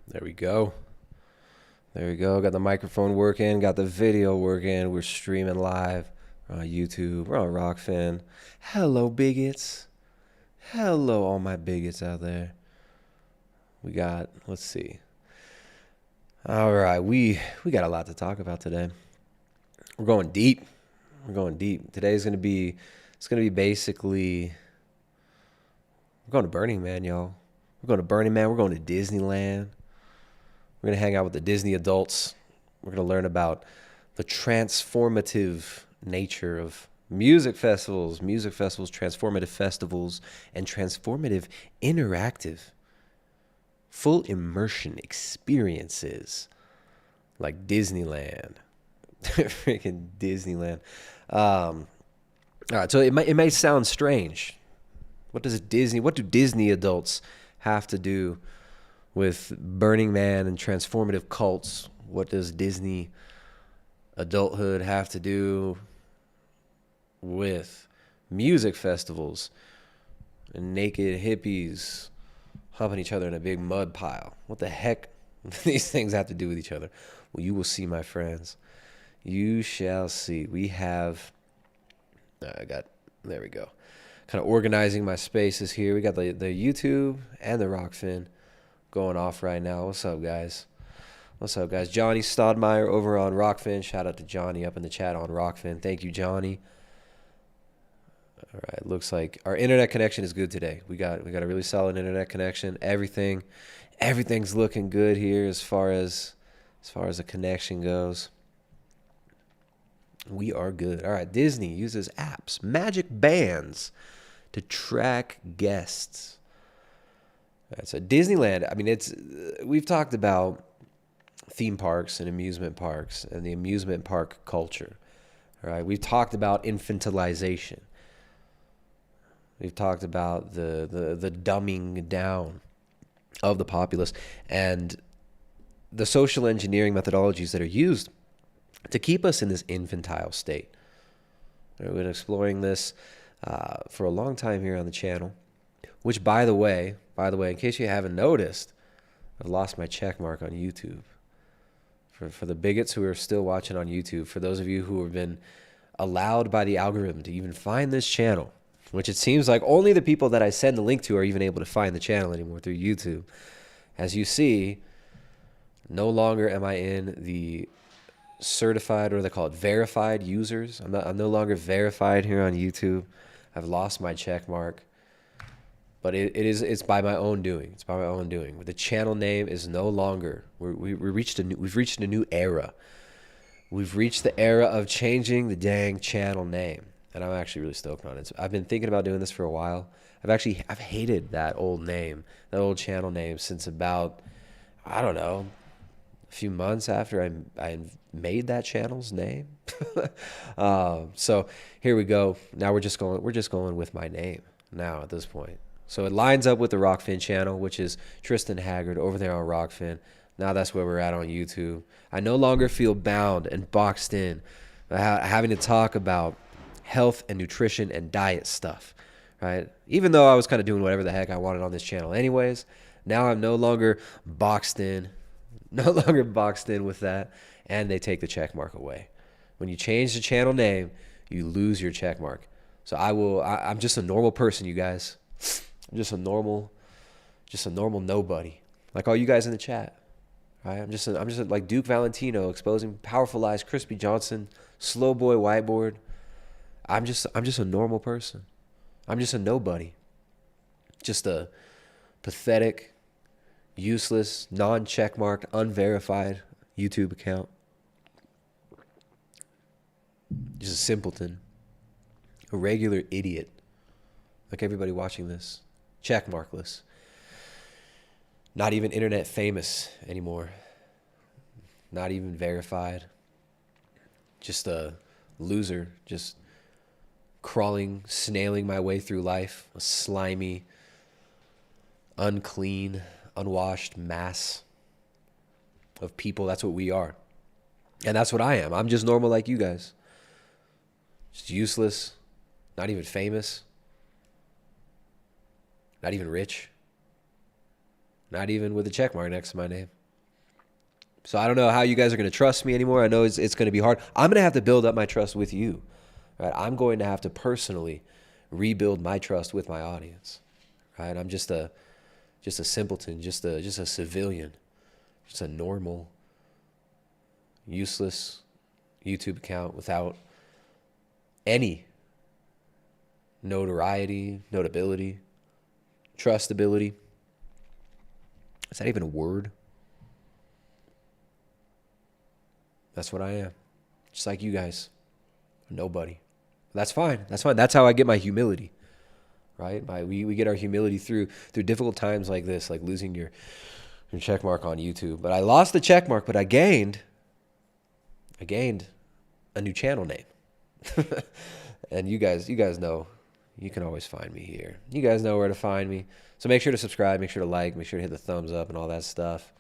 There we go. There we go. Got the microphone working. Got the video working. We're streaming live. We're on YouTube. We're on Rockfin. Hello, bigots. Hello, all my bigots out there. We got, let's see. All right. We got a lot to talk about today. We're going deep. We're going deep. Today's going to be, it's going to be basically, we're going to Burning Man, y'all. We're going to Burning Man. We're going to Disneyland. We're going to hang out with the Disney adults. We're going to learn about the transformative nature of music festivals, transformative festivals, and transformative interactive full immersion experiences like Disneyland. Freaking Disneyland. All right, so it may sound strange. What do Disney adults have to do with Burning Man and transformative cults? What does Disney adulthood have to do with music festivals and naked hippies humping each other in a big mud pile? What the heck do these things have to do with each other? Well, you will see, my friends. You shall see. We have, there we go. Kind of organizing my spaces here. We got the YouTube and the Rockfin going off right now. What's up, guys? What's up, guys? Johnny Stodmeyer over on Rockfin. Shout out to Johnny up in the chat on Rockfin. Thank you, Johnny. All right, looks like our internet connection is good today. We got a really solid internet connection. Everything's looking good here as far as the connection goes. We are good. All right, Disney uses apps, magic bands to track guests. All right, so Disneyland, I mean, we've talked about theme parks and amusement parks and the amusement park culture. All right, we've talked about infantilization. We've talked about the dumbing down of the populace and the social engineering methodologies that are used to keep us in this infantile state. We've been exploring this for a long time here on the channel, which, by the way, in case you haven't noticed, I've lost my check mark on YouTube. For the bigots who are still watching on YouTube, for those of you who have been allowed by the algorithm to even find this channel, which it seems like only the people that I send the link to are even able to find the channel anymore through YouTube. As you see, no longer am I in the certified, or they call it verified users. I'm no longer verified here on YouTube. I've lost my check mark, but it's by my own doing. It's by my own doing. The channel name is no longer. We've reached a new era. We've reached the era of changing the dang channel name, and I'm actually really stoked on it. I've been thinking about doing this for a while. I've hated that old name, that old channel name, since about, I don't know, a few months after I made that channel's name. So here we go. Now we're just going with my name now at this point. So it lines up with the Rockfin channel, which is Tristan Haggard over there on Rockfin. Now that's where we're at on YouTube. I no longer feel bound and boxed in having to talk about health and nutrition and diet stuff, right? Even though I was kind of doing whatever the heck I wanted on this channel anyways, now I'm no longer boxed in with that, and they take the check mark away. When you change the channel name, you lose your check mark. So I'm just a normal person, you guys. I'm just a normal nobody, like all you guys in the chat, right? I'm just like Duke Valentino exposing powerful lies, Crispy Johnson, Slow Boy Whiteboard. I'm just a normal person. I'm just a nobody, just a pathetic, useless, non-checkmarked, unverified YouTube account. Just a simpleton, a regular idiot, like everybody watching this, checkmarkless, not even internet famous anymore, not even verified, just a loser, just crawling, snailing my way through life, a slimy, unclean, unwashed mass of people. That's what we are. And that's what I am. I'm just normal like you guys. Just useless, not even famous, not even rich, not even with a check mark next to my name. So I don't know how you guys are going to trust me anymore. I know it's going to be hard. I'm going to have to build up my trust with you. Right? I'm going to have to personally rebuild my trust with my audience. Right? I'm just a simpleton, just a civilian, just a normal, useless YouTube account without any notoriety, notability, trustability. Is that even a word? That's what I am. Just like you guys. Nobody. That's fine. That's fine. That's how I get my humility. Right? We get our humility through difficult times like this, like losing your check mark on YouTube. But I lost the check mark, but I gained a new channel name. And you guys know you can always find me here. You guys know where to find me. So make sure to subscribe, make sure to like, make sure to hit the thumbs up and all that stuff.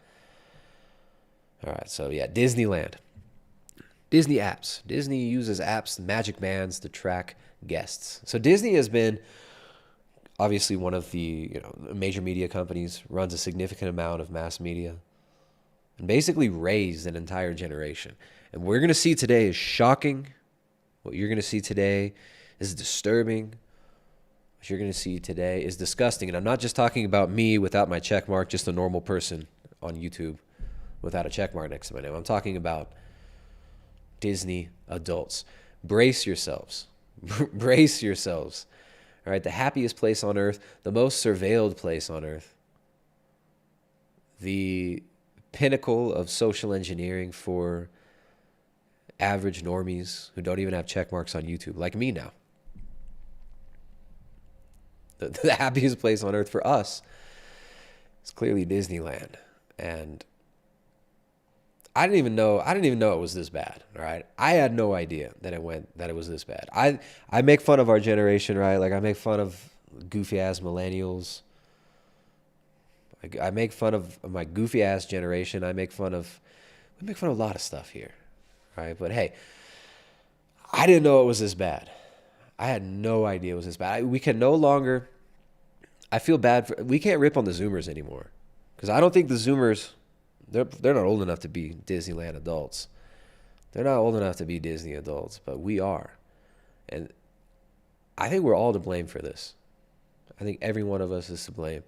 All right, so yeah, Disneyland. Disney apps. Disney uses apps, magic bands to track guests. So Disney has been obviously one of the major media companies, runs a significant amount of mass media, and basically raised an entire generation. And what we're going to see today is shocking. What you're going to see today is disturbing. What you're going to see today is disgusting. And I'm not just talking about me without my check mark, just a normal person on YouTube without a check mark next to my name. I'm talking about Disney adults. Brace yourselves. Brace yourselves. All right, the happiest place on earth, the most surveilled place on earth, the pinnacle of social engineering for average normies who don't even have check marks on YouTube, like me now. The happiest place on earth for us is clearly Disneyland. And I didn't even know it was this bad. All right. I had no idea that it was this bad. I make fun of our generation, right? Like I make fun of goofy ass millennials. I make fun of my goofy ass generation. We make fun of a lot of stuff here. Right? But hey, I didn't know it was this bad. I had no idea it was this bad. We can no longer, I feel bad we can't rip on the Zoomers anymore. Because I don't think the Zoomers, they're not old enough to be Disneyland adults. They're not old enough to be Disney adults, but we are. And I think we're all to blame for this. I think every one of us is to blame.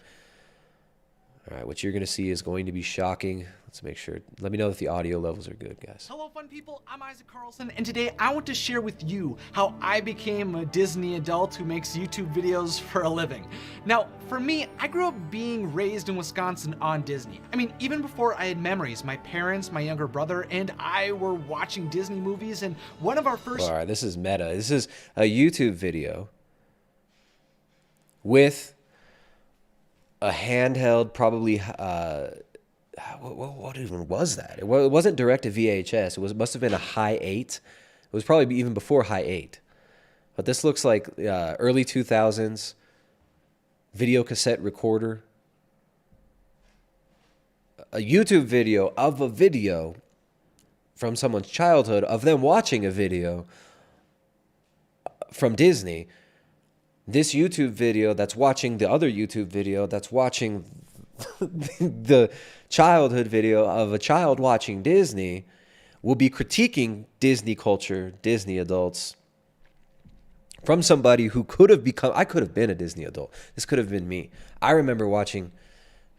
All right, what you're going to see is going to be shocking. Let's make sure. Let me know if the audio levels are good, guys. Hello, fun people. I'm Isaac Carlson, and today I want to share with you how I became a Disney adult who makes YouTube videos for a living. Now, for me, I grew up being raised in Wisconsin on Disney. I mean, even before I had memories, my parents, my younger brother, and I were watching Disney movies, and one of our first... All right, this is meta. This is a YouTube video with a handheld, probably, what even was that? It wasn't direct to VHS. It must have been a high 8. It was probably even before high 8. But this looks like early 2000s video cassette recorder. A YouTube video of a video from someone's childhood of them watching a video from Disney. This YouTube video that's watching the other YouTube video that's watching the childhood video of a child watching Disney will be critiquing Disney culture, Disney adults, from somebody who I could have been a Disney adult. This could have been me. I remember watching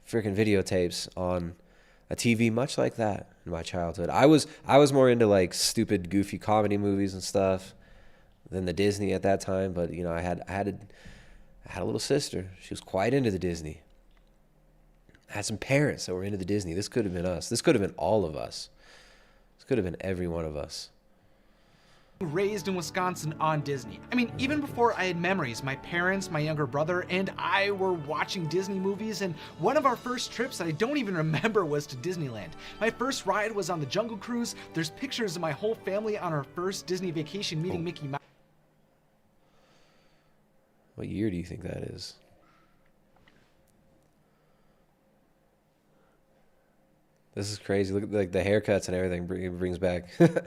freaking videotapes on a TV much like that in my childhood. I was more into like stupid, goofy comedy movies and stuff than the Disney at that time, but I had a little sister. She was quite into the Disney. I had some parents that were into the Disney. This could have been us. This could have been all of us. This could have been every one of us. Raised in Wisconsin on Disney. I mean, even before I had memories, my parents, my younger brother, and I were watching Disney movies, and one of our first trips that I don't even remember was to Disneyland. My first ride was on the Jungle Cruise. There's pictures of my whole family on our first Disney vacation meeting Mickey Mouse. What year do you think that is? This is crazy. Look at like the haircuts and everything. It brings back it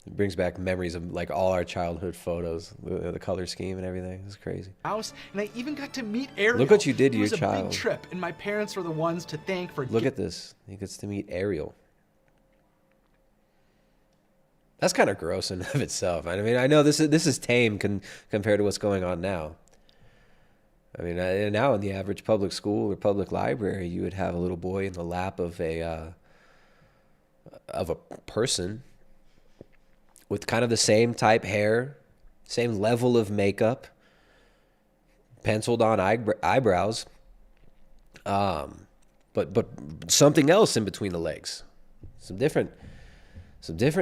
brings back memories of like all our childhood photos, the color scheme and everything. It's crazy. And I even got to meet Ariel. Look what you did to your child. It was a big trip, and my parents were the ones to thank for. Look at this. He gets to meet Ariel. That's kind of gross in and of itself. I mean, I know this is tame compared to what's going on now. I mean, now in the average public school or public library, you would have a little boy in the lap of a person with kind of the same type hair, same level of makeup, penciled on eyebrows, but something else in between the legs, some different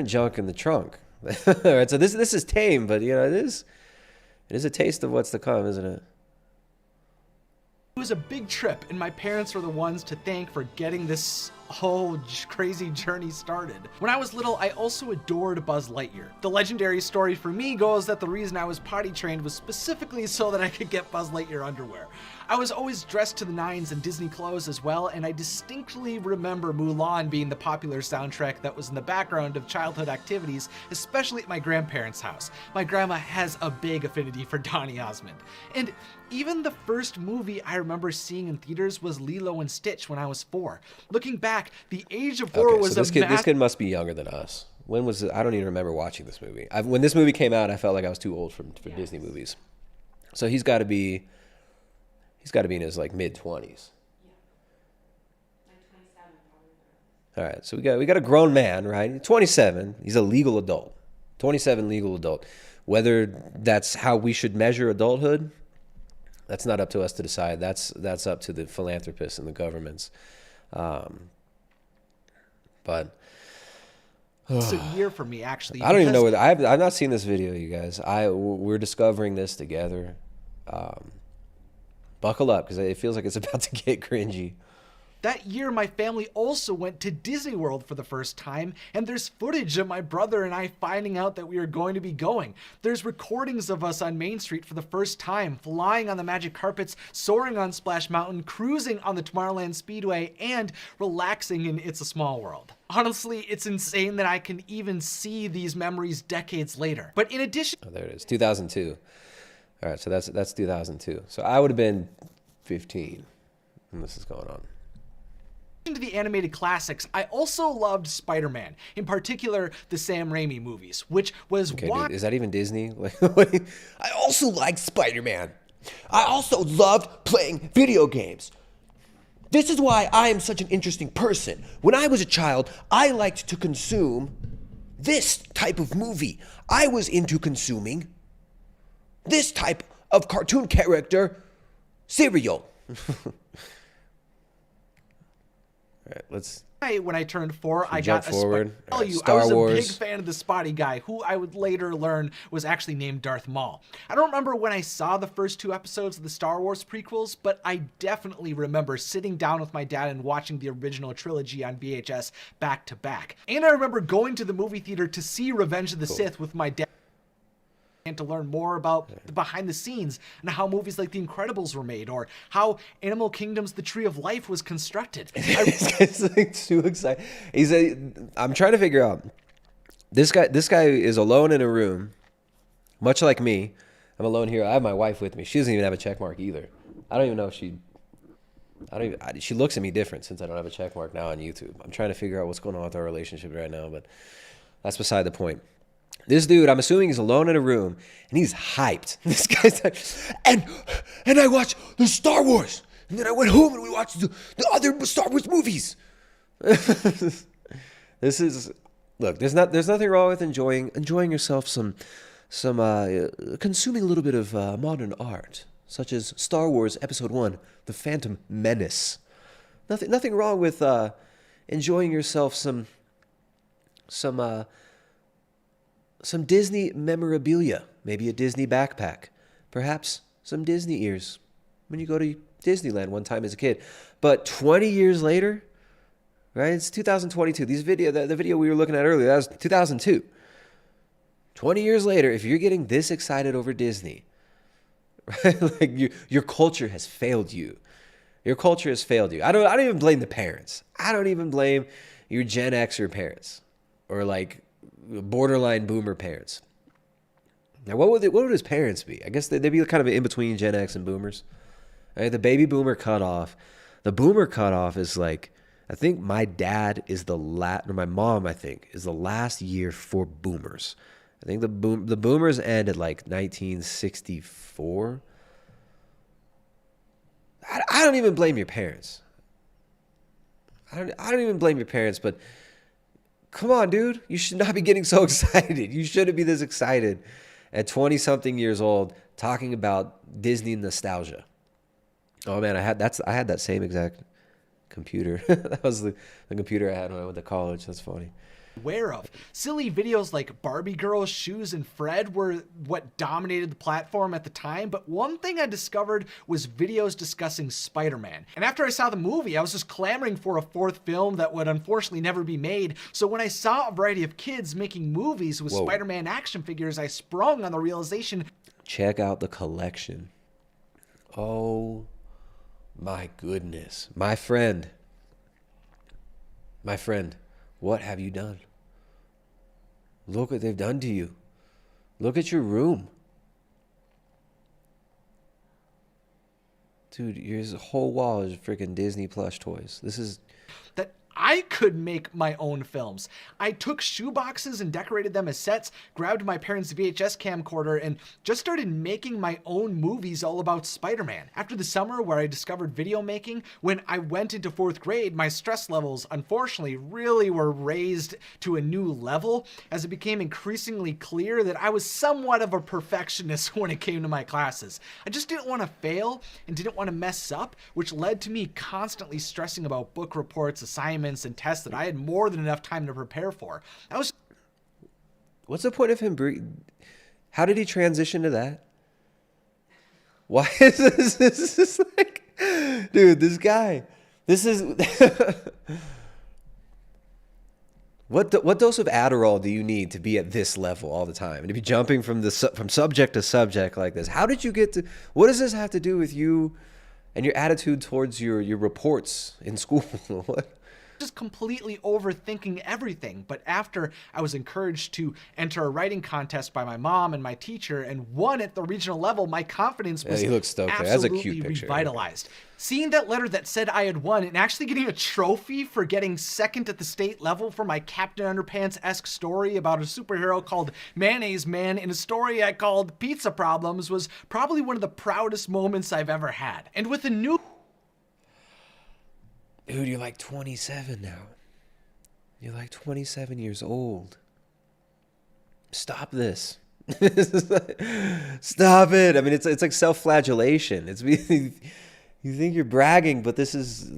junk in the trunk. All right, so this is tame, but it is a taste of what's to come, isn't it? It was a big trip, and my parents were the ones to thank for getting this whole crazy journey started. When I was little, I also adored Buzz Lightyear. The legendary story for me goes that the reason I was potty trained was specifically so that I could get Buzz Lightyear underwear. I was always dressed to the nines in Disney clothes as well, and I distinctly remember Mulan being the popular soundtrack that was in the background of childhood activities, especially at my grandparents' house. My grandma has a big affinity for Donny Osmond. And even the first movie I remember seeing in theaters was Lilo and Stitch when I was 4. Looking back, the age of 4 was this kid must be younger than us. When was it? I don't even remember watching this movie. When this movie came out, I felt like I was too old for Disney movies. So he's got to be in his like mid-20s. Yeah. Like 27 probably. All right, so we got a grown man, right? 27. He's a legal adult. 27 legal adult. Whether that's how we should measure adulthood, that's not up to us to decide. That's up to the philanthropists and the governments. But it's a year for me, actually. I don't even know whether I've not seen this video, you guys. We're discovering this together. Buckle up, because it feels like it's about to get cringy. That year, my family also went to Disney World for the first time, and there's footage of my brother and I finding out that we were going to be going. There's recordings of us on Main Street for the first time, flying on the magic carpets, soaring on Splash Mountain, cruising on the Tomorrowland Speedway, and relaxing in It's a Small World. Honestly, it's insane that I can even see these memories decades later. But in addition... Oh, there it is, 2002. All right, so that's 2002. So I would have been 15 when this is going on. To the animated classics, I also loved Spider-Man, in particular the Sam Raimi movies, which was okay, dude, is that even Disney? I also liked Spider-Man. I also loved playing video games. This is why I am such an interesting person. When I was a child, I liked to consume this type of movie. I was into consuming this type of cartoon character cereal. All right, let's... When I turned 4, I jump got forward. I was a big fan of the Spotty guy, who I would later learn was actually named Darth Maul. I don't remember when I saw the first 2 episodes of the Star Wars prequels, but I definitely remember sitting down with my dad and watching the original trilogy on VHS back to back. And I remember going to the movie theater to see Revenge of the Sith with my dad, and to learn more about the behind the scenes and how movies like The Incredibles were made, or how Animal Kingdom's The Tree of Life was constructed. This guy's like too excited. I'm trying to figure out, this guy is alone in a room, much like me. I'm alone here. I have my wife with me. She doesn't even have a check mark either. I don't even know if she looks at me different since I don't have a check mark now on YouTube. I'm trying to figure out what's going on with our relationship right now, but that's beside the point. This dude, I'm assuming he's alone in a room, and he's hyped. This guy's like, and I watched the Star Wars, and then I went home and we watched the other Star Wars movies. This is, look, there's nothing wrong with enjoying yourself some consuming a little bit of modern art, such as Star Wars Episode 1, The Phantom Menace. Nothing wrong with enjoying yourself some Disney memorabilia, maybe a Disney backpack, perhaps some Disney ears when you go to Disneyland one time as a kid. But 20 years later, right? It's 2022. The video we were looking at earlier, that was 2002. 20 years later, if you're getting this excited over Disney, right? Like your culture has failed you. Your culture has failed you. I don't even blame the parents. I don't even blame your Gen Xer parents or like borderline boomer parents. Now, what would his parents be? I guess they'd be kind of in between Gen X and boomers. Right? The baby boomer cutoff. The boomer cutoff is like I think my dad is the last, or my mom, I think, is the last year for boomers. I think the boomers ended like 1964. I don't even blame your parents. I don't even blame your parents, but come on, dude. You should not be getting so excited. You shouldn't be this excited at 20-something years old talking about Disney nostalgia. Oh man, I had that same exact computer. That was the computer I had when I went to college. That's funny. Aware of. Silly videos like Barbie Girls, Shoes, and Fred were what dominated the platform at the time, but one thing I discovered was videos discussing Spider-Man. And after I saw the movie, I was just clamoring for a fourth film that would unfortunately never be made. So when I saw a variety of kids making movies with Spider-Man action figures, I sprung on the realization. Check out the collection. Oh my goodness. My friend, what have you done? Look what they've done to you. Look at your room. Dude, your whole wall is freaking Disney plush toys. This is... that I could make my own films. I took shoe boxes and decorated them as sets, grabbed my parents' VHS camcorder, and just started making my own movies all about Spider-Man. After the summer where I discovered video making, when I went into 4th grade, my stress levels, unfortunately, really were raised to a new level as it became increasingly clear that I was somewhat of a perfectionist when it came to my classes. I just didn't want to fail and didn't want to mess up, which led to me constantly stressing about book reports, assignments, and tests that I had more than enough time to prepare for. What's the point of him? How did he transition to that? Why is this is like, dude, this guy, this is, what dose of Adderall do you need to be at this level all the time and to be jumping from subject to subject like this? How did you get to, what does this have to do with you and your attitude towards your reports in school? What? Just completely overthinking everything. But after I was encouraged to enter a writing contest by my mom and my teacher and won at the regional level, my confidence was he looks stoked. That's a cute picture. Revitalized. Seeing that letter that said I had won and actually getting a trophy for getting second at the state level for my Captain Underpants-esque story about a superhero called Mayonnaise Man in a story I called Pizza Problems was probably one of the proudest moments I've ever had. And with a new... Dude, you're like 27 now. You're like 27 years old. Stop this. Stop it. I mean, it's like self-flagellation. It's you think you're bragging, but this is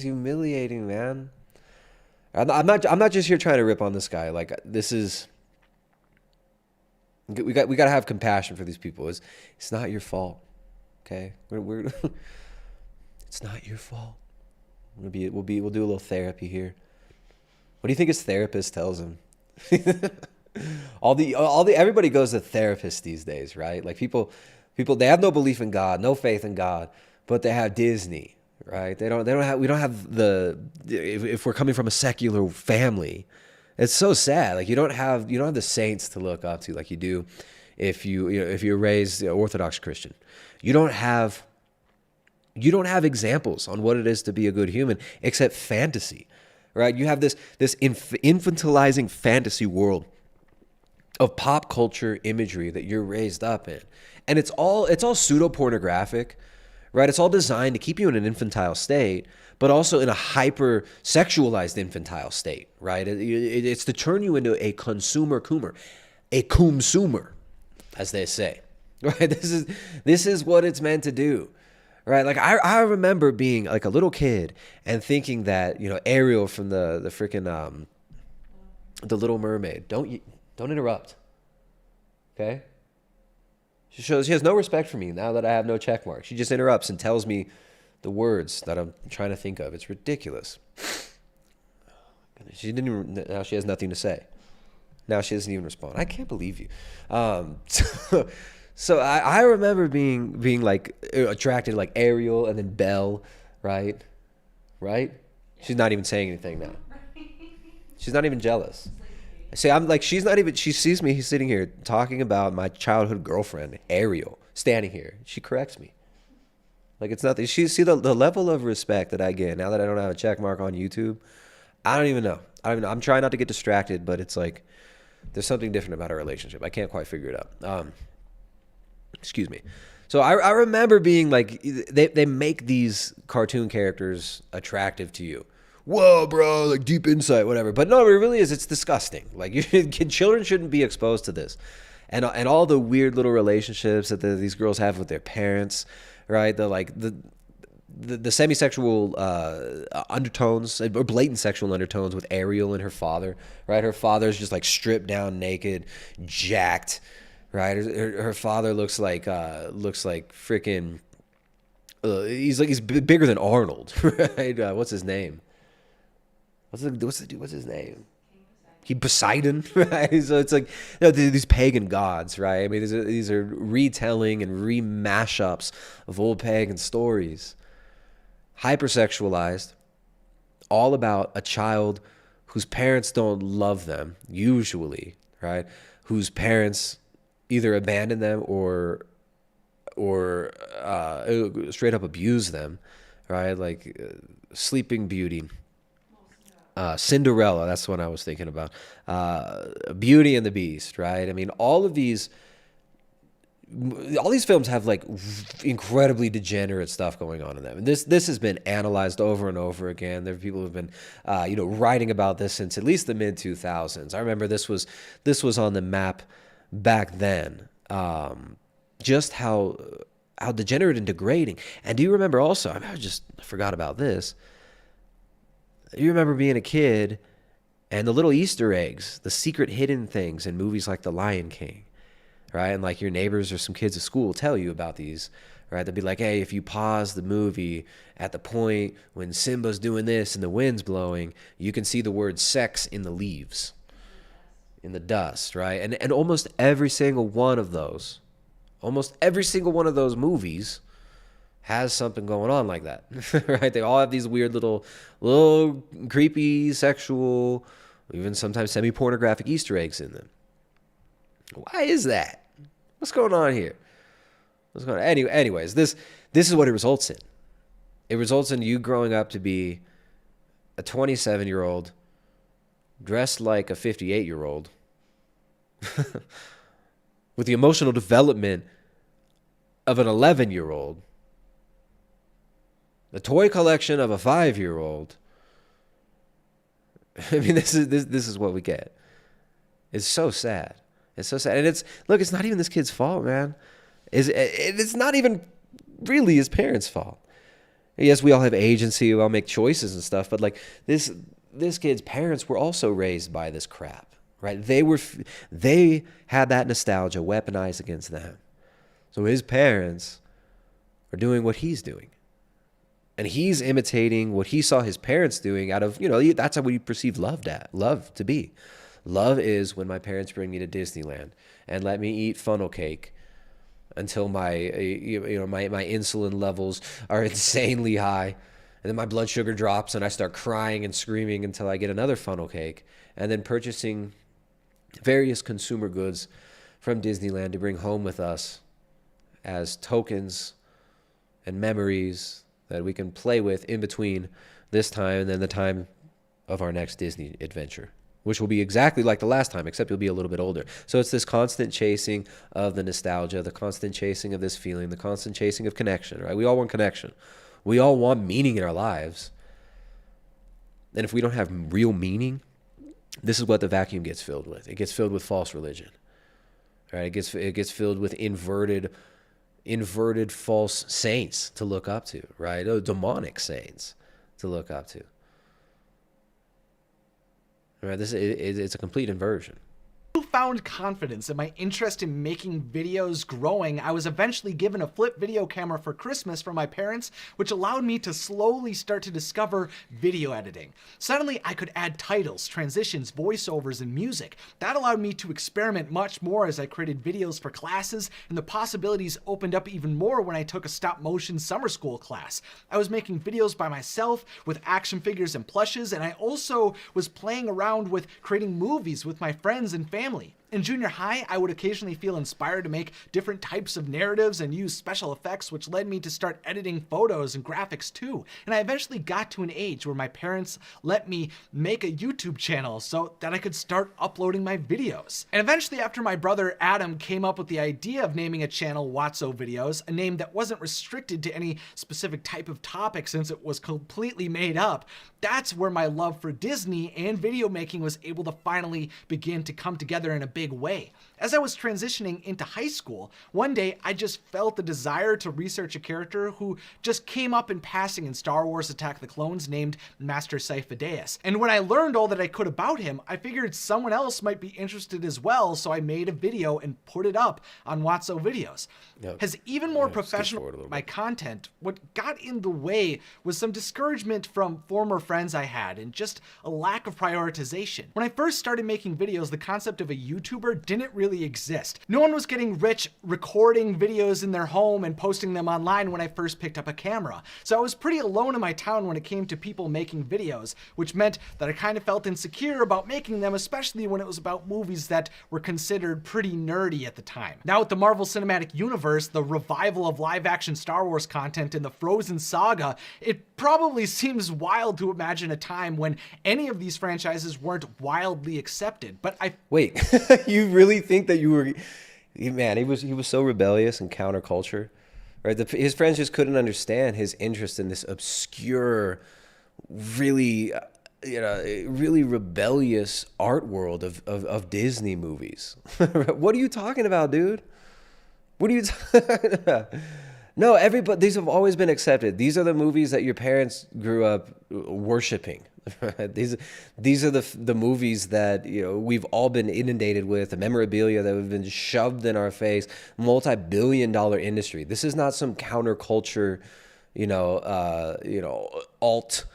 humiliating, man. I'm not just here trying to rip on this guy. Like this is. We got to have compassion for these people. It's not your fault. Okay, we're it's not your fault. We'll do a little therapy here. What do you think his therapist tells him? Everybody goes to therapists these days, right? Like people they have no belief in God, no faith in God, but they have Disney, right? We don't have if we're coming from a secular family, it's so sad. Like you don't have the saints to look up to like you do if you're raised Orthodox Christian. You don't have examples on what it is to be a good human except fantasy, right? You have this infantilizing fantasy world of pop culture imagery that you're raised up in. And it's all pseudo pornographic, right? It's all designed to keep you in an infantile state, but also in a hyper sexualized infantile state, right? It's to turn you into a consumer, as they say, right? This is what it's meant to do. Right, like I remember being like a little kid and thinking that Ariel from the freaking the Little Mermaid. Don't interrupt. Okay. She has no respect for me now that I have no check mark. She just interrupts and tells me the words that I'm trying to think of. It's ridiculous. Now she has nothing to say. Now she doesn't even respond. I can't believe you. So I remember being like attracted to like Ariel and then Belle, right? She's not even saying anything now. She's not even jealous. See, I'm like, she sees me, he's sitting here talking about my childhood girlfriend, Ariel, standing here. She corrects me. Like it's nothing. See the level of respect that I get now that I don't have a check mark on YouTube. I don't even know. I'm trying not to get distracted, but it's like there's something different about our relationship. I can't quite figure it out. Excuse me. So I remember being like, they make these cartoon characters attractive to you. Whoa, bro, like deep insight, whatever. But no, it really is. It's disgusting. Like children shouldn't be exposed to this, and all the weird little relationships that these girls have with their parents, right? The semi-sexual undertones or blatant sexual undertones with Ariel and her father, right? Her father's just like stripped down, naked, jacked. Right, her father looks like freaking. He's bigger than Arnold, right? What's his name? What's his name? Poseidon, right? So it's like these pagan gods, right? I mean, these are retelling and remashups of old pagan stories, hypersexualized, all about a child whose parents don't love them, usually, right? Whose parents either abandon them or straight up abuse them, right? Like Sleeping Beauty, Cinderella. That's what I was thinking about. Beauty and the Beast, right? I mean, all these films have like incredibly degenerate stuff going on in them. And this has been analyzed over and over again. There are people who've been, writing about this since at least the mid 2000s. I remember this was on the map back then, just how degenerate and degrading. And do you remember also, I just forgot about this, you remember being a kid and the little Easter eggs, the secret hidden things in movies like The Lion King, right? And like your neighbors or some kids at school will tell you about these, right? They'll be like, hey, if you pause the movie at the point when Simba's doing this and the wind's blowing, you can see the word sex in the leaves, in the dust, right? And almost every single one of those movies has something going on like that, right? They all have these weird little creepy, sexual, even sometimes semi-pornographic Easter eggs in them. Why is that? What's going on here? What's going on? Anyways, this is what it results in. It results in you growing up to be a 27-year-old dressed like a 58-year-old with the emotional development of an 11-year-old, the toy collection of a 5-year-old. I mean, this is what we get. It's so sad. It's so sad. And it's not even this kid's fault, man. It's not even really his parents' fault. Yes, we all have agency, we all make choices and stuff, but like this kid's parents were also raised by this crap, right? They had that nostalgia weaponized against them. So his parents are doing what he's doing. And he's imitating what he saw his parents doing out of, that's how we perceive love to be. Love is when my parents bring me to Disneyland and let me eat funnel cake until my insulin levels are insanely high, and then my blood sugar drops and I start crying and screaming until I get another funnel cake, and then purchasing various consumer goods from Disneyland to bring home with us as tokens and memories that we can play with in between this time and then the time of our next Disney adventure, which will be exactly like the last time, except you'll be a little bit older. So it's this constant chasing of the nostalgia, the constant chasing of this feeling, the constant chasing of connection, right? We all want connection. We all want meaning in our lives. And if we don't have real meaning, this is what the vacuum gets filled with. It gets filled with false religion, right? It gets filled with inverted false saints to look up to, right? Demonic saints to look up to. Right, it's a complete inversion. Found confidence and my interest in making videos growing, I was eventually given a flip video camera for Christmas from my parents, which allowed me to slowly start to discover video editing. Suddenly, I could add titles, transitions, voiceovers, and music. That allowed me to experiment much more as I created videos for classes, and the possibilities opened up even more when I took a stop-motion summer school class. I was making videos by myself with action figures and plushes, and I also was playing around with creating movies with my friends and family. In junior high, I would occasionally feel inspired to make different types of narratives and use special effects, which led me to start editing photos and graphics too. And I eventually got to an age where my parents let me make a YouTube channel so that I could start uploading my videos. And eventually, after my brother Adam came up with the idea of naming a channel Watso Videos, a name that wasn't restricted to any specific type of topic since it was completely made up, that's where my love for Disney and video making was able to finally begin to come together in a big way. As I was transitioning into high school, one day I just felt the desire to research a character who just came up in passing in Star Wars Attack of the Clones named Master Sifo-Dyas. And when I learned all that I could about him, I figured someone else might be interested as well, so I made a video and put it up on Watso Videos. As even more professional my content, what got in the way was some discouragement from former friends I had and just a lack of prioritization. When I first started making videos, the concept of a YouTuber didn't really exist. No one was getting rich recording videos in their home and posting them online when I first picked up a camera. So I was pretty alone in my town when it came to people making videos, which meant that I kind of felt insecure about making them, especially when it was about movies that were considered pretty nerdy at the time. Now with the Marvel Cinematic Universe, the revival of live-action Star Wars content in the Frozen saga, it probably seems wild to imagine a time when any of these franchises weren't wildly accepted, but Wait, you really think that you were... Man, he was so rebellious and counterculture, right? His friends just couldn't understand his interest in this obscure, really, really rebellious art world of Disney movies. What are you talking about, dude? What are you talking about? No, everybody. These have always been accepted. These are the movies that your parents grew up worshiping. These are the movies that we've all been inundated with, the memorabilia that have been shoved in our face, multi-billion-dollar industry. This is not some counterculture, alt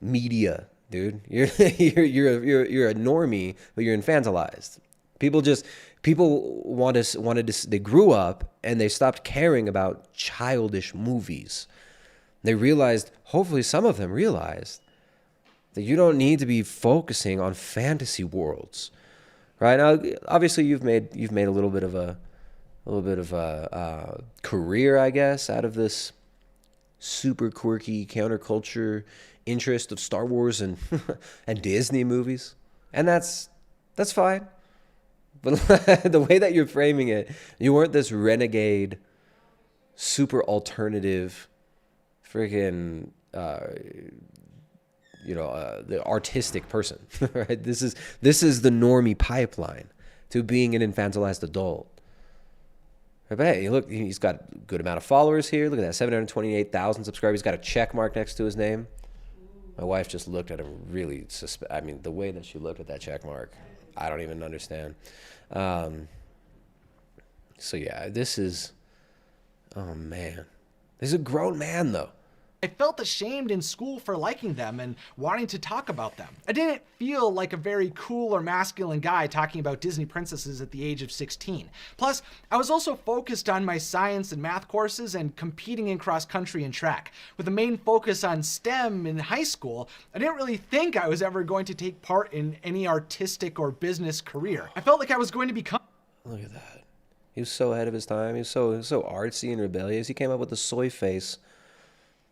media, dude. You're a normie, but you're infantilized. They grew up and they stopped caring about childish movies. They realized, hopefully some of them realized, that you don't need to be focusing on fantasy worlds, right? Now, obviously, you've made a little bit of a career, I guess, out of this super quirky counterculture interest of Star Wars and and Disney movies, and that's fine. But the way that you're framing it, you weren't this renegade, super alternative, freaking. The artistic person, right? This is the normie pipeline to being an infantilized adult. But hey, look, he's got a good amount of followers here. Look at that, 728,000 subscribers. He's got a check mark next to his name. My wife just looked at him really the way that she looked at that check mark, I don't even understand. So yeah, this is a grown man though. I felt ashamed in school for liking them and wanting to talk about them. I didn't feel like a very cool or masculine guy talking about Disney princesses at the age of 16. Plus, I was also focused on my science and math courses and competing in cross country and track. With a main focus on STEM in high school, I didn't really think I was ever going to take part in any artistic or business career. I felt like I was going to become... Look at that. He was so ahead of his time. He was so artsy and rebellious. He came up with the soy face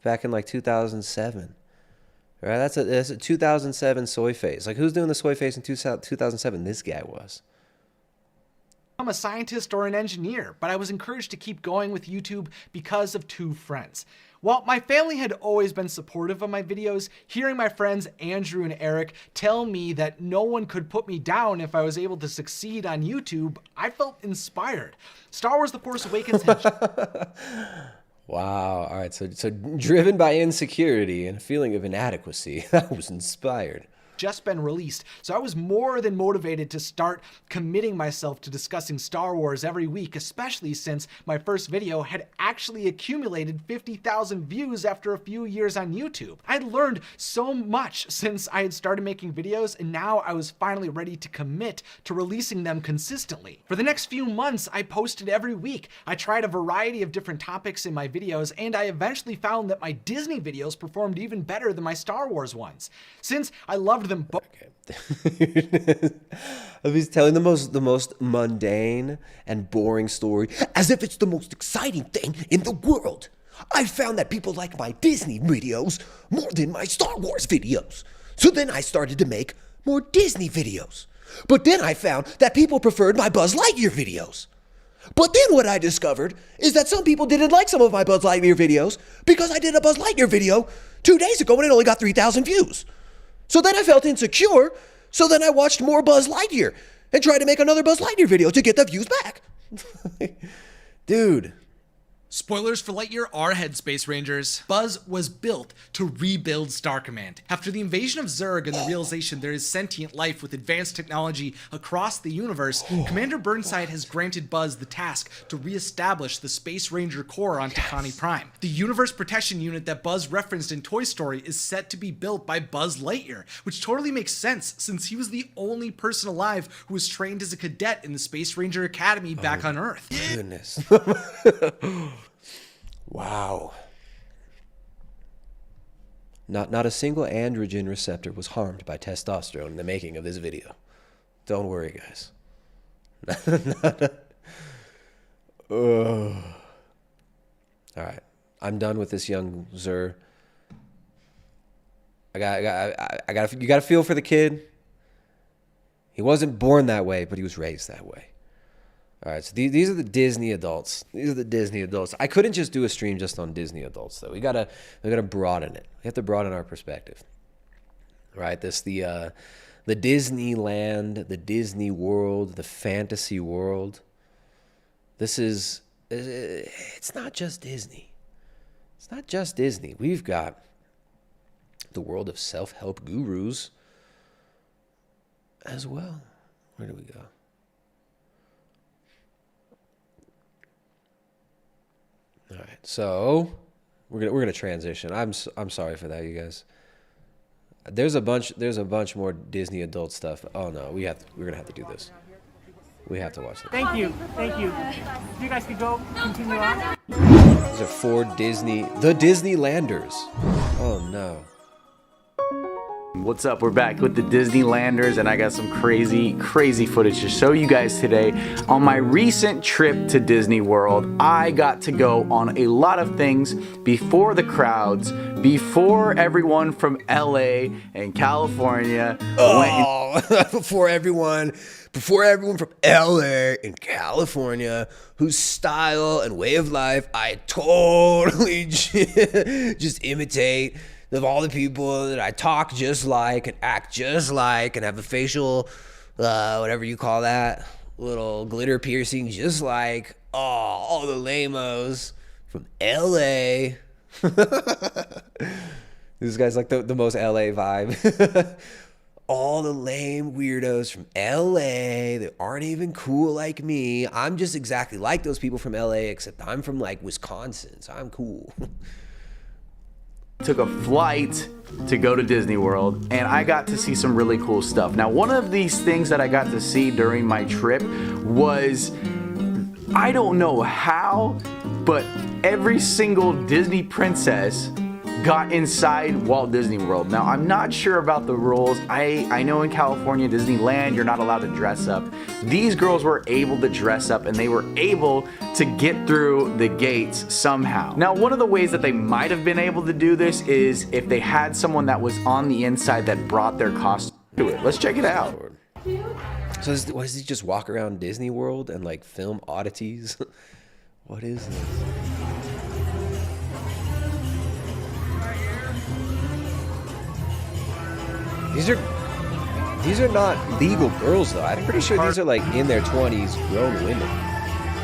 back in like 2007, right? That's a 2007 soy face. Like, who's doing the soy face in 2007? This guy was. I'm a scientist or an engineer, but I was encouraged to keep going with YouTube because of two friends. While my family had always been supportive of my videos, hearing my friends Andrew and Eric tell me that no one could put me down if I was able to succeed on YouTube, I felt inspired. Star Wars The Force Awakens had... Wow. All right. So driven by insecurity and a feeling of inadequacy, I was inspired. Just been released, so I was more than motivated to start committing myself to discussing Star Wars every week, especially since my first video had actually accumulated 50,000 views after a few years on YouTube. I'd learned so much since I had started making videos, and now I was finally ready to commit to releasing them consistently. For the next few months, I posted every week. I tried a variety of different topics in my videos, and I eventually found that my Disney videos performed even better than my Star Wars ones. Since I loved loved them both. He's telling the most mundane and boring story as if it's the most exciting thing in the world. I found that people like my Disney videos more than my Star Wars videos. So then I started to make more Disney videos. But then I found that people preferred my Buzz Lightyear videos. But then what I discovered is that some people didn't like some of my Buzz Lightyear videos because I did a Buzz Lightyear video 2 days ago and it only got 3,000 views. So then I felt insecure, so then I watched more Buzz Lightyear and tried to make another Buzz Lightyear video to get the views back. Dude. Spoilers for Lightyear are ahead, Space Rangers. Buzz was built to rebuild Star Command. After the invasion of Zurg and the realization there is sentient life with advanced technology across the universe, Commander Burnside has granted Buzz the task to reestablish the Space Ranger Corps on Takani Prime. The Universe Protection Unit that Buzz referenced in Toy Story is set to be built by Buzz Lightyear, which totally makes sense since he was the only person alive who was trained as a cadet in the Space Ranger Academy back on Earth. Goodness. Wow. Not a single androgen receptor was harmed by testosterone in the making of this video. Don't worry, guys. All right. I'm done with this young Zur. You got to feel for the kid. He wasn't born that way, but he was raised that way. All right, so these are the Disney adults. These are the Disney adults. I couldn't just do a stream just on Disney adults, though. We gotta broaden it. We have to broaden our perspective. Right? The Disneyland, the Disney world, the fantasy world. It's not just Disney. It's not just Disney. We've got the world of self-help gurus as well. Where do we go? All right, so we're gonna transition. I'm sorry for that, you guys. There's a bunch more Disney adult stuff. Oh no, we're gonna have to do this. We have to watch this. Thank you. You guys can go continue on. These are 4 the Disneylanders. Oh no. What's up? We're back with the Disneylanders, and I got some crazy footage to show you guys today. On my recent trip to Disney World, I got to go on a lot of things before the crowds, before everyone from LA and California before everyone from LA and California whose style and way of life I totally just imitate. Of all the people that I talk just like and act just like and have a facial, whatever you call that, little glitter piercing just like, all the lamos from LA. This guy's like the most LA vibe. All the lame weirdos from LA that aren't even cool like me. I'm just exactly like those people from LA, except I'm from like Wisconsin, so I'm cool. Took a flight to go to Disney World, and I got to see some really cool stuff. Now, one of these things that I got to see during my trip was, I don't know how, but every single Disney princess got inside Walt Disney World. Now, I'm not sure about the rules. I know in California, Disneyland, you're not allowed to dress up. These girls were able to dress up, and they were able to get through the gates somehow. Now, one of the ways that they might have been able to do this is if they had someone that was on the inside that brought their costume to it. Let's check it out. So what does he just walk around Disney World and like film oddities? What is this? These are not legal girls though. I'm pretty sure these are like in their 20s grown women.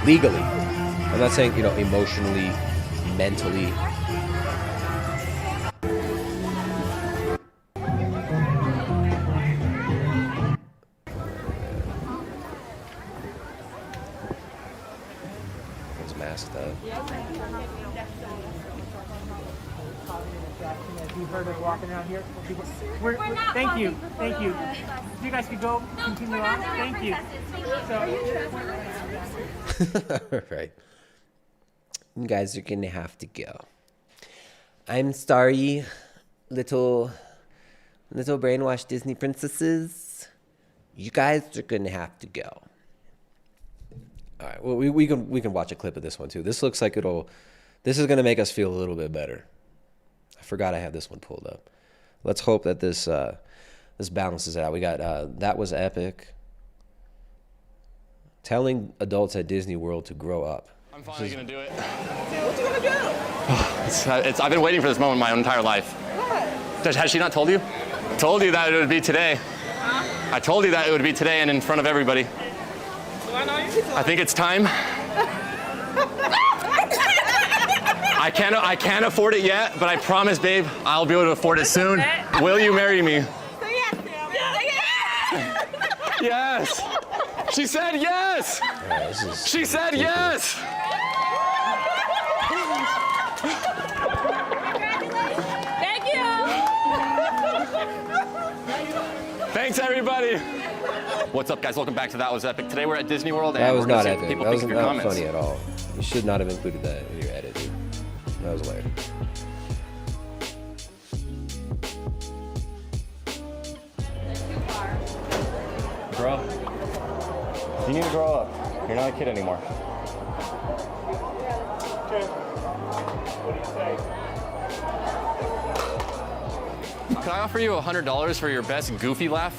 Legally. I'm not saying, emotionally, mentally. One's masked up. You've heard of walking around here. Thank you. You guys can go continue on. Thank you. All right. You guys are gonna have to go. I'm sorry, little Little brainwashed Disney princesses, you guys are gonna have to go. All right, well, we can watch a clip of this one too. This looks like this is gonna make us feel a little bit better. I forgot I had this one pulled up. Let's hope that this balances out. We got that was epic. Telling adults at Disney World to grow up. I'm finally gonna do it. What you gonna do? I've been waiting for this moment my entire life. What? Has she not told you? Told you that it would be today. Huh? I told you that it would be today and in front of everybody. Do I know you? I think it's time. I can't afford it yet, but I promise, babe, I'll be able to afford it soon. Will you marry me? Say yes, Sam. Yes. She said yes. She said yes. Thank you. Thanks, everybody. What's up, guys? Welcome back to That Was Epic. Today we're at Disney World. And That was we're gonna not see epic. what people That think was of your not comments. funny at all. You should not have included that in your edit, dude. That was weird. Bro, you need to grow up. You're not a kid anymore. Can I offer you $100 for your best goofy laugh?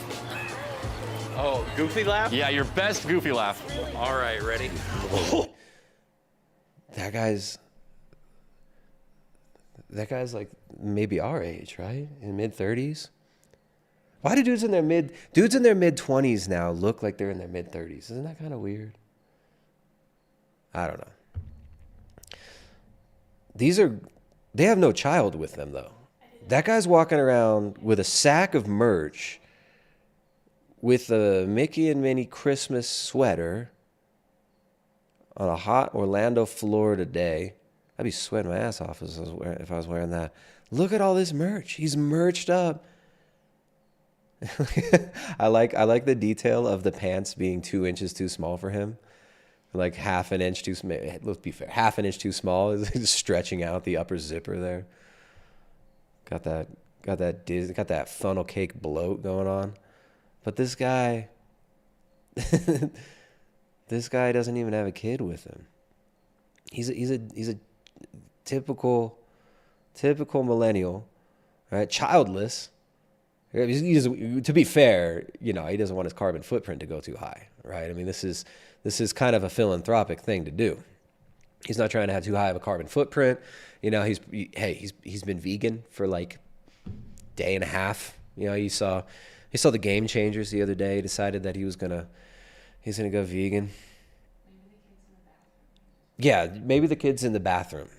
Oh, goofy laugh? Yeah, your best goofy laugh. All right, ready? That guy's like maybe our age, right? In mid-30s. Why do dudes in their mid-20s now look like they're in their mid-30s? Isn't that kind of weird? I don't know. They have no child with them though. That guy's walking around with a sack of merch with a Mickey and Minnie Christmas sweater on a hot Orlando, Florida day. I'd be sweating my ass off if I was wearing that. Look at all this merch. He's merched up. I like the detail of the pants being 2 inches too small for him. Like half an inch too small. Let's be fair. Half an inch too small is stretching out the upper zipper there. Got that funnel cake bloat going on. But this guy doesn't even have a kid with him. He's a typical millennial, right? Childless. To be fair, he doesn't want his carbon footprint to go too high, right? I mean, this is kind of a philanthropic thing to do. He's not trying to have too high of a carbon footprint. He's been vegan for like day and a half. He saw the Game Changers the other day. Decided that he's gonna go vegan. Yeah, maybe the kids in the bathroom,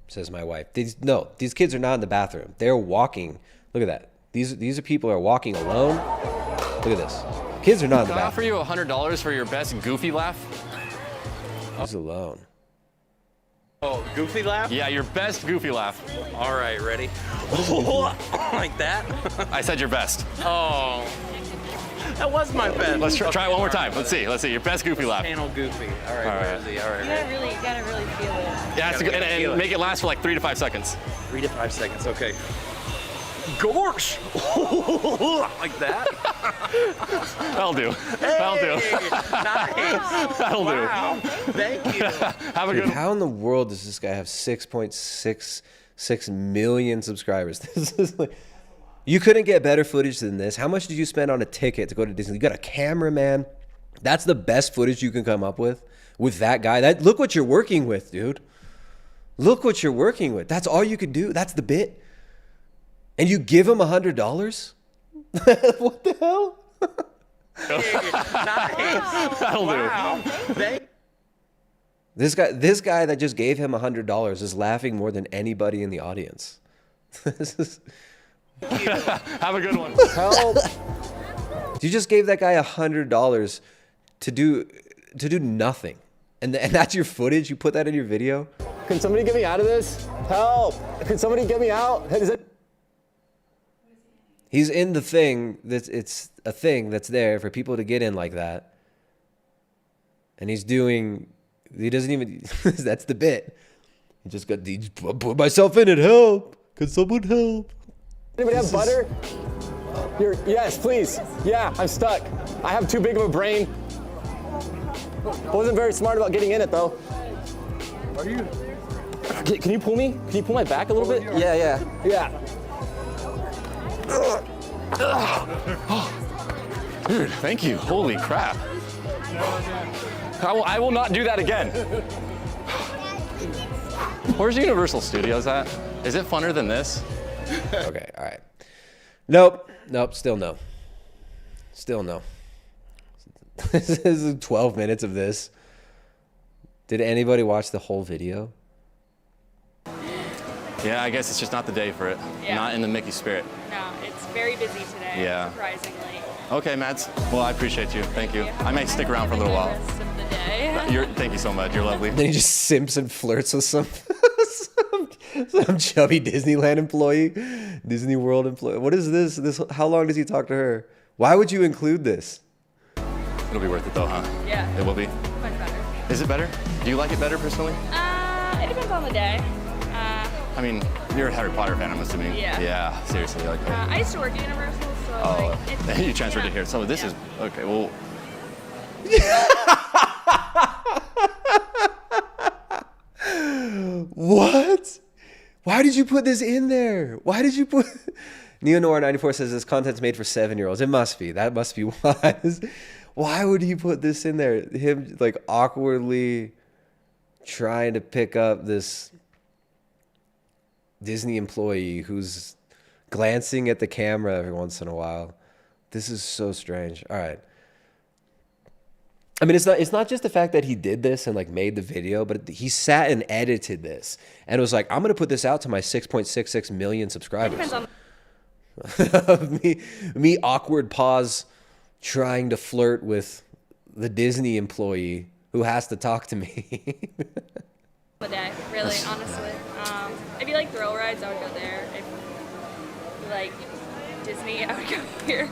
says my wife. These kids are not in the bathroom. They're walking. Look at that. These are people who are walking alone. Look at this. Kids are not in the Can I offer bathroom. you $100 for your best goofy laugh? He's alone. Oh, goofy laugh? Yeah, your best goofy laugh. All right, ready? Like that? I said your best. Oh, that was my best. Let's try it one more time. Let's see. Your best goofy laugh. Channel goofy. All right, All where right. is he? All right, You ready? gotta really feel it. Yeah, Gotta feel and it. make it last for like 3 to 5 seconds. 3 to 5 seconds, okay. Gorsh! Like that? That'll do. That'll do. Nice. That'll Wow. Thank you. do. Have a Dude, good how in the world does this guy have 6.66 million subscribers? This is like, you couldn't get better footage than this. How much did you spend on a ticket to go to Disney? You got a cameraman. That's the best footage you can come up with that guy. Look what you're working with, dude. Look what you're working with. That's all you could do. That's the bit. And you give him $100? What the hell? Nice. That'll Wow. Thank This guy that just gave him $100 is laughing more than anybody in the audience. Have a good one. Help! You just gave that guy $100 to do nothing, and that's your footage. You put that in your video. Can somebody get me out of this? Help! Can somebody get me out? Is it? He's in the thing it's a thing that's there for people to get in like that, and he doesn't even. That's the bit. He just put myself in it. Help! Can someone help? Anybody have butter? Yes, please. Yeah, I'm stuck. I have too big of a brain. Wasn't very smart about getting in it though. Are you? Can you pull me? Can you pull my back a little bit? Yeah. Dude, thank you. Holy crap. I will not do that again. Where's Universal Studios at? Is it funner than this? Okay, all right. Nope, still no. This is 12 minutes of this. Did anybody watch the whole video? Yeah, I guess it's just not the day for it. Yeah. Not in the Mickey spirit. No, it's very busy today, Yeah. surprisingly. Okay, Mads. Well, I appreciate you. Thank you. I may stick around for a little while. Rest of the day. Thank you so much. You're lovely. Then he just simps and flirts with some chubby Disneyland employee, Disney World employee. What is this? How long does he talk to her? Why would you include this? It'll be worth it though, huh? Yeah. It will be. Much better. Is it better? Do you like it better personally? It depends on the day. I mean, you're a Harry Potter fan, I'm assuming. Yeah. Yeah, seriously. Like, I used to work at Universal, so oh, like, you transferred to here. So this is, okay, well. What? Why did you put this in there? Why did you put... Neonor94 says this content's made for 7-year-olds. It must be. That must be why. Why would he put this in there? Him like awkwardly trying to pick up this Disney employee who's glancing at the camera every once in a while. This is so strange. All right. I mean, it's not just the fact that he did this and like made the video, but he sat and edited this and was like, I'm going to put this out to my 6.66 million subscribers. me awkward pause trying to flirt with the Disney employee who has to talk to me. the day, really, honestly. If you like thrill rides, I would go there. If you like Disney, I would go here.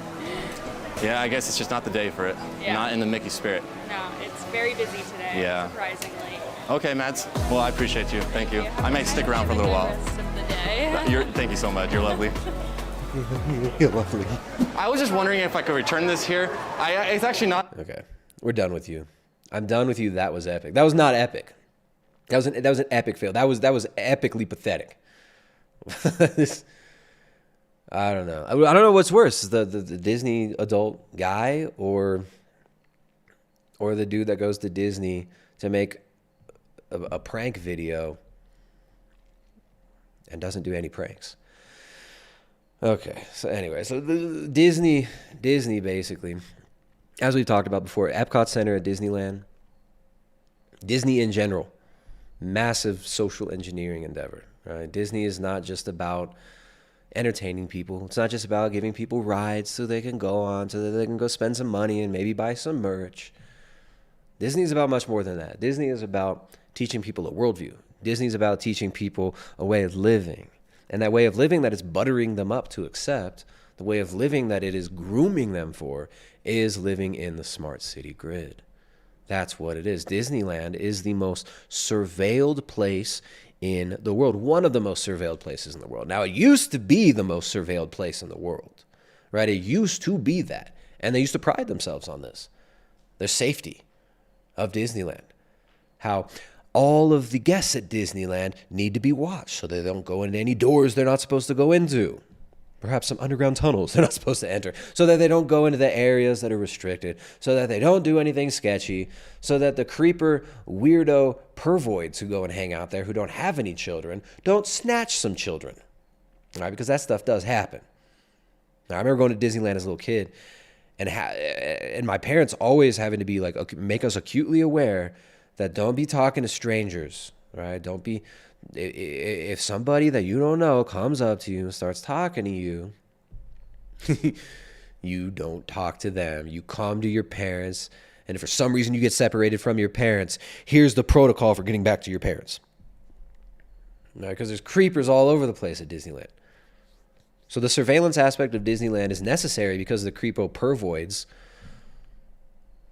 Yeah, I guess it's just not the day for it. Yeah. Not in the Mickey spirit. No, it's very busy today, Yeah. surprisingly. Okay, Mads. Well, I appreciate you. Thank you. I may stick around for a little while. Rest of the day. Thank you so much. You're lovely. You're lovely. I was just wondering if I could return this here. It's actually not. Okay, we're done with you. I'm done with you. That was epic. That was not epic. That was an epic fail. That was epically pathetic. I don't know. I don't know what's worse, the Disney adult guy or the dude that goes to Disney to make a prank video and doesn't do any pranks. Okay, so anyway, so the Disney basically, as we've talked about before, Epcot Center at Disneyland, Disney in general, massive social engineering endeavor, right? Disney is not just about entertaining people. It's not just about giving people rides so they can go on, so that they can go spend some money and maybe buy some merch. Disney is about much more than that. Disney is about teaching people a worldview. Disney is about teaching people a way of living. And that way of living that it's buttering them up to accept, the way of living that it is grooming them for, is living in the smart city grid. That's what it is. Disneyland is the most surveilled place in the world, one of the most surveilled places in the world. Now, it used to be the most surveilled place in the world, right? It used to be that. And they used to pride themselves on this, their safety of Disneyland. How all of the guests at Disneyland need to be watched so they don't go into any doors they're not supposed to go into. Perhaps some underground tunnels they're not supposed to enter, so that they don't go into the areas that are restricted, so that they don't do anything sketchy, so that the creeper, weirdo pervoids who go and hang out there who don't have any children don't snatch some children, all right? Because that stuff does happen. Now, I remember going to Disneyland as a little kid, and my parents always having to be like, make us acutely aware that don't be talking to strangers, right? Don't be... If somebody that you don't know comes up to you and starts talking to you, you don't talk to them. You come to your parents, and if for some reason you get separated from your parents, here's the protocol for getting back to your parents. Because there's creepers all over the place at Disneyland. So the surveillance aspect of Disneyland is necessary because of the creepo pervoids.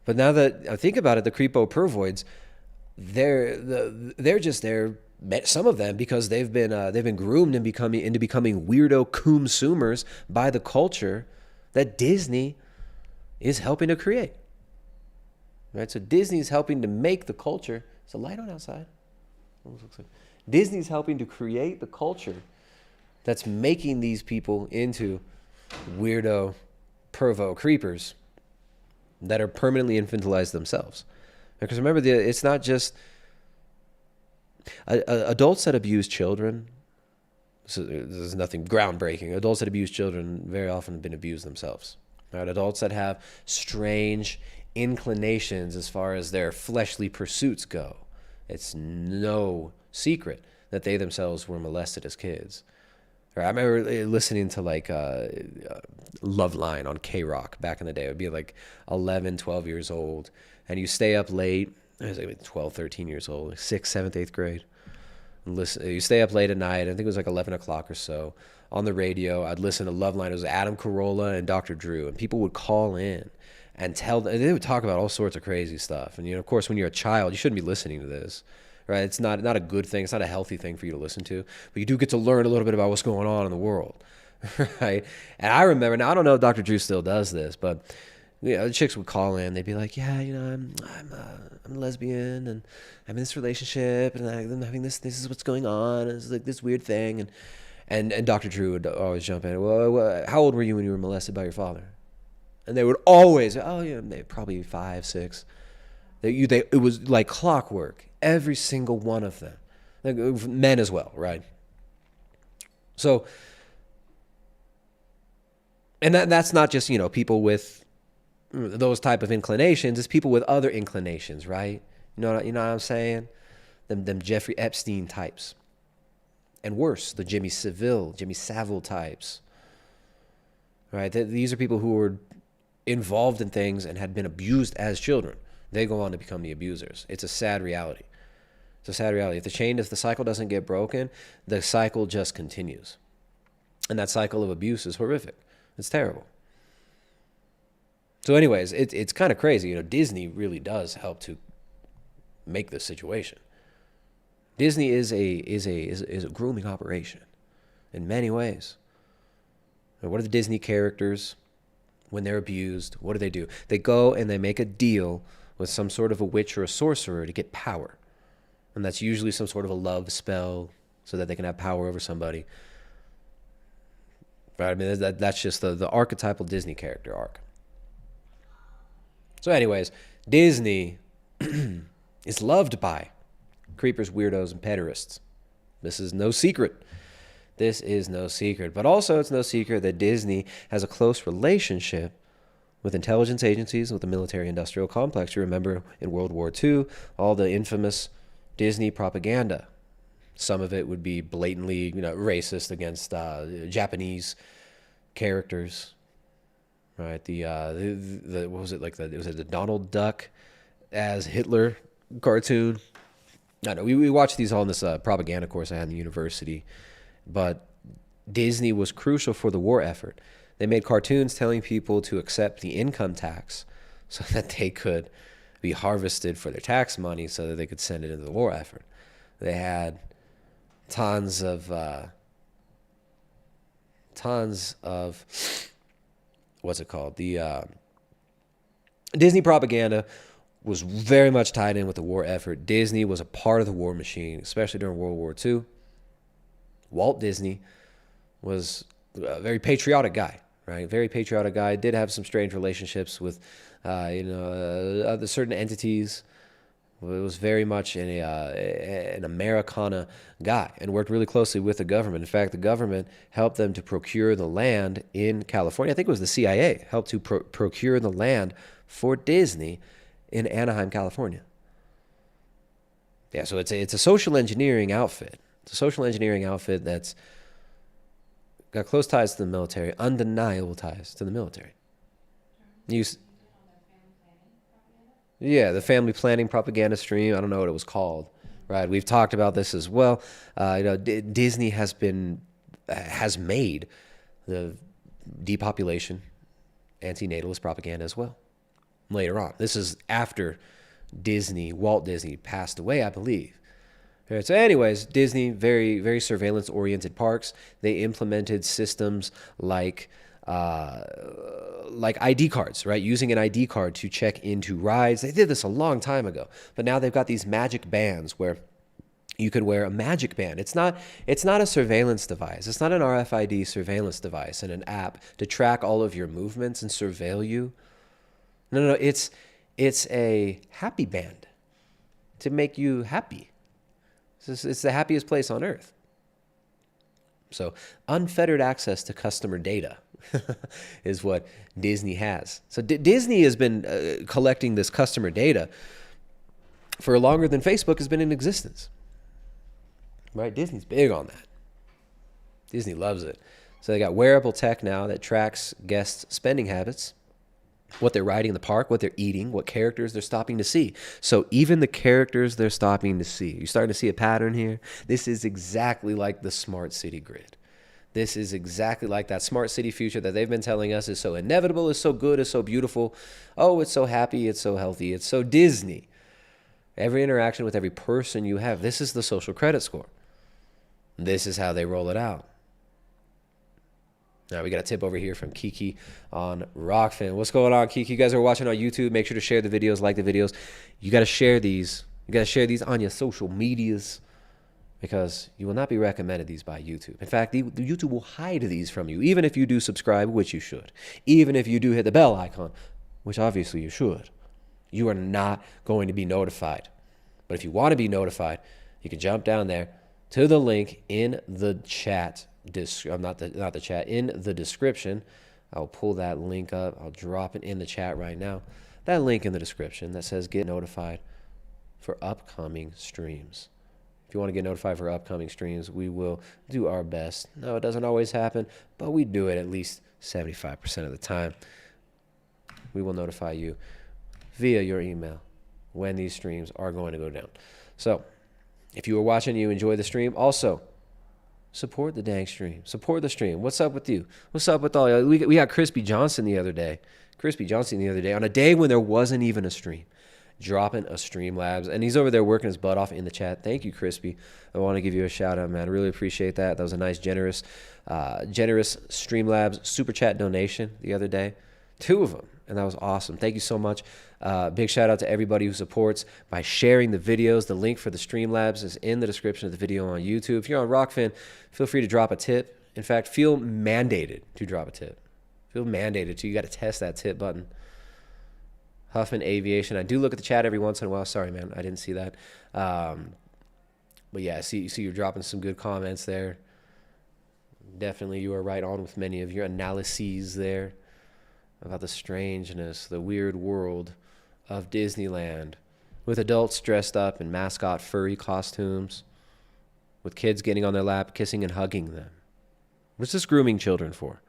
But now that I think about it, the creepo pervoids, they're just there. Some of them because they've been groomed into becoming weirdo consumers by the culture that Disney is helping to create. Right? So Disney's helping to make the culture. Is the light on outside? Almost looks like Disney's helping to create the culture that's making these people into weirdo, pervo creepers that are permanently infantilized themselves. Because remember, it's not just adults that abuse children. So there's nothing groundbreaking. Adults that abuse children very often have been abused themselves. Right? Adults that have strange inclinations as far as their fleshly pursuits go. It's no secret that they themselves were molested as kids. Right? I remember listening to like Loveline on K-Rock back in the day. It would be like 11, 12 years old. And you stay up late. I was like 12, 13 years old, like 6th, 7th, 8th grade. And listen, you stay up late at night. I think it was like 11 o'clock or so. On the radio, I'd listen to Loveline. It was Adam Carolla and Dr. Drew. And people would call in and they would talk about all sorts of crazy stuff. And, you know, of course, when you're a child, you shouldn't be listening to this. Right? It's not a good thing. It's not a healthy thing for you to listen to. But you do get to learn a little bit about what's going on in the world. Right? And I remember, now I don't know if Dr. Drew still does this, but you know, the chicks would call in. They'd be like, yeah, you know, I'm a lesbian and I'm in this relationship and I'm having this is what's going on. And it's like this weird thing. And Dr. Drew would always jump in. Well, how old were you when you were molested by your father? And they would always, oh yeah, probably 5, 6. It was like clockwork. Every single one of them, like, men as well, right? So, and that's not just, you know, people with those type of inclinations. It's people with other inclinations, right? You know what I'm saying? Them Jeffrey Epstein types, and worse, the Jimmy Savile types, right? These are people who were involved in things and had been abused as children. They go on to become the abusers. It's a sad reality. It's a sad reality. If the cycle doesn't get broken, the cycle just continues. And that cycle of abuse is horrific. It's terrible. So anyways, it's kind of crazy. You know, Disney really does help to make this situation. Disney is a grooming operation in many ways. And what are the Disney characters when they're abused? What do? They go and they make a deal with some sort of a witch or a sorcerer to get power. And that's usually some sort of a love spell so that they can have power over somebody. Right? I mean, that's just the archetypal Disney character arc. So anyways, Disney is loved by creepers, weirdos, and pederasts. This is no secret. This is no secret. But also it's no secret that Disney has a close relationship with intelligence agencies, with the military-industrial complex. You remember in World War II, all the infamous Disney propaganda. Some of it would be blatantly, you know, racist against Japanese characters, right? What was it, like was it the Donald Duck as Hitler cartoon? I know we watched these all in this propaganda course I had in the university, but Disney was crucial for the war effort. They made cartoons telling people to accept the income tax so that they could be harvested for their tax money so that they could send it into the war effort. They had tons of what's it called? The Disney propaganda was very much tied in with the war effort. Disney was a part of the war machine, especially during World War II. Walt Disney was a very patriotic guy, right? Very patriotic guy. Did have some strange relationships with, other certain entities. It was very much an Americana guy and worked really closely with the government. In fact, the government helped them to procure the land in California. I think it was the CIA helped to procure the land for Disney in Anaheim, California. Yeah, so it's a social engineering outfit. It's a social engineering outfit that's got close ties to the military, undeniable ties to the military. Yeah, the family planning propaganda stream. I don't know what it was called, right? We've talked about this as well. Disney has made the depopulation, anti-natalist propaganda as well. Later on, this is after Walt Disney passed away, I believe. Right, so anyways, Disney, very, very surveillance-oriented parks. They implemented systems like like ID cards, right? Using an ID card to check into rides. They did this a long time ago, but now they've got these magic bands where you can wear a magic band. It's not a surveillance device. It's not an RFID surveillance device and an app to track all of your movements and surveil you. No. It's a happy band to make you happy. It's the happiest place on earth. So unfettered access to customer data is what Disney has. So Disney has been collecting this customer data for longer than Facebook has been in existence. Right? Disney's big on that. Disney loves it. So they got wearable tech now that tracks guests' spending habits, what they're riding in the park, what they're eating, what characters they're stopping to see. So even the characters they're stopping to see. You're starting to see a pattern here. This is exactly like the smart city grid. This is exactly like that smart city future that they've been telling us is so inevitable, is so good, is so beautiful. Oh, it's so happy, it's so healthy, it's so Disney. Every interaction with every person you have, this is the social credit score. This is how they roll it out. Now we got a tip over here from Kiki on Rockfin. What's going on, Kiki? You guys are watching on YouTube. Make sure to share the videos, like the videos. You got to share these. You got to share these on your social medias because you will not be recommended these by YouTube. In fact, the YouTube will hide these from you, even if you do subscribe, which you should. Even if you do hit the bell icon, which obviously you should. You are not going to be notified. But if you want to be notified, you can jump down there to the link in the chat. Not the chat, in the description. I'll pull that link up. I'll drop it in the chat right now. That link in the description that says get notified for upcoming streams. If you want to get notified for upcoming streams, we will do our best. No, it doesn't always happen, but we do it at least 75% of the time. We will notify you via your email when these streams are going to go down. So if you are watching, you enjoy the stream, also support the dang stream. Support the stream. What's up with you? What's up with all y'all? We got Crispy Johnson the other day. On a day when there wasn't even a stream, dropping a Streamlabs. And he's over there working his butt off in the chat. Thank you, Crispy. I want to give you a shout out, man. I really appreciate that. That was a nice, generous Streamlabs super chat donation the other day. 2 of them. And that was awesome. Thank you so much. Big shout out to everybody who supports by sharing the videos. The link for the Streamlabs is in the description of the video on YouTube. If you're on Rockfin, feel free to drop a tip. In fact, feel mandated to drop a tip. Feel mandated to. You got to test that tip button. Huffman Aviation. I do look at the chat every once in a while. Sorry, man. I didn't see that. But yeah, I see you're dropping some good comments there. Definitely you are right on with many of your analyses there about the strangeness, the weird world of Disneyland, with adults dressed up in mascot furry costumes, with kids getting on their lap, kissing and hugging them. What's this grooming children for?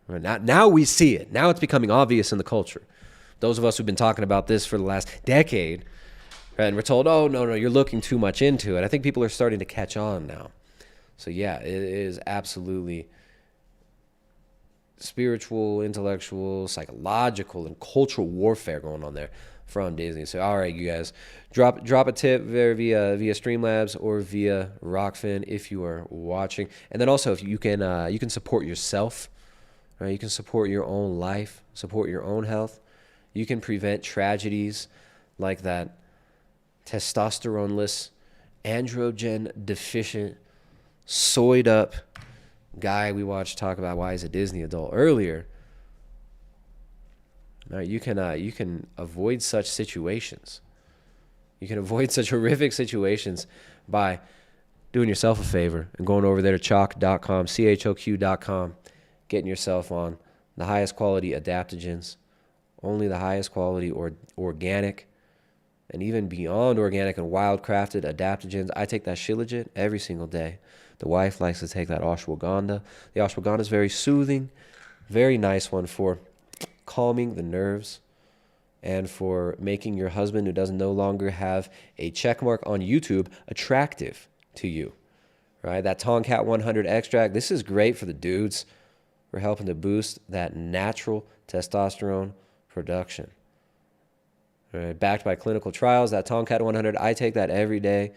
Now we see it. Now it's becoming obvious in the culture. Those of us who've been talking about this for the last decade, right, and we're told, oh, no, you're looking too much into it. I think people are starting to catch on now. So yeah, it is absolutely spiritual, intellectual, psychological, and cultural warfare going on there from Disney. So all right, you guys, drop a tip via Streamlabs or via Rockfin if you are watching. And then also if you can support yourself, right? You can support your own life, support your own health. You can prevent tragedies like that testosterone-less, androgen deficient, soyed up guy we watched talk about why he's a Disney adult earlier. Now you can avoid such situations. You can avoid such horrific situations by doing yourself a favor and going over there to choq.com, CHOQ.com, getting yourself on the highest quality adaptogens, only the highest quality or organic, and even beyond organic and wild-crafted adaptogens. I take that Shilajit every single day. The wife likes to take that ashwagandha. The ashwagandha is very soothing, very nice one for calming the nerves and for making your husband, who doesn't no longer have a check mark on YouTube, attractive to you. Right? That Tomcat 100 extract, this is great for the dudes. We're helping to boost that natural testosterone production. Right? Backed by clinical trials, that Tomcat 100, I take that every day.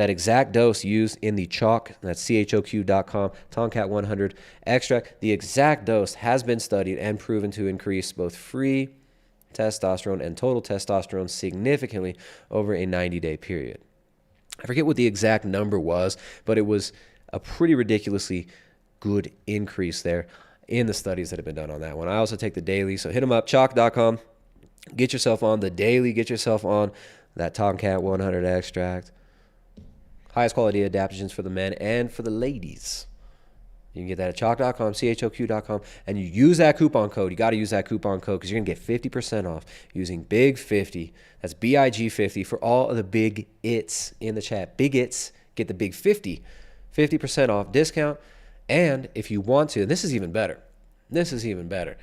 that exact dose used in the chalk, that's choq.com, Tomcat 100 extract, the exact dose has been studied and proven to increase both free testosterone and total testosterone significantly over a 90-day period. I forget what the exact number was, but it was a pretty ridiculously good increase there in the studies that have been done on that one. I also take the daily, so hit them up, chalk.com. Get yourself on the daily, get yourself on that Tomcat 100 extract. Highest quality adaptogens for the men and for the ladies. You can get that at chalk.com, choq.com, and you use that coupon code. You got to use that coupon code because you're going to get 50% off using BIG50. That's BIG50 for all of the big its in the chat. Big its, get the big 50. 50% off discount. And if you want to, and this is even better. This is even better.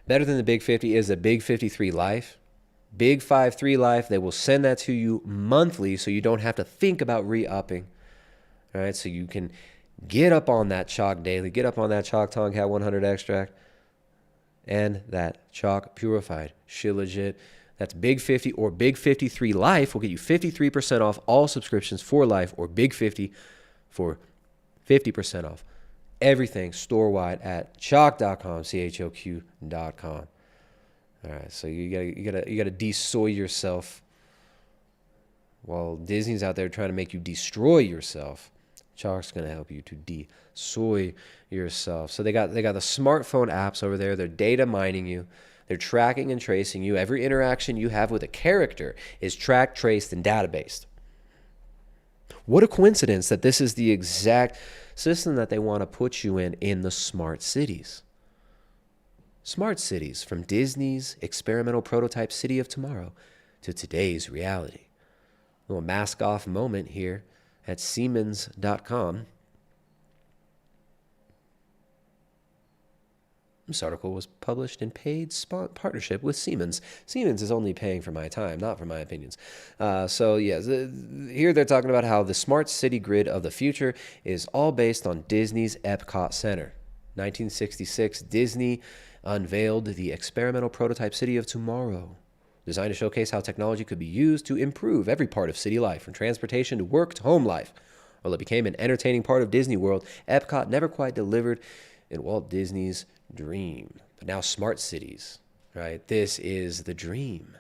Better than the Big 50 is the Big 53 Life. Big 53 Life, they will send that to you monthly so you don't have to think about re-upping. All right, so you can get up on that chalk daily, get up on that chalk Tomcat 100 extract, and that chalk purified Shilajit. That's Big 50 or Big 53 Life will get you 53% off all subscriptions for life, or Big 50 for 50% off everything store-wide at chalk.com, choq.com. All right, so you gotta de-soy yourself while Disney's out there trying to make you destroy yourself. Chalk's gonna help you to de-soy yourself. So they got the smartphone apps over there. They're data mining you. They're tracking and tracing you. Every interaction you have with a character is tracked, traced, and databased. What a coincidence that this is the exact system that they want to put you in the smart cities. Smart cities, from Disney's experimental prototype city of tomorrow to today's reality. A little mask off moment here at Siemens.com. This article was published in paid partnership with Siemens. Siemens is only paying for my time, not for my opinions. Here they're talking about how the smart city grid of the future is all based on Disney's Epcot Center. 1966, Disney unveiled the experimental prototype city of tomorrow, designed to showcase how technology could be used to improve every part of city life, from transportation to work to home life. While it became an entertaining part of Disney World, Epcot never quite delivered in Walt Disney's dream. But now smart cities, right? This is the dream.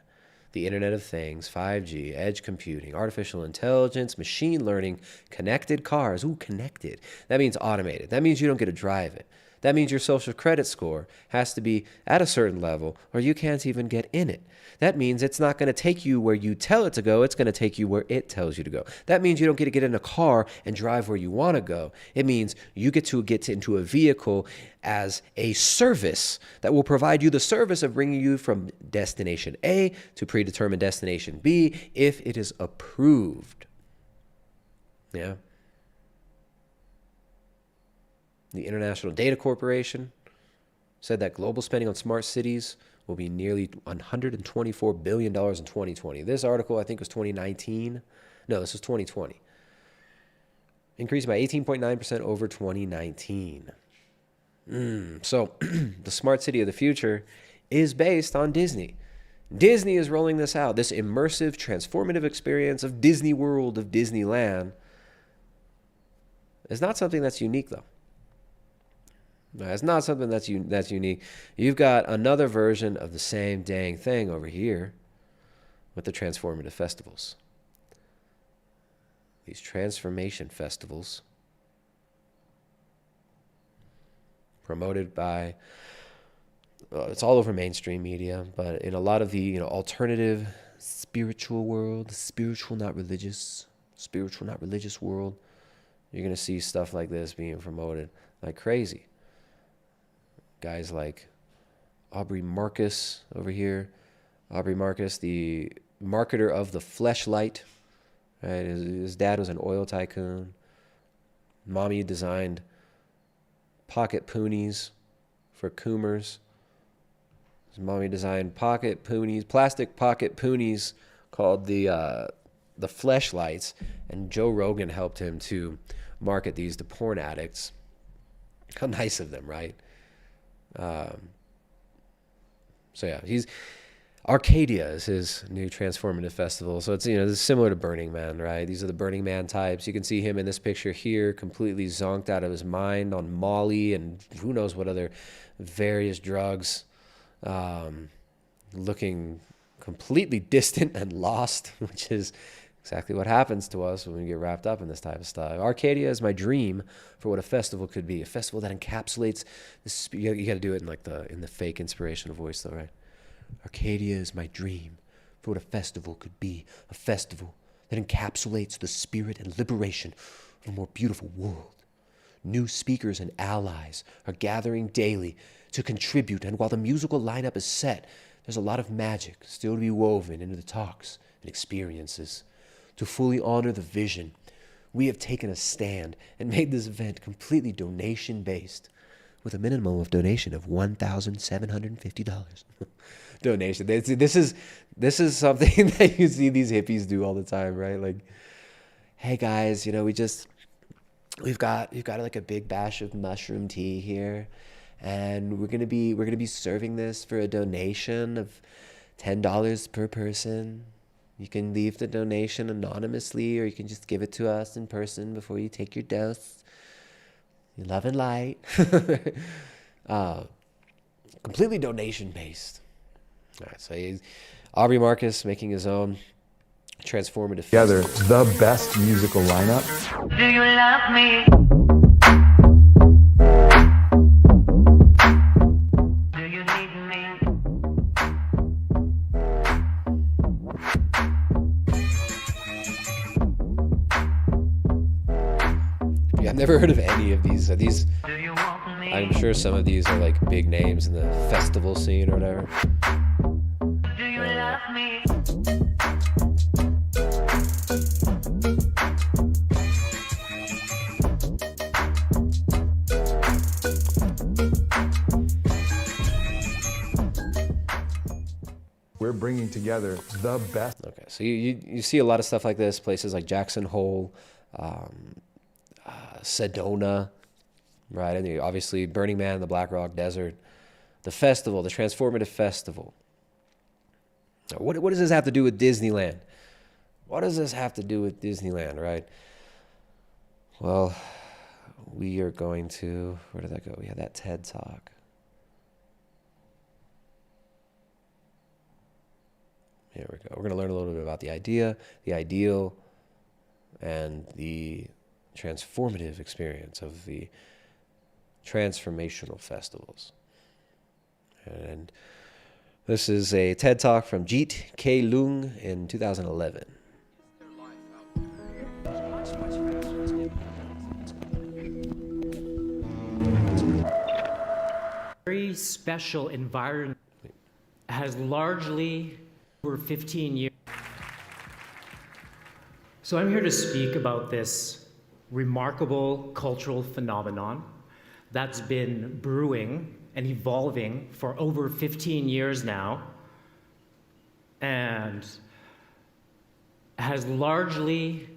The Internet of Things, 5G, edge computing, artificial intelligence, machine learning, connected cars. Ooh, connected. That means automated. That means you don't get to drive it. That means your social credit score has to be at a certain level or you can't even get in it. That means it's not going to take you where you tell it to go. It's going to take you where it tells you to go. That means you don't get to get in a car and drive where you want to go. It means you get into a vehicle as a service that will provide you the service of bringing you from destination A to predetermined destination B if it is approved. Yeah. The International Data Corporation said that global spending on smart cities will be nearly $124 billion in 2020. This article, I think, was 2019. No, this was 2020. Increased by 18.9% over 2019. So the smart city of the future is based on Disney. Disney is rolling this out, this immersive, transformative experience of Disney World, of Disneyland. It's not something that's unique, though. No, it's not something that's unique. You've got another version of the same dang thing over here with the transformative festivals. These transformation festivals promoted by, it's all over mainstream media, but in a lot of the alternative spiritual world, spiritual not religious world, you're going to see stuff like this being promoted like crazy. Guys like Aubrey Marcus over here. Aubrey Marcus, the marketer of the Fleshlight. Right? His dad was an oil tycoon. Mommy designed pocket poonies for Coomers. His mommy designed plastic pocket poonies called the Fleshlights. And Joe Rogan helped him to market these to porn addicts. How nice of them, right? So yeah, Arcadia is his new transformative festival. So it's, this is similar to Burning Man, right? These are the Burning Man types. You can see him in this picture here, completely zonked out of his mind on Molly and who knows what other various drugs, looking completely distant and lost, which is exactly what happens to us when we get wrapped up in this type of stuff. Arcadia is my dream for what a festival could be. A festival that encapsulates this. You got to do it in the fake inspirational voice, though, right? Arcadia is my dream for what a festival could be. A festival that encapsulates the spirit and liberation of a more beautiful world. New speakers and allies are gathering daily to contribute, and while the musical lineup is set, there's a lot of magic still to be woven into the talks and experiences. To fully honor the vision, we have taken a stand and made this event completely donation-based, with a minimum of donation of $1,750. Donation. This is something that you see these hippies do all the time, right? Like, hey guys, we've got like a big bash of mushroom tea here, and we're gonna be serving this for a donation of $10 per person. You can leave the donation anonymously, or you can just give it to us in person before you take your dose. Love and light. Completely donation based. All right, so Aubrey Marcus making his own transformative. Together, the best musical lineup. Do you love me? Do you need me? Yeah, I've never heard of any of these. I'm sure some of these are like big names in the festival scene or whatever. Do you love me? We're bringing together the best. Okay, so you see a lot of stuff like this, places like Jackson Hole, Sedona, right? And obviously Burning Man in the Black Rock Desert. The festival, the Transformative Festival. Now, what does this have to do with Disneyland? What does this have to do with Disneyland, right? Well, we are going to, where did that go? We had that TED Talk. Here we go. We're going to learn a little bit about the idea, the ideal, and the transformative experience of the transformational festivals. And this is a TED Talk from Jeet K. Leung in 2011. Very special environment has largely over 15 years. So I'm here to speak about this remarkable cultural phenomenon that's been brewing and evolving for over 15 years now, and has largely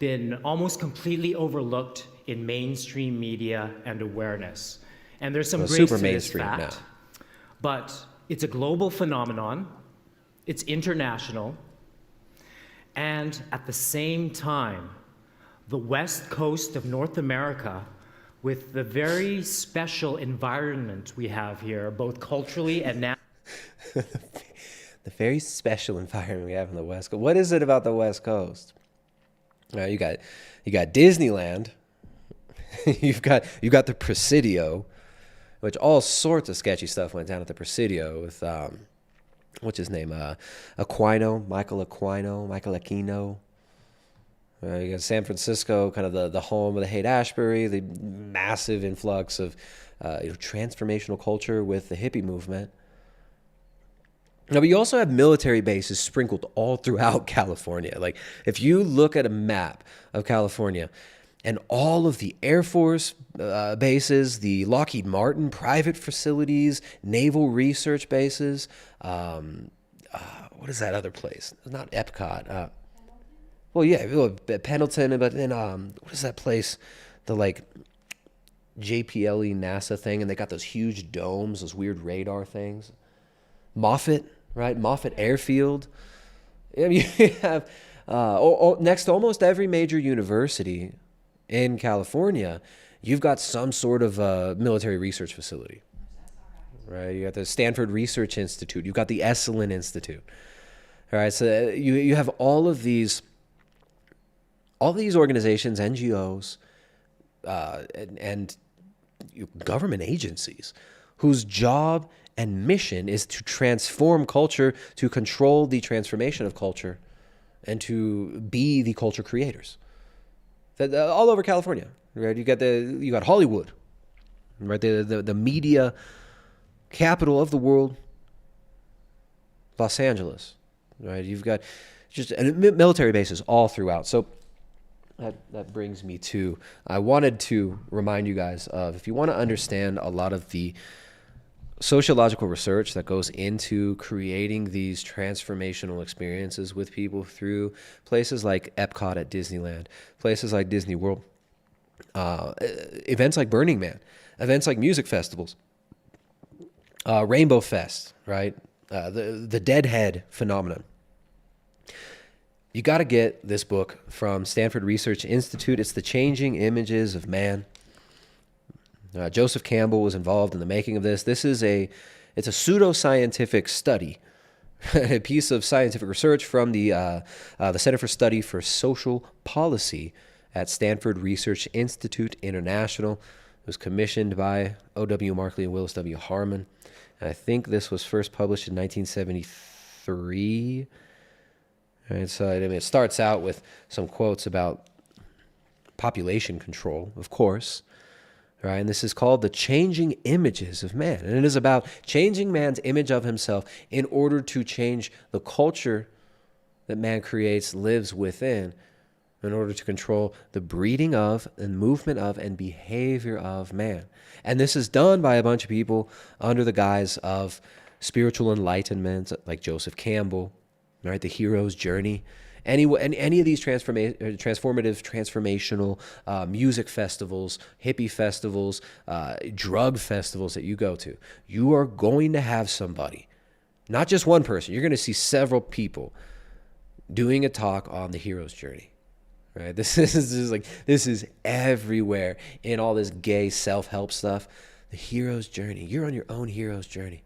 been almost completely overlooked in mainstream media and awareness. And there's some grace to this fact, now. But it's a global phenomenon, it's international, and at the same time, the west coast of North America, with the very special environment we have here, both culturally and now. The very special environment we have in the West Coast. What is it about the West Coast? You got Disneyland. you've got the Presidio, which all sorts of sketchy stuff went down at the Presidio with what's his name? Michael Aquino. You got San Francisco, kind of the home of the Haight-Ashbury, the massive influx of transformational culture with the hippie movement. Now, but you also have military bases sprinkled all throughout California. Like, if you look at a map of California and all of the Air Force bases, the Lockheed Martin private facilities, naval research bases, what is that other place? It's not Epcot. Well, yeah, Pendleton, but then what is that place? The like JPLE NASA thing, and they got those huge domes, those weird radar things. Moffett, right? Moffett Airfield. I mean, you have next to almost every major university in California, you've got some sort of military research facility, right? You got the Stanford Research Institute. You've got the Esalen Institute. All right, so you have all these organizations, NGOs, and government agencies whose job and mission is to transform culture, to control the transformation of culture, and to be the culture creators. All over California, right? You got Hollywood, right? The media capital of the world, Los Angeles, right? You've got just military bases all throughout. So that brings me to, I wanted to remind you guys of, if you want to understand a lot of the sociological research that goes into creating these transformational experiences with people through places like Epcot at Disneyland, places like Disney World, events like Burning Man, events like music festivals, Rainbow Fest, right? The Deadhead phenomenon. You got to get this book from Stanford Research Institute. It's The Changing Images of Man. Joseph Campbell was involved in the making of this. It's a pseudoscientific study, a piece of scientific research from the Center for Study for Social Policy at Stanford Research Institute International. It was commissioned by O.W. Markley and Willis W. Harman. And I think this was first published in 1973. Right, so it starts out with some quotes about population control, of course. Right, and this is called The Changing Images of Man. And it is about changing man's image of himself in order to change the culture that man creates, lives within, in order to control the breeding of and movement of and behavior of man. And this is done by a bunch of people under the guise of spiritual enlightenment, like Joseph Campbell, right? The hero's journey. Any of these transformative, transformational music festivals, hippie festivals, drug festivals that you go to, you are going to have somebody, not just one person. You're going to see several people doing a talk on the hero's journey. Right? This is everywhere in all this gay self-help stuff. The hero's journey. You're on your own hero's journey.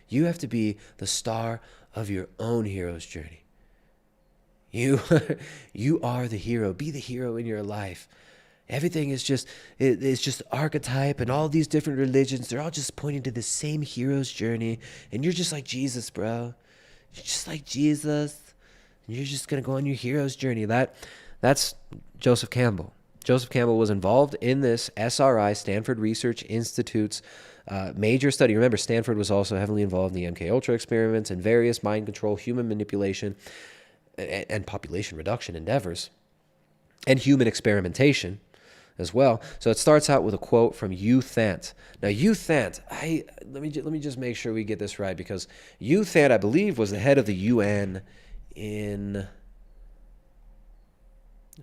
You have to be the star of your own hero's journey. You are the hero. Be the hero in your life. Everything is it's just archetype, and all these different religions, they're all just pointing to the same hero's journey. And you're just like Jesus, bro. You're just like Jesus. And you're just going to go on your hero's journey. That's Joseph Campbell. Joseph Campbell was involved in this SRI, Stanford Research Institute's major study. Remember, Stanford was also heavily involved in the MKUltra experiments and various mind control, human manipulation, and population reduction endeavors, and human experimentation as well. So it starts out with a quote from Hugh Thant. Now, Hugh Thant, let me just make sure we get this right, because Hugh Thant, I believe, was the head of the UN in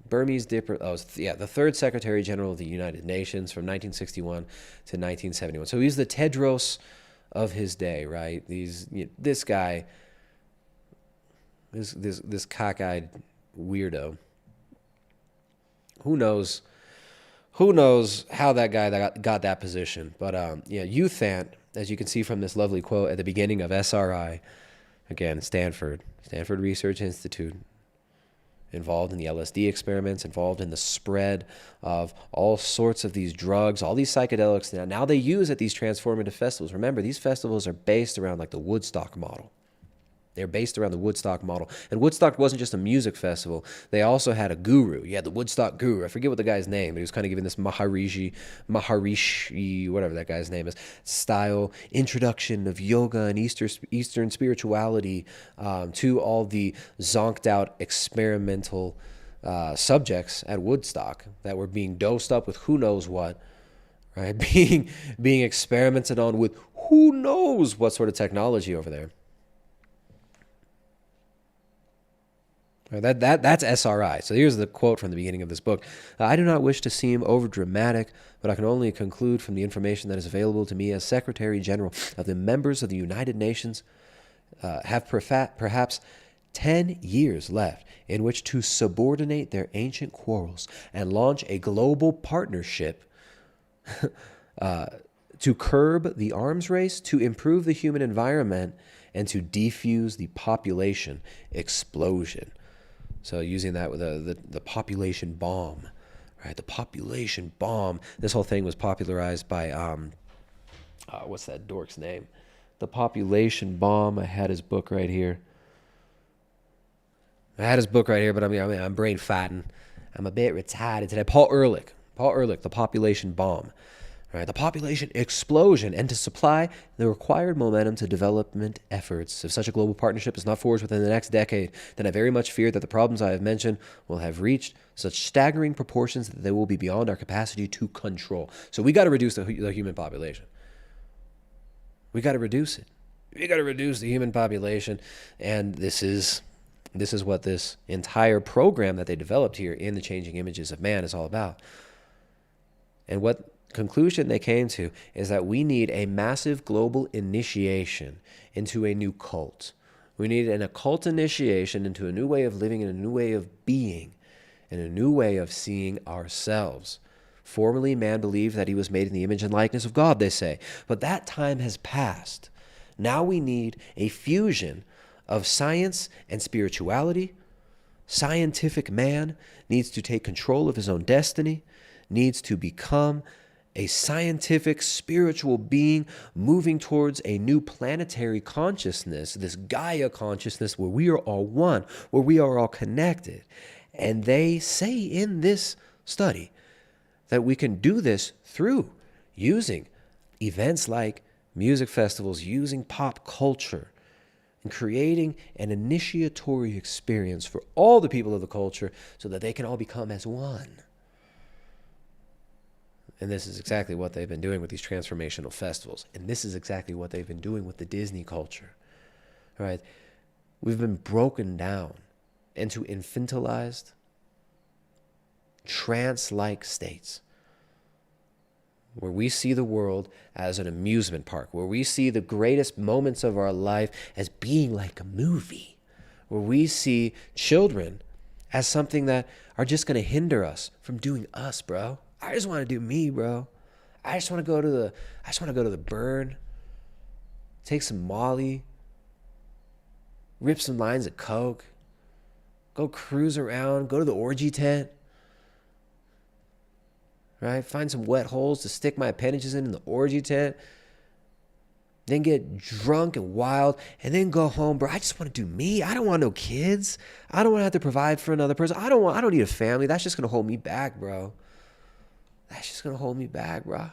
Burmese Dipper. The third Secretary General of the United Nations from 1961 to 1971. So he's the Tedros of his day, right? This guy. This cockeyed weirdo. Who knows how that guy got that position? But Hugh Thant, as you can see from this lovely quote at the beginning of SRI, again, Stanford Research Institute, involved in the LSD experiments, involved in the spread of all sorts of these drugs, all these psychedelics. Now they use at these transformative festivals. Remember, these festivals are based around like the Woodstock model. They're based around the Woodstock model. And Woodstock wasn't just a music festival. They also had a guru. You had the Woodstock guru. I forget what the guy's name, but he was kind of giving this Maharishi, whatever that guy's name is, style introduction of yoga and Eastern spirituality to all the zonked out experimental subjects at Woodstock that were being dosed up with who knows what, right? Being experimented on with who knows what sort of technology over there. That's SRI. So here's the quote from the beginning of this book. I do not wish to seem overdramatic, but I can only conclude from the information that is available to me as Secretary General of the members of the United Nations have perhaps 10 years left in which to subordinate their ancient quarrels and launch a global partnership to curb the arms race, to improve the human environment, and to defuse the population explosion. So using that with the population bomb, right? The population bomb. This whole thing was popularized by, what's that dork's name? The population bomb. I had his book right here. But I'm brain fatting. I'm a bit retarded today. Paul Ehrlich, The Population Bomb. Right, the population explosion, and to supply the required momentum to development efforts. If such a global partnership is not forged within the next decade, then I very much fear that the problems I have mentioned will have reached such staggering proportions that they will be beyond our capacity to control. So we got to reduce the human population. We got to reduce it. We got to reduce the human population, and this is what this entire program that they developed here in the Changing Images of Man is all about. And what conclusion they came to is that we need a massive global initiation into a new cult. We need an occult initiation into a new way of living and a new way of being and a new way of seeing ourselves. Formerly, man believed that he was made in the image and likeness of God, they say. But that time has passed. Now we need a fusion of science and spirituality. Scientific man needs to take control of his own destiny, needs to become a scientific, spiritual being moving towards a new planetary consciousness, this Gaia consciousness where we are all one, where we are all connected. And they say in this study that we can do this through using events like music festivals, using pop culture, and creating an initiatory experience for all the people of the culture so that they can all become as one. And this is exactly what they've been doing with these transformational festivals. And this is exactly what they've been doing with the Disney culture. All right? We've been broken down into infantilized, trance-like states where we see the world as an amusement park, where we see the greatest moments of our life as being like a movie, where we see children as something that are just going to hinder us from doing us, bro. I just want to do me, bro. I just want to go to the burn, take some Molly, rip some lines of coke, go cruise around, go to the orgy tent, right? Find some wet holes to stick my appendages in the orgy tent, then get drunk and wild, and then go home, bro. I just want to do me. I don't want no kids. I don't want to have to provide for another person. I don't need a family. That's just going to hold me back, bro. That's just going to hold me back, bro. All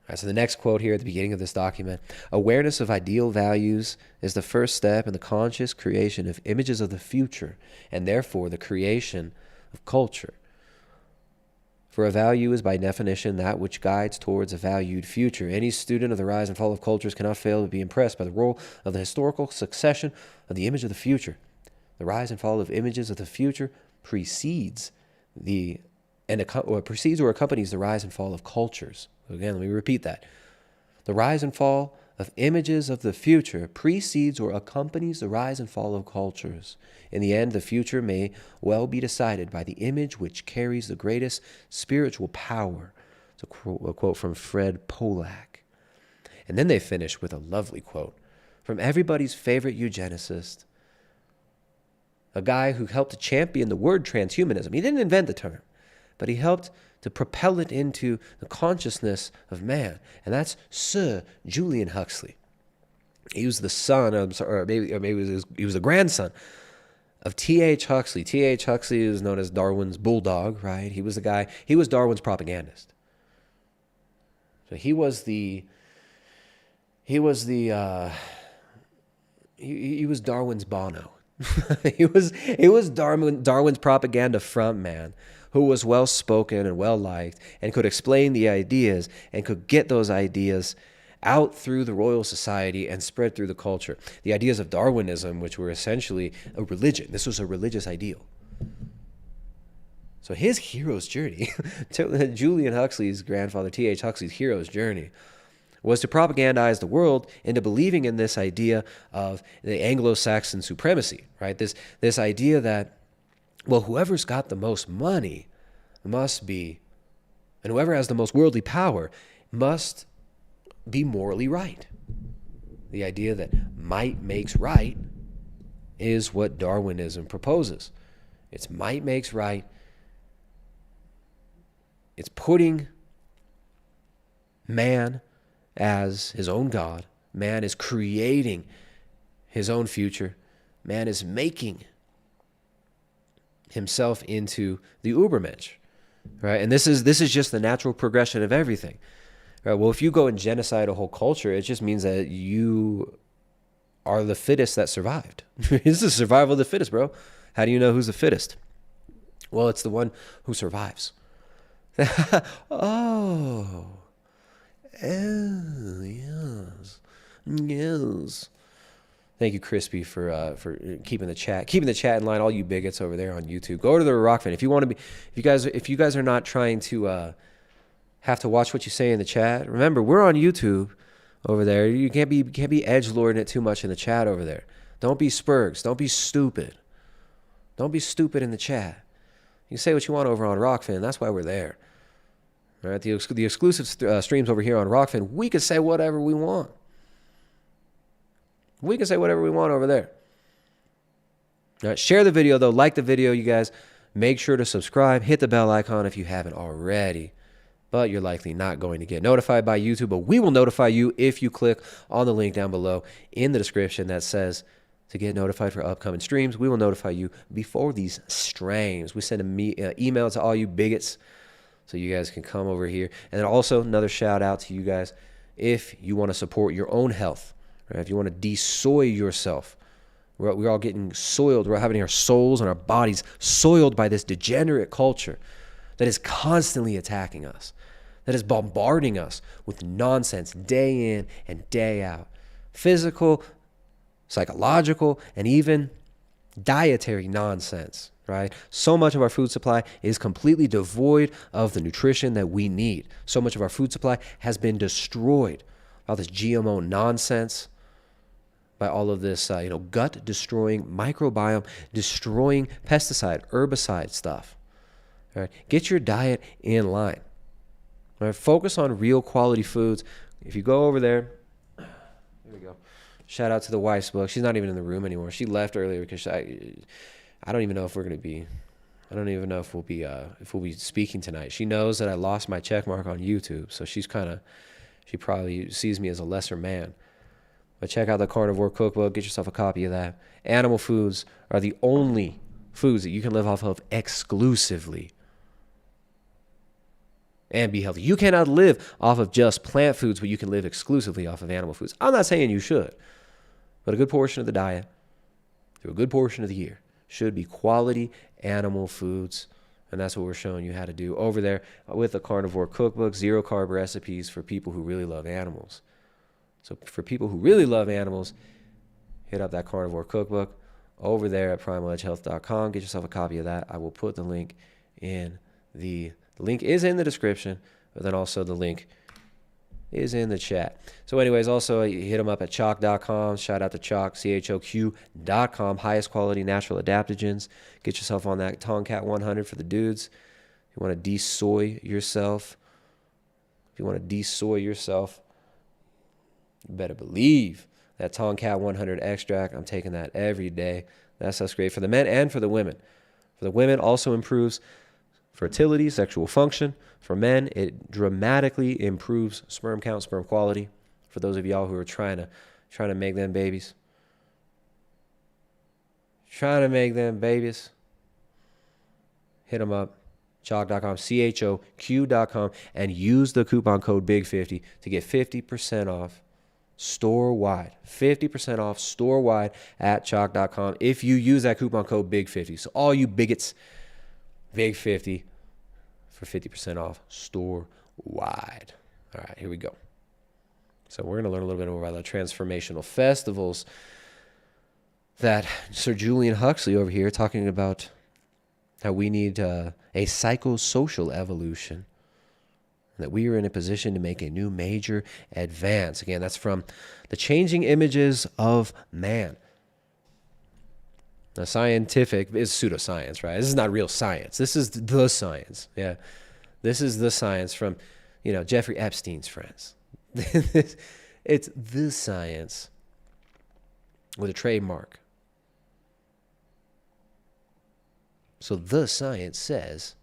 right, so the next quote here at the beginning of this document: awareness of ideal values is the first step in the conscious creation of images of the future, and therefore the creation of culture. For a value is by definition that which guides towards a valued future. Any student of the rise and fall of cultures cannot fail to be impressed by the role of the historical succession of the image of the future. The rise and fall of images of the future precedes or accompanies the rise and fall of cultures. Again, let me repeat that. The rise and fall of images of the future precedes or accompanies the rise and fall of cultures. In the end, the future may well be decided by the image which carries the greatest spiritual power. It's a quote from Fred Pollack. And then they finish with a lovely quote from everybody's favorite eugenicist, a guy who helped to champion the word transhumanism. He didn't invent the term, but he helped to propel it into the consciousness of man. And that's Sir Julian Huxley. He was the son, he was the grandson of T.H. Huxley. T.H. Huxley is known as Darwin's bulldog, right? He was Darwin's propagandist. So he was Darwin's Bono. he was Darwin's propaganda front man, who was well-spoken and well-liked and could explain the ideas and could get those ideas out through the Royal Society and spread through the culture. The ideas of Darwinism, which were essentially a religion. This was a religious ideal. So his hero's journey, Julian Huxley's grandfather, T.H. Huxley's hero's journey, was to propagandize the world into believing in this idea of the Anglo-Saxon supremacy, right? This idea that, well, whoever's got the most money must be, and whoever has the most worldly power must be morally right. The idea that might makes right is what Darwinism proposes. It's might makes right. It's putting man as his own God. Man is creating his own future. Man is making himself into the Ubermensch, right? And this is just the natural progression of everything. Right? Well, if you go and genocide a whole culture, it just means that you are the fittest that survived. It's the survival of the fittest, bro. How do you know who's the fittest? Well, it's the one who survives. Oh, yes. Thank you, Crispy, for keeping the chat in line. All you bigots over there on YouTube, go to the Rockfin if you want to be. If you guys are not trying to have to watch what you say in the chat. Remember, we're on YouTube over there. You can't be edgelording it too much in the chat over there. Don't be spurgs. Don't be stupid. Don't be stupid in the chat. You say what you want over on Rockfin. That's why we're there. All right, the exclusive streams over here on Rockfin, we can say whatever we want. We can say whatever we want over there. All right, share the video, though. Like the video, you guys. Make sure to subscribe. Hit the bell icon if you haven't already. But you're likely not going to get notified by YouTube. But we will notify you if you click on the link down below in the description that says to get notified for upcoming streams. We will notify you before these streams. We send an email to all you bigots so you guys can come over here. And then also another shout out to you guys if you want to support your own health. Right? If you want to de-soy yourself. We're all getting soiled. We're having our souls and our bodies soiled by this degenerate culture that is constantly attacking us, that is bombarding us with nonsense day in and day out. Physical, psychological, and even dietary nonsense, right? So much of our food supply is completely devoid of the nutrition that we need. So much of our food supply has been destroyed by all this GMO nonsense, by all of this, gut-destroying, microbiome-destroying pesticide, herbicide stuff. All right? Get your diet in line. All right? Focus on real quality foods. If you go over there, here we go. Shout out to the wife's book. She's not even in the room anymore. She left earlier because I don't even know if we're going to be. I don't even know if we'll be speaking tonight. She knows that I lost my check mark on YouTube, so she probably sees me as a lesser man. But check out the Carnivore Cookbook. Get yourself a copy of that. Animal foods are the only foods that you can live off of exclusively and be healthy. You cannot live off of just plant foods, but you can live exclusively off of animal foods. I'm not saying you should, but a good portion of the diet, through a good portion of the year, should be quality animal foods. And that's what we're showing you how to do over there with the Carnivore Cookbook, 0-carb recipes for people who really love animals. So for people who really love animals, hit up that Carnivore Cookbook over there at primaledgehealth.com. Get yourself a copy of that. I will put the link in the link is in the description, but then also the link is in the chat. So anyways, also hit them up at choq.com. Shout out to Choq, CHOQ.com. Highest quality natural adaptogens. Get yourself on that Tomcat 100 for the dudes. If you want to de-soy yourself, you better believe that Tomcat 100 extract. I'm taking that every day. That's great for the men and for the women. For the women, also improves fertility, sexual function. For men, it dramatically improves sperm count, sperm quality. For those of y'all who are trying to make them babies. Hit them up. Choq.com, CHOQ.com, and use the coupon code BIG50 to get 50% off store-wide. 50% off store-wide at choq.com if you use that coupon code BIG50. So all you bigots, BIG50 for 50% off store-wide. All right, here we go. So we're going to learn a little bit more about the transformational festivals that Sir Julian Huxley over here talking about how we need a psychosocial evolution, that we are in a position to make a new major advance. Again, that's from The Changing Images of Man. Now, scientific is pseudoscience, right? This is not real science. This is the science. Yeah. This is the science from, Jeffrey Epstein's friends. It's the science with a trademark. So the science says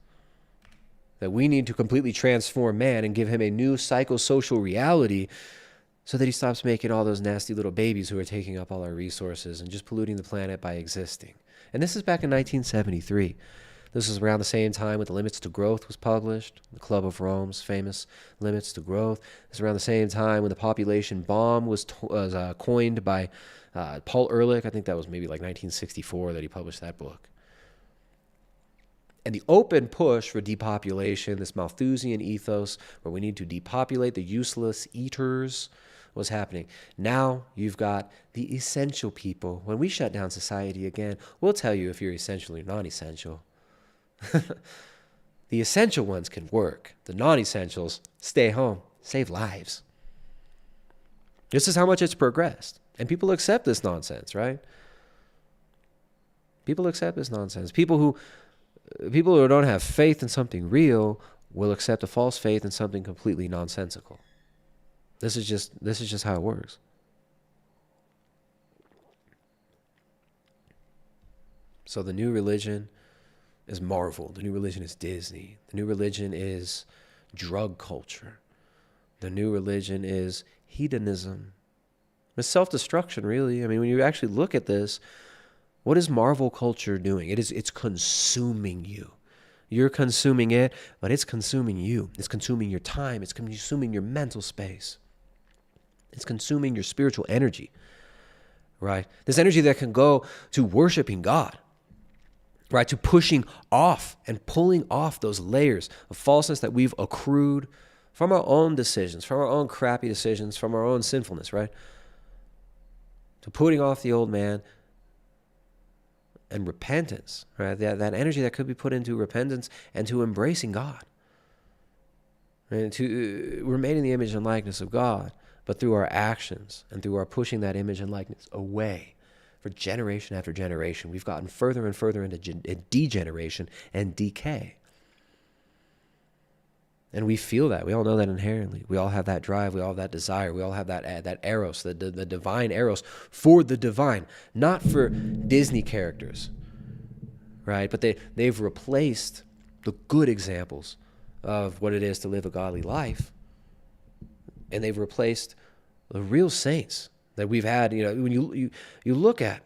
that we need to completely transform man and give him a new psychosocial reality so that he stops making all those nasty little babies who are taking up all our resources and just polluting the planet by existing. And this is back in 1973. This is around the same time when the Limits to Growth was published, the Club of Rome's famous Limits to Growth. This is around the same time when the population bomb was coined by Paul Ehrlich. I think that was maybe like 1964 that he published that book. And the open push for depopulation, this Malthusian ethos where we need to depopulate the useless eaters, was happening. Now you've got the essential people. When we shut down society again, we'll tell you if you're essential or non-essential. The essential ones can work. The non-essentials stay home, save lives. This is how much it's progressed. And people accept this nonsense, right? People accept this nonsense. People who don't have faith in something real will accept a false faith in something completely nonsensical. This is just how it works. So the new religion is Marvel. The new religion is Disney. The new religion is drug culture. The new religion is hedonism. It's self-destruction, really. I mean, when you actually look at this, what is Marvel culture doing? It's consuming you. You're consuming it, but it's consuming you. It's consuming your time. It's consuming your mental space. It's consuming your spiritual energy, right? This energy that can go to worshiping God, right? To pushing off and pulling off those layers of falseness that we've accrued from our own decisions, from our own crappy decisions, from our own sinfulness, right? To putting off the old man and repentance, right? That energy that could be put into repentance and to embracing God, right? We're made in the image and likeness of God, but through our actions and through our pushing that image and likeness away for generation after generation, we've gotten further and further into degeneration and decay. And we feel that. We all know that inherently. We all have that drive. We all have that desire. We all have that eros, the divine eros for the divine, not for Disney characters, right? But they've replaced the good examples of what it is to live a godly life, and they've replaced the real saints that we've had. When you look at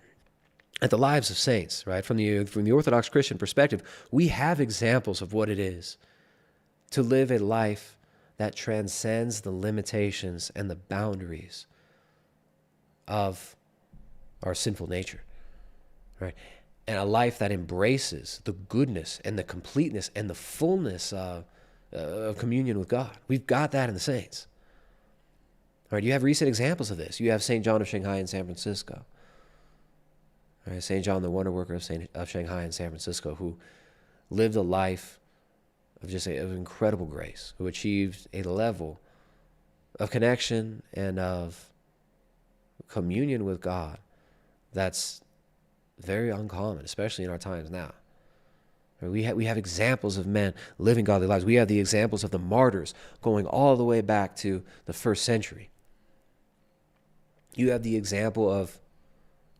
the lives of saints, right, from the Orthodox Christian perspective, we have examples of what it is to live a life that transcends the limitations and the boundaries of our sinful nature, right? And a life that embraces the goodness and the completeness and the fullness of communion with God. We've got that in the saints. All right, you have recent examples of this. You have St. John of Shanghai in San Francisco. All right, St. John, the wonder worker of Shanghai in San Francisco, who lived a life of just of incredible grace, who achieved a level of connection and of communion with God that's very uncommon, especially in our times now. We have examples of men living godly lives. We have the examples of the martyrs going all the way back to the 1st century. You have the example of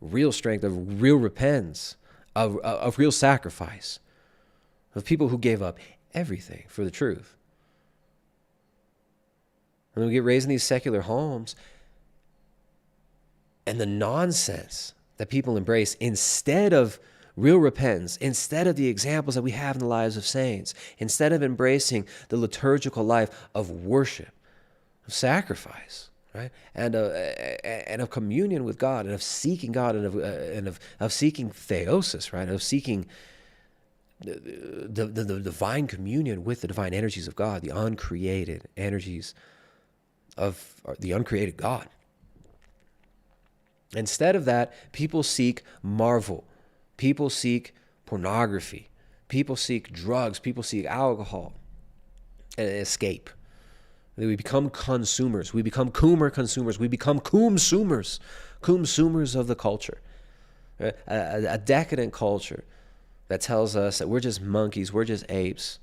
real strength, of real repentance, of real sacrifice, of people who gave up everything for the truth. And we get raised in these secular homes, and the nonsense that people embrace instead of real repentance, instead of the examples that we have in the lives of saints, instead of embracing the liturgical life of worship, of sacrifice, right, and of communion with God, and of seeking God, and of seeking theosis, right, of seeking the divine communion with the divine energies of God, the uncreated energies of the uncreated God. Instead of that, people seek marvel. People seek pornography. People seek drugs. People seek alcohol and escape. We become consumers. We become coomer consumers. We become consumers of the culture. A decadent culture that tells us that we're just monkeys, we're just apes,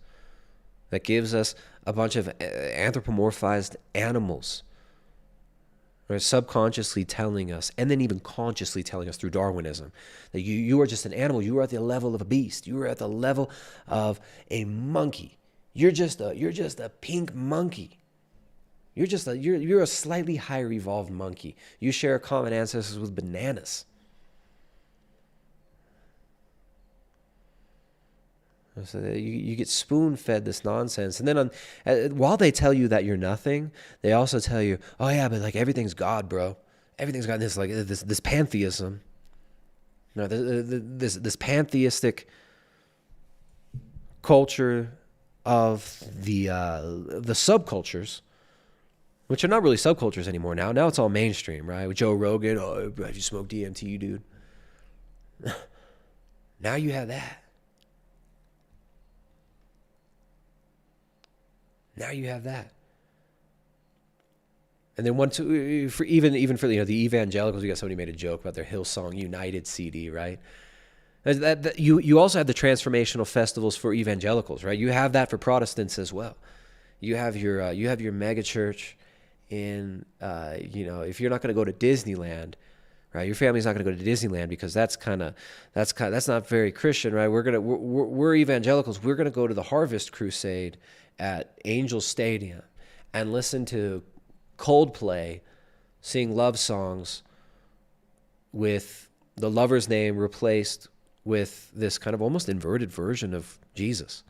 that gives us a bunch of anthropomorphized animals, right? Subconsciously telling us, and then even consciously telling us through Darwinism, that you are just an animal. You are at the level of a beast. You are at the level of a monkey. You're just a pink monkey. You're a slightly higher evolved monkey. You share common ancestors with bananas. So you get spoon-fed this nonsense, and then while they tell you that you're nothing, they also tell you, oh yeah, but like everything's God, bro. Everything's got this pantheism. No, this pantheistic culture of the subcultures, which are not really subcultures anymore now. Now it's all mainstream, right? With Joe Rogan, oh, have you smoked DMT, dude? Now you have that. Now you have that. And then even for the evangelicals, you got somebody made a joke about their Hillsong United CD, right? You also have the transformational festivals for evangelicals, right? You have that for Protestants as well. You have your mega church in if you're not going to go to Disneyland, right? Your family's not going to go to Disneyland because that's not very Christian, right? We're evangelicals. We're going to go to the Harvest Crusade at Angel Stadium and listen to Coldplay sing love songs with the lover's name replaced with this kind of almost inverted version of Jesus.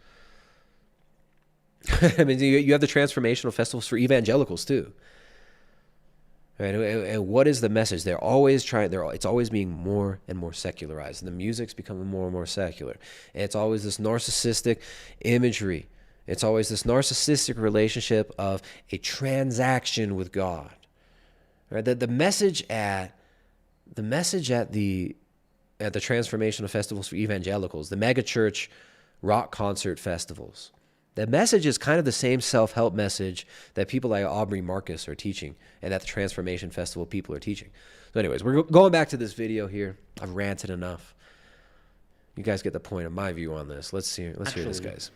I mean, you have the transformational festivals for evangelicals too. Right? And what is the message? They're always it's always being more and more secularized. And the music's becoming more and more secular. And it's always this narcissistic imagery. It's always this narcissistic relationship of a transaction with God. Right? The message at the transformational festivals for evangelicals, the megachurch rock concert festivals, the message is kind of the same self-help message that people like Aubrey Marcus are teaching and that the Transformation Festival people are teaching. So anyways, we're going back to this video here. I've ranted enough. You guys get the point of my view on this. Let's hear this, guys.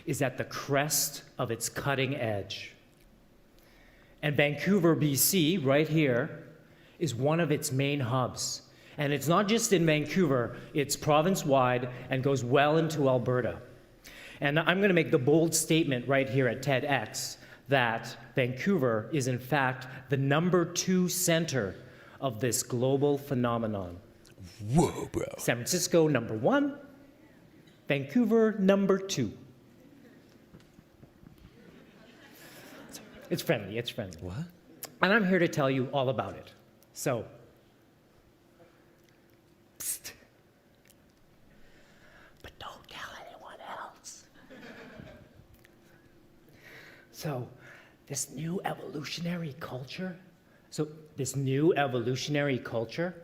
Is at the crest of its cutting edge. And Vancouver, BC, right here, is one of its main hubs. And it's not just in Vancouver, it's province-wide and goes well into Alberta. And I'm going to make the bold statement right here at TEDx that Vancouver is in fact the #2 center of this global phenomenon. Whoa, bro. San Francisco, #1. Vancouver, #2. It's friendly, it's friendly. What? And I'm here to tell you all about it. So, psst. But don't tell anyone else. So, this new evolutionary culture, this new evolutionary culture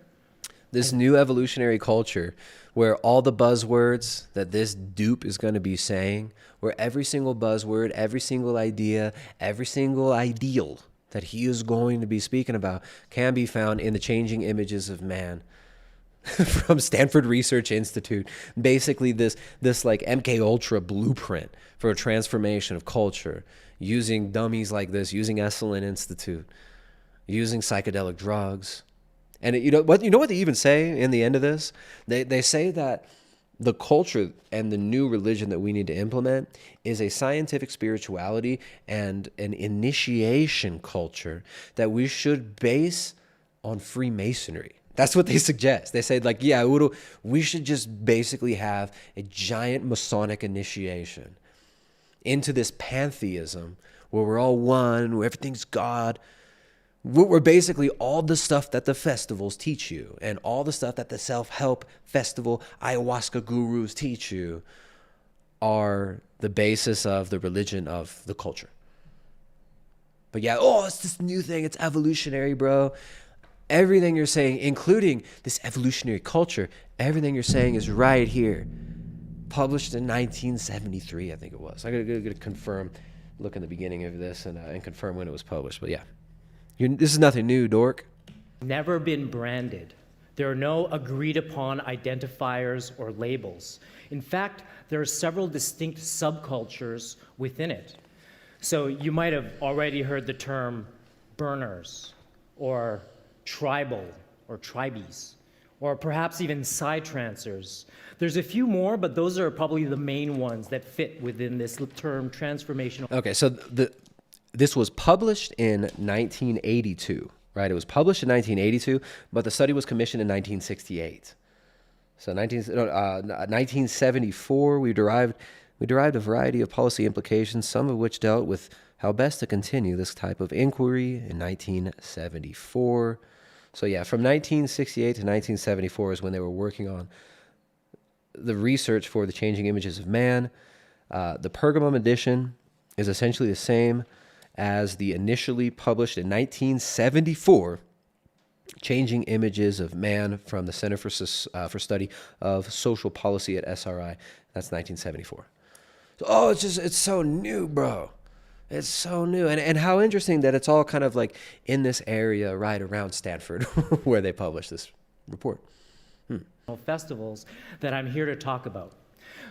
where all the buzzwords that this dupe is going to be saying, where every single buzzword, every single idea, every single ideal that he is going to be speaking about can be found in the Changing Images of Man from Stanford Research Institute. Basically this like MK Ultra blueprint for a transformation of culture, using dummies like this, using Esalen Institute, using psychedelic drugs. And you know what they even say in the end of this? They say that the culture and the new religion that we need to implement is a scientific spirituality and an initiation culture that we should base on Freemasonry. That's what they suggest. They say, like, yeah, we should just basically have a giant Masonic initiation into this pantheism where we're all one, where everything's God. We're basically all the stuff that the festivals teach you and all the stuff that the self-help festival ayahuasca gurus teach you are the basis of the religion of the culture. But yeah, it's this new thing. It's evolutionary, bro. Everything you're saying, including this evolutionary culture, everything you're saying is right here published in 1973, I think it was. I gotta confirm, look in the beginning of this and confirm when it was published. But yeah, this is nothing new, dork. Never been branded. There are no agreed upon identifiers or labels. In fact, there are several distinct subcultures within it. So you might have already heard the term burners, or tribal, or tribies, or perhaps even psytrancers. There's a few more, but those are probably the main ones that fit within this term transformational. Okay, so this was published in 1982, right? It was published in 1982, but the study was commissioned in 1968. So 1974, we derived a variety of policy implications, some of which dealt with how best to continue this type of inquiry in 1974. So yeah, from 1968 to 1974 is when they were working on the research for the changing images of man. The Pergamum edition is essentially the same as the initially published in 1974 Changing Images of Man from the Center for Study of Social Policy at SRI. That's 1974. So, it's so new, bro. It's so new. And how interesting that it's all kind of like in this area right around Stanford where they published this report. Festivals that I'm here to talk about.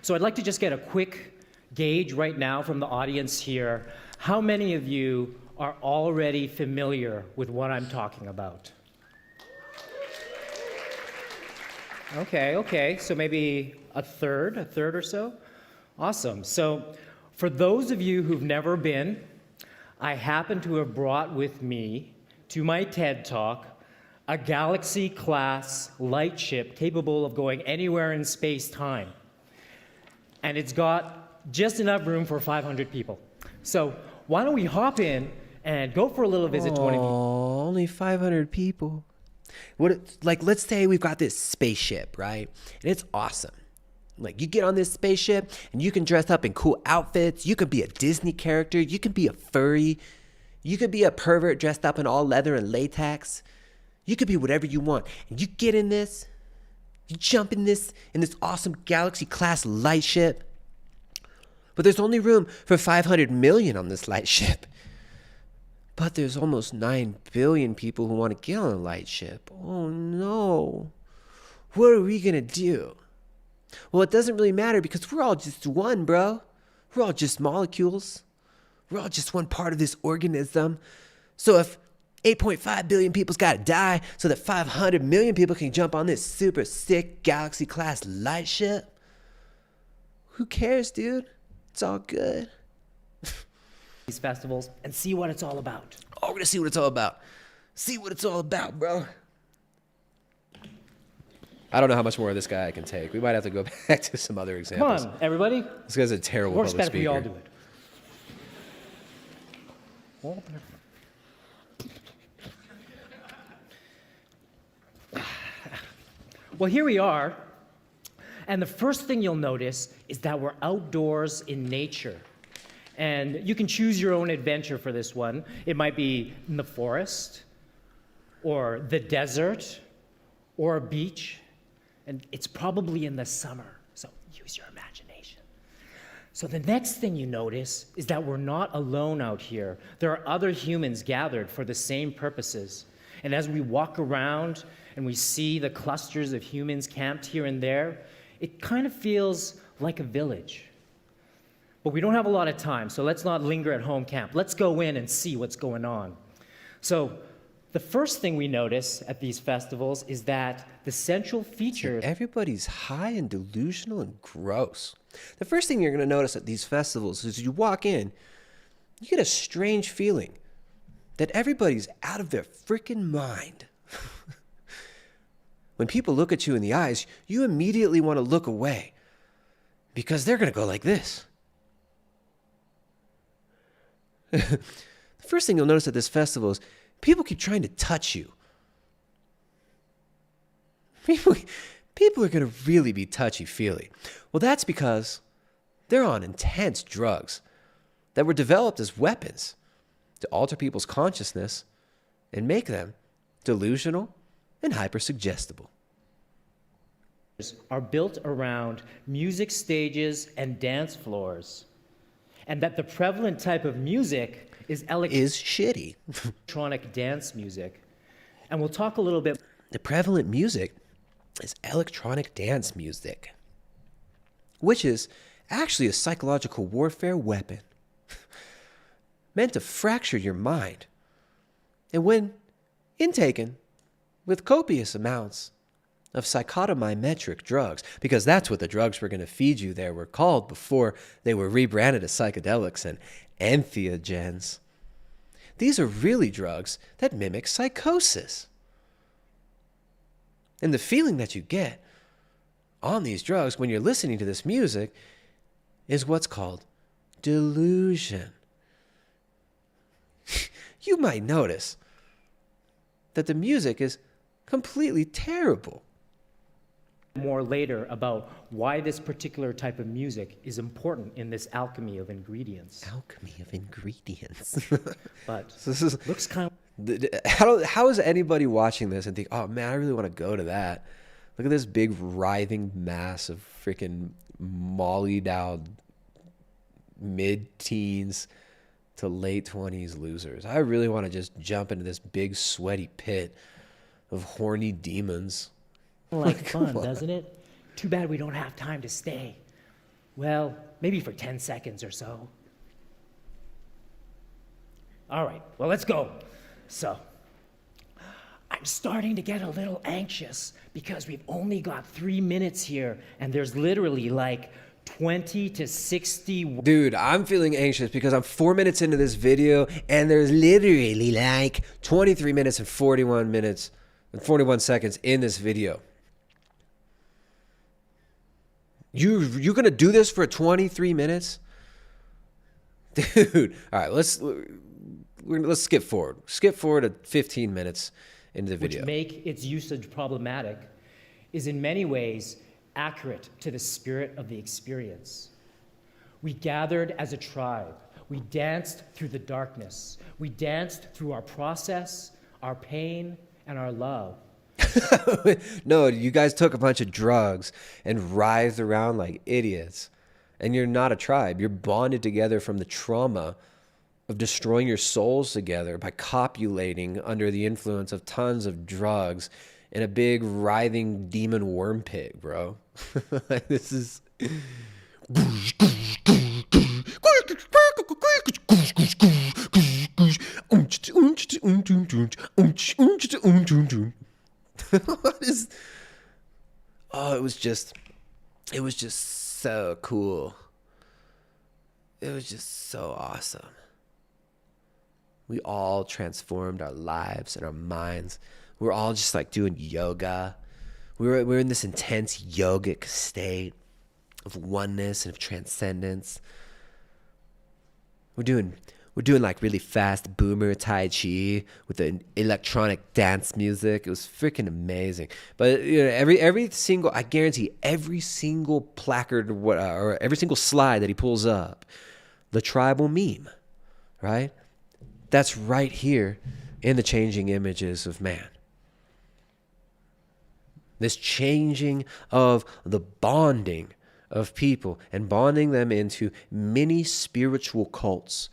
So I'd like to just get a quick gauge right now from the audience here. How many of you are already familiar with what I'm talking about? Okay, so maybe a third or so? Awesome. So for those of you who've never been, I happen to have brought with me to my TED Talk a galaxy-class light ship capable of going anywhere in space-time. And it's got just enough room for 500 people. So why don't we hop in and go for a little visit to one of you. Only 500 people. Let's say we've got this spaceship, right? And it's awesome. Like, you get on this spaceship and you can dress up in cool outfits. You could be a Disney character. You can be a furry. You could be a pervert dressed up in all leather and latex. You could be whatever you want. And you get in this, you jump in this awesome galaxy-class light ship. But there's only room for 500 million on this light ship. But there's almost 9 billion people who want to get on a light ship. Oh no. What are we going to do? Well, it doesn't really matter because we're all just one, bro. We're all just molecules. We're all just one part of this organism. So if 8.5 billion people's got to die so that 500 million people can jump on this super sick galaxy-class light ship, who cares, dude? It's all good. These festivals and see what it's all about. Oh, we're going to see what it's all about. See what it's all about, bro. I don't know how much more of this guy I can take. We might have to go back to some other examples. Come on, everybody. This guy's a terrible public speaker. Works better if we all do it. Well, here we are. And the first thing you'll notice is that we're outdoors in nature. And you can choose your own adventure for this one. It might be in the forest, or the desert, or a beach. And it's probably in the summer, so use your imagination. So the next thing you notice is that we're not alone out here. There are other humans gathered for the same purposes. And as we walk around and we see the clusters of humans camped here and there, it kind of feels like a village. But we don't have a lot of time, so let's not linger at home camp. Let's go in and see what's going on. So the first thing we notice at these festivals is that the central feature... Everybody's high and delusional and gross. The first thing you're going to notice at these festivals is you walk in, you get a strange feeling that everybody's out of their freaking mind. When people look at you in the eyes, you immediately want to look away because they're going to go like this. The first thing you'll notice at this festival is people keep trying to touch you. People are going to really be touchy-feely. Well, that's because they're on intense drugs that were developed as weapons to alter people's consciousness and make them delusional and hypersuggestible. are built around music stages and dance floors, and that the prevalent type of music is shitty. electronic dance music. And we'll talk a little bit. The prevalent music is electronic dance music, which is actually a psychological warfare weapon meant to fracture your mind. And when intaken with copious amounts of psychotomimetric drugs, because that's what the drugs we're going to feed you there were called before they were rebranded as psychedelics and entheogens. These are really drugs that mimic psychosis. And the feeling that you get on these drugs when you're listening to this music is what's called delusion. You might notice that the music is completely terrible. More later about why this particular type of music is important in this alchemy of ingredients. Alchemy of ingredients. But so this is, looks kind of... How is anybody watching this and think, oh man, I really want to go to that? Look at this big writhing mass of freaking mollied out mid-teens to late 20s losers. I really want to just jump into this big sweaty pit of horny demons. Like fun, doesn't it? Too bad we don't have time to stay. Well, maybe for 10 seconds or so. All right, well, let's go. So, I'm starting to get a little anxious because we've only got 3 minutes here, and there's literally like 20 to 60... Dude, I'm feeling anxious because I'm 4 minutes into this video, and there's literally like 23 minutes and 41 seconds in this video. You're gonna do this for 23 minutes? Dude, all right, let's skip forward. Skip forward to 15 minutes into the video. Which make its usage problematic, is in many ways accurate to the spirit of the experience. We gathered as a tribe. We danced through the darkness. We danced through our process, our pain, and our love. No, you guys took a bunch of drugs and writhed around like idiots. And you're not a tribe. You're bonded together from the trauma of destroying your souls together by copulating under the influence of tons of drugs in a big writhing demon worm pit, bro. This is... What is... Oh, it was just so cool. It was just so awesome. We all transformed our lives and our minds. We're all just like doing yoga. We're in this intense yogic state of oneness and of transcendence. We're doing like really fast boomer tai chi with the electronic dance music. It was freaking amazing. But you know, every single, I guarantee every single placard or every single slide that he pulls up, the tribal meme, right? That's right here in the changing images of man. This changing of the bonding of people and bonding them into mini spiritual cults.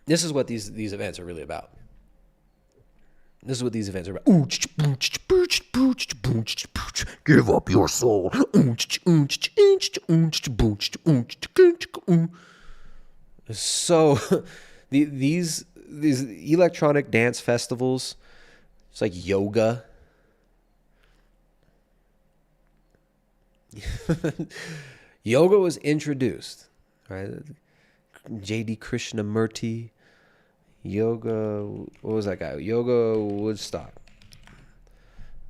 This is what these events are really about. This is what these events are about. Give up your soul. So these electronic dance festivals, it's like yoga. Yoga was introduced, right? J.D. Krishnamurti, yoga, what was that guy? Yoga Woodstock.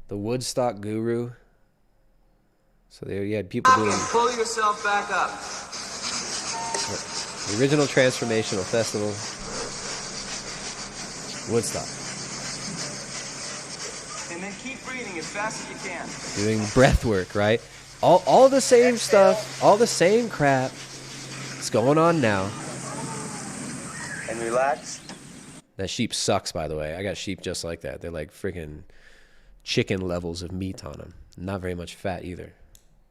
The Woodstock guru. So there you had people doing... Pull yourself back up. The original Transformational Festival. Woodstock. And then keep breathing as fast as you can. Doing breath work, right? All the same stuff, all the same crap. It's going on now. And relax. That sheep sucks, by the way. I got sheep just like that. They're like freaking chicken levels of meat on them. Not very much fat either.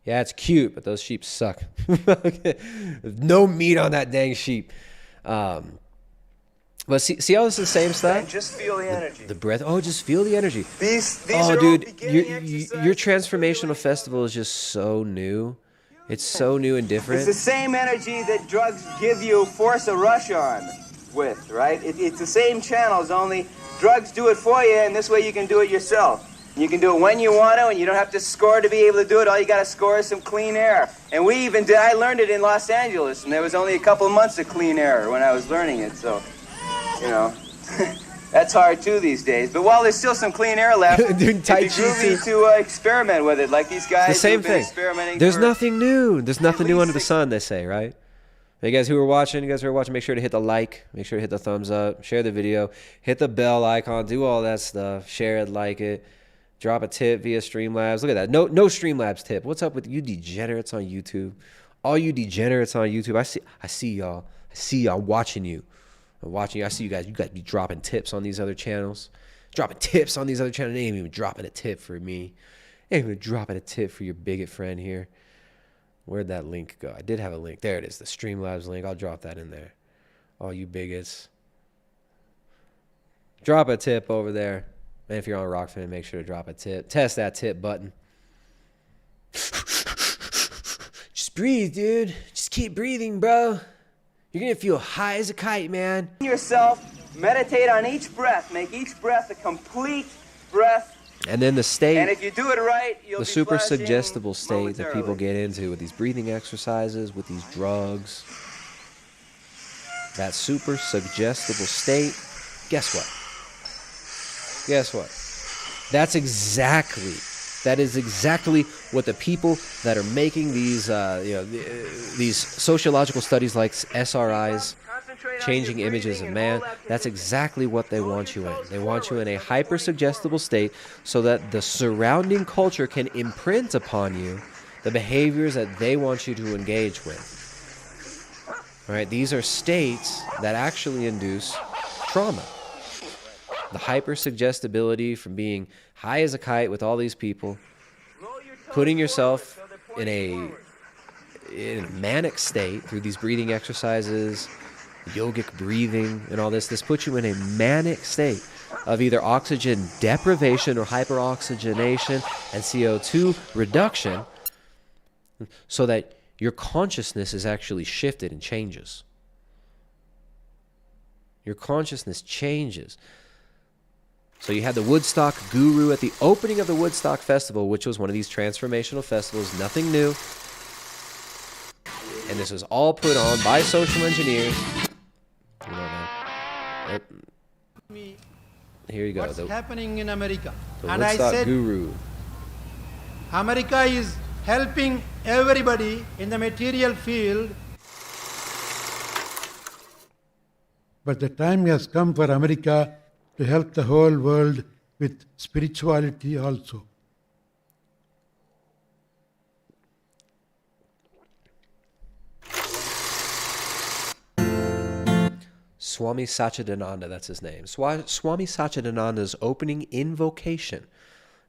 Yeah, it's cute, but those sheep suck. No meat on that dang sheep. But see how it's the same stuff? And just feel the energy. The breath. Oh, just feel the energy. These oh, are dude, all beginning your transformational festival is just so new. It's so new and different. It's the same energy that drugs give you force a rush on with, right? It's the same channels, only drugs do it for you, and this way you can do it yourself. You can do it when you want to, and you don't have to score to be able to do it. All you got to score is some clean air. And we even did, I learned it in Los Angeles, and there was only a couple of months of clean air when I was learning it, so, you know, that's hard too these days. But while there's still some clean air left, it'd be groovy to experiment with it, like these guys the same who've been thing. experimenting. There's nothing new. There's nothing new under the sun, they say, right? You guys who are watching, make sure to hit the like, make sure to hit the thumbs up, share the video, hit the bell icon, do all that stuff, share it, like it. Drop a tip via Streamlabs. Look at that. No Streamlabs tip. What's up with you degenerates on YouTube? All you degenerates on YouTube. I see y'all. I see y'all. I'm watching you. I see you guys. You guys be dropping tips on these other channels. Dropping tips on these other channels. They ain't even dropping a tip for me. They ain't even dropping a tip for your bigot friend here. Where'd that link go? I did have a link. There it is. The Streamlabs link. I'll drop that in there. All you bigots. Drop a tip over there. And if you're on Rockfin, make sure to drop a tip. Test that tip button. Just breathe, dude. Just keep breathing, bro. You're going to feel high as a kite, man. Yourself, meditate on each breath. Make each breath a complete breath. And then the state, and if you do it right, you'll the be super flashing suggestible state that people momentarily. get into with these breathing exercises, with these drugs. That super suggestible state, guess what? Guess what? That is exactly what the people that are making these, these sociological studies like SRIs, changing images of man, that's exactly what they want you in. They want you in a hyper-suggestible state so that the surrounding culture can imprint upon you the behaviors that they want you to engage with. All right, these are states that actually induce trauma. The hyper-suggestibility from being high as a kite with all these people, putting yourself in a manic state through these breathing exercises, yogic breathing and all this. This puts you in a manic state of either oxygen deprivation or hyperoxygenation and CO2 reduction so that your consciousness is actually shifted and changes. Your consciousness changes. So you had the Woodstock guru at the opening of the Woodstock Festival, which was one of these transformational festivals, nothing new. And this was all put on by social engineers. Here you go. What's happening in America? The And Woodstock I said, guru. America is helping everybody in the material field. But the time has come for America to help the whole world with spirituality also. Swami Satchidananda, that's his name. Swami Satchidananda's opening invocation.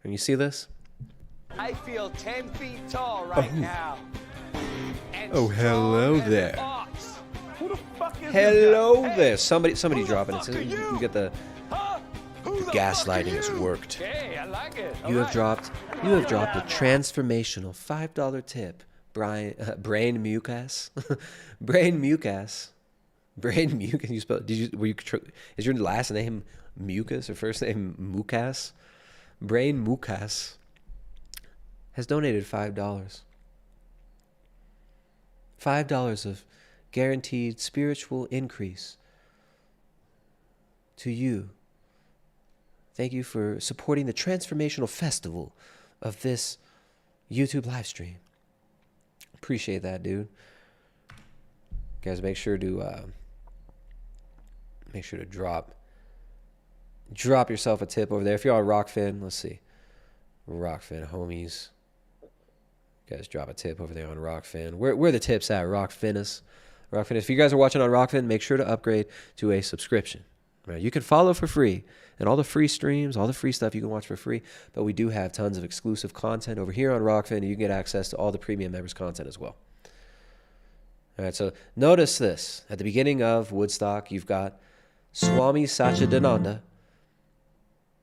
Can you see this? I feel 10 feet tall right now. Oh, hello there. Who the fuck is Hello this guy? there. Somebody dropping it. You get the gaslighting has worked. Hey, I like it. You have dropped a transformational $5 tip, Brain Mucus. Brain Mucus. Brain Mucus. You spell? Is your last name Mucus or first name Mucus? Brain Mucus has donated $5. $5 of guaranteed spiritual increase to you. Thank you for supporting the transformational festival of this YouTube live stream. Appreciate that, dude. Guys, make sure to drop yourself a tip over there. If you're on Rockfin, let's see. Rockfin, homies. Guys, drop a tip over there on Rockfin. Where are the tips at? Rockfin. If you guys are watching on Rockfin, make sure to upgrade to a subscription. Right? You can follow for free, and all the free streams, all the free stuff you can watch for free. But we do have tons of exclusive content over here on Rockfin, and you can get access to all the premium members' content as well. All right, so notice this. At the beginning of Woodstock, you've got Swami Satchidananda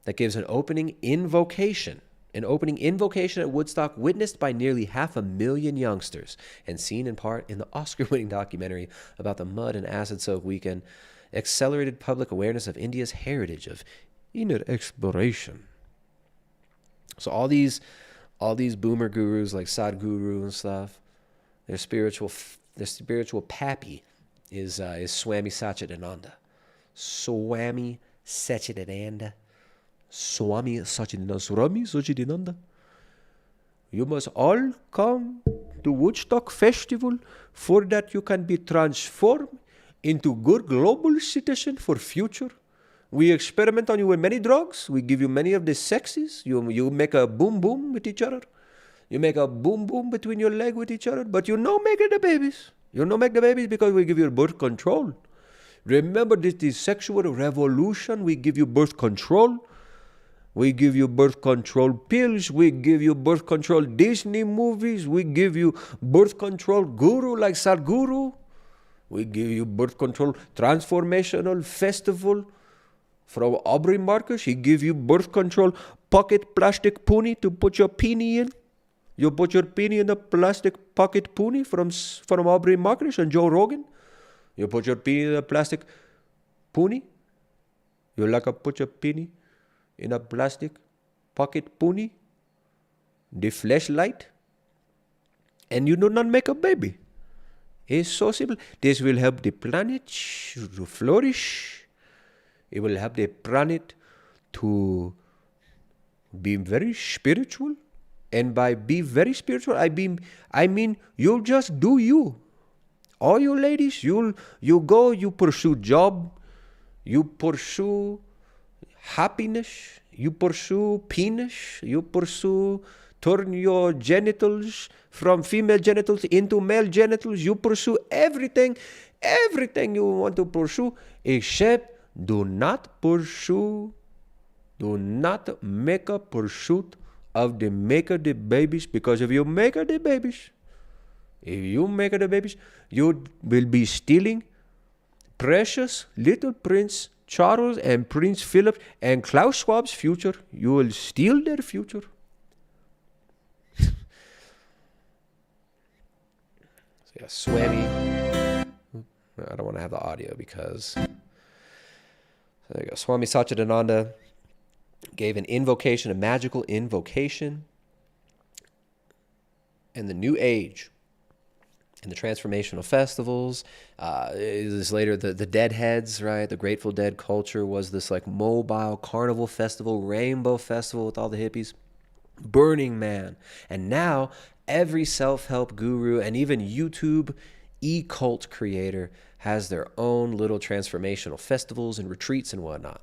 that gives an opening invocation at Woodstock, witnessed by nearly 500,000 youngsters and seen in part in the Oscar-winning documentary about the mud and acid-soaked weekend, accelerated public awareness of India's heritage of inner exploration. So all these boomer gurus like Sadhguru and stuff, their spiritual pappy is Swami Satchidananda. Swami Satchidananda. Swami Satchidananda. You must all come to Woodstock Festival for that you can be transformed into good global citizen for future. We experiment on you with many drugs. We give you many of the sexes. You make a boom boom with each other. You make a boom boom between your leg with each other. But you no make the babies. You no make the babies because we give you birth control. Remember, this is sexual revolution. We give you birth control. We give you birth control pills. We give you birth control Disney movies. We give you birth control guru like Sadhguru. We give you birth control transformational festival from Aubrey Marcus. He give you birth control pocket plastic pony to put your peenie in. You put your peenie in the plastic pocket pony from Aubrey Marcus and Joe Rogan. You put your peenie in a plastic pony. You like to put your peenie in a plastic pocket pony, the flashlight, and you do not make a baby. It's so simple. This will help the planet to flourish. It will help the planet to be very spiritual. And by be very spiritual, I mean you'll just do you. All you ladies, you go, you pursue job, you pursue happiness, you pursue penis, you pursue turn your genitals from female genitals into male genitals. You pursue everything you want to pursue, except do not make a pursuit of the maker the babies, because if you make the babies, you will be stealing precious little Prince Charles and Prince Philip and Klaus Schwab's future. You will steal their future. So yeah, Swami. I don't want to have the audio because there you go. Swami Satchidananda gave an invocation, a magical invocation, in the New Age, in the transformational festivals. This later, the Deadheads, right? The Grateful Dead culture was this like mobile carnival festival, rainbow festival with all the hippies. Burning Man. And now every self-help guru and even YouTube e-cult creator has their own little transformational festivals and retreats and whatnot.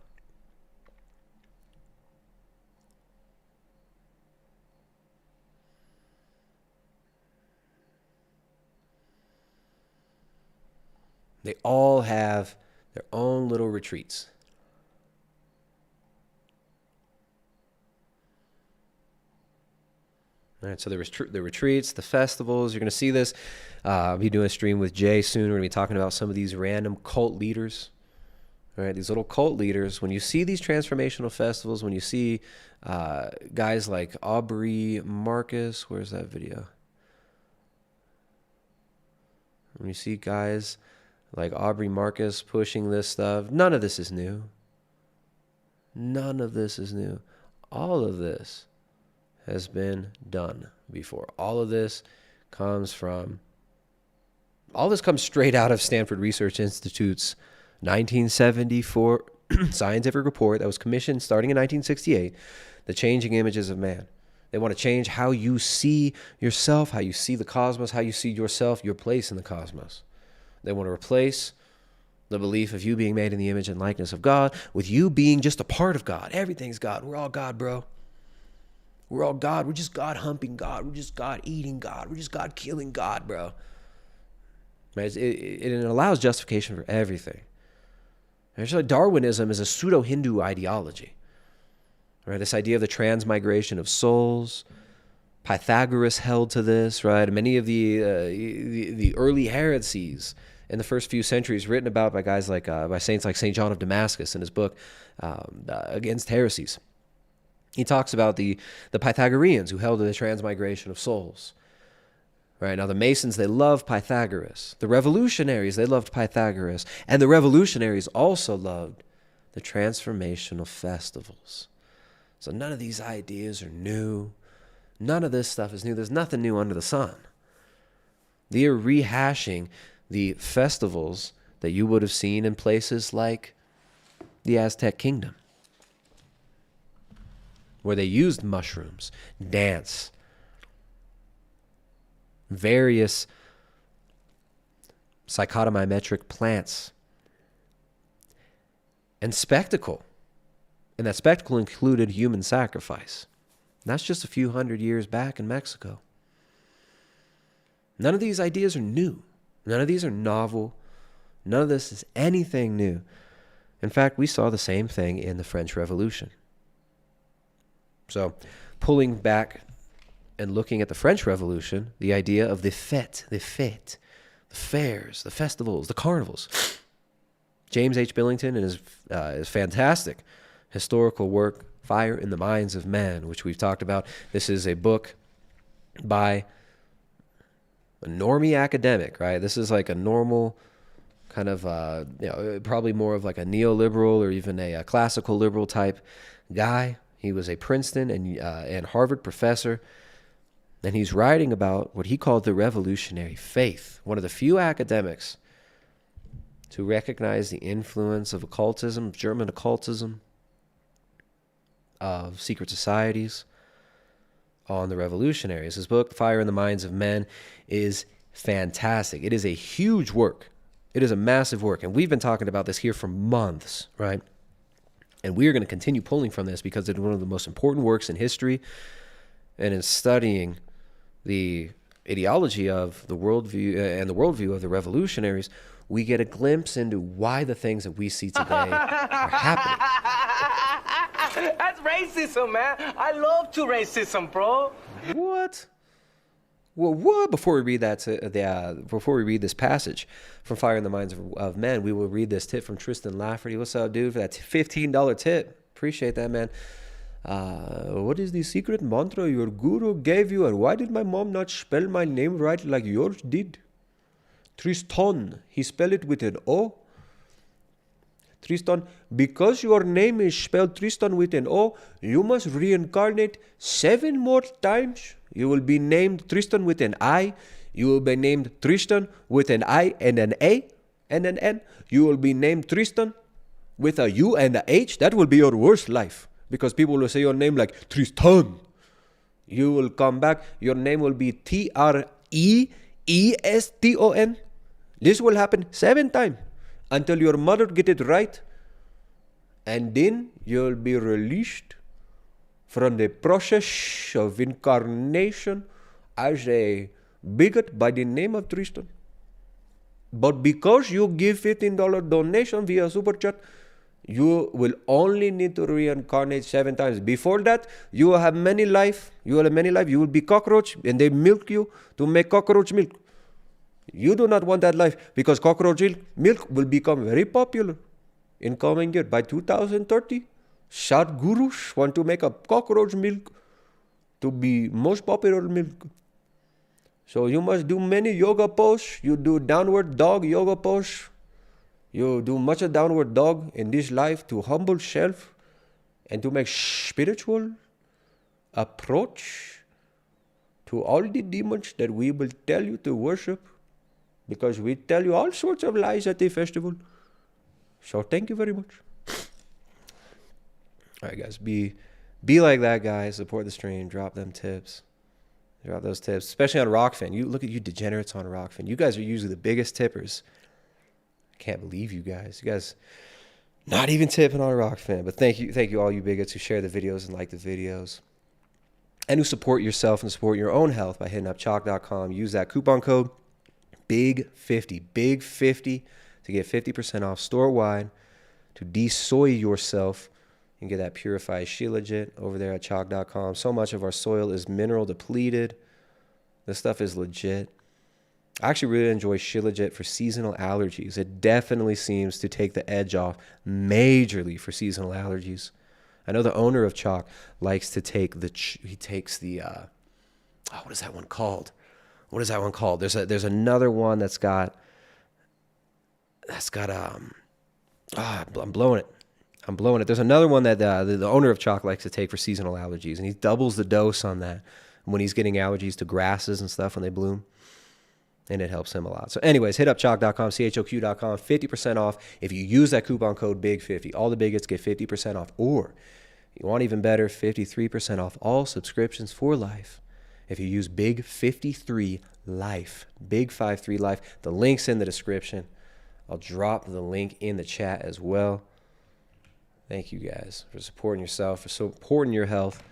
They all have their own little retreats. All right, so the retreats, the festivals, you're going to see this. I'll be doing a stream with Jay soon. We're going to be talking about some of these random cult leaders. All right, these little cult leaders. When you see these transformational festivals, when you see guys like Aubrey Marcus, where's that video? When you see guys like Aubrey Marcus pushing this stuff, none of this is new. None of this is new. All of this has been done before. All this comes straight out of Stanford Research Institute's 1974 scientific report that was commissioned starting in 1968, The Changing Images of Man. They want to change how you see yourself, how you see the cosmos, how you see yourself, your place in the cosmos. They want to replace the belief of you being made in the image and likeness of God with you being just a part of God. Everything's God. We're all God, bro. We're all God. We're just God humping God. We're just God eating God. We're just God killing God, bro. Right? It allows justification for everything. Actually, Darwinism is a pseudo-Hindu ideology. Right? This idea of the transmigration of souls. Pythagoras held to this, right? Many of the early heresies in the first few centuries, written about by guys like by saints like Saint John of Damascus in his book Against Heresies. He talks about the Pythagoreans who held to the transmigration of souls. Right now, the Masons, they love Pythagoras. The Revolutionaries, they loved Pythagoras, and the Revolutionaries also loved the transformational festivals. So none of these ideas are new. None of this stuff is new. There's nothing new under the sun. They are rehashing the festivals that you would have seen in places like the Aztec kingdom, where they used mushrooms, dance, various psychotomimetric plants, and spectacle. And that spectacle included human sacrifice. That's just a few hundred years back in Mexico. None of these ideas are new. None of these are novel. None of this is anything new. In fact, we saw the same thing in the French Revolution. So, pulling back and looking at the French Revolution, the idea of the fête, the fairs, the festivals, the carnivals. James H. Billington in his fantastic historical work, Fire in the Minds of Men, which we've talked about. This is a book by a normie academic, right? This is like a normal kind of, probably more of like a neoliberal or even a classical liberal type guy. He was a Princeton and Harvard professor, and he's writing about what he called the revolutionary faith, one of the few academics to recognize the influence of occultism, German occultism, of secret societies on the revolutionaries. His book, Fire in the Minds of Men, is fantastic. It is a huge work. It is a massive work. And we've been talking about this here for months, right? And we are going to continue pulling from this because it's one of the most important works in history. And in studying the ideology of the worldview and the worldview of the revolutionaries, we get a glimpse into why the things that we see today are happening. That's racism, man. I love to racism, bro. What? Well, what? Before we read this passage from Fire in the Minds of Men, we will read this tip from Tristan Lafferty. What's up, dude? For that $15 tip. Appreciate that, man. What is the secret mantra your guru gave you, and why did my mom not spell my name right like yours did? Tristan. He spelled it with an O. Tristan, because your name is spelled Tristan with an O, you must reincarnate 7 more times. You will be named Tristan with an I. You will be named Tristan with an I and an A and an N. You will be named Tristan with a U and a H. That will be your worst life, because people will say your name like Tristan. You will come back. Your name will be Treeston. This will happen 7 times. Until your mother get it right, and then you'll be released from the process of incarnation as a bigot by the name of Tristan. But because you give $15 donation via Super Chat, you will only need to reincarnate 7 times. Before that, you will have many life. You will be cockroach, and they milk you to make cockroach milk. You do not want that life, because cockroach milk will become very popular in coming year. By 2030, Sadhgurus want to make a cockroach milk to be most popular milk. So you must do many yoga poses. You do downward dog yoga pose. You do much of downward dog in this life to humble self and to make spiritual approach to all the demons that we will tell you to worship. Because we tell you all sorts of lies at the festival. So thank you very much. All right, guys. Be like that, guys. Support the stream. Drop them tips. Drop those tips. Especially on Rockfin. You look at you degenerates on Rockfin. You guys are usually the biggest tippers. I can't believe you guys. You guys not even tipping on Rockfin. But thank you all you bigots who share the videos and like the videos. And who support yourself and support your own health by hitting up chalk.com. Use that coupon code big 50 to get 50% off store-wide to de-soy yourself. You can get that purified shilajit over there at chalk.com. So much of our soil is mineral depleted. This stuff is legit. I actually really enjoy shilajit for seasonal allergies. It definitely seems to take the edge off majorly for seasonal allergies. I know the owner of Chalk likes to take what is that one called? What is that one called? There's another one that's got I'm blowing it. There's another one that the owner of Chalk likes to take for seasonal allergies, and he doubles the dose on that when he's getting allergies to grasses and stuff when they bloom, and it helps him a lot. So anyways, hit up chalk.com, CHOQ.com, 50% off if you use that coupon code BIG50. All the bigots get 50% off, or you want even better, 53% off all subscriptions for life if you use BIG53 Life, BIG53 Life. The link's in the description. I'll drop the link in the chat as well. Thank you guys for supporting yourself, for supporting your health,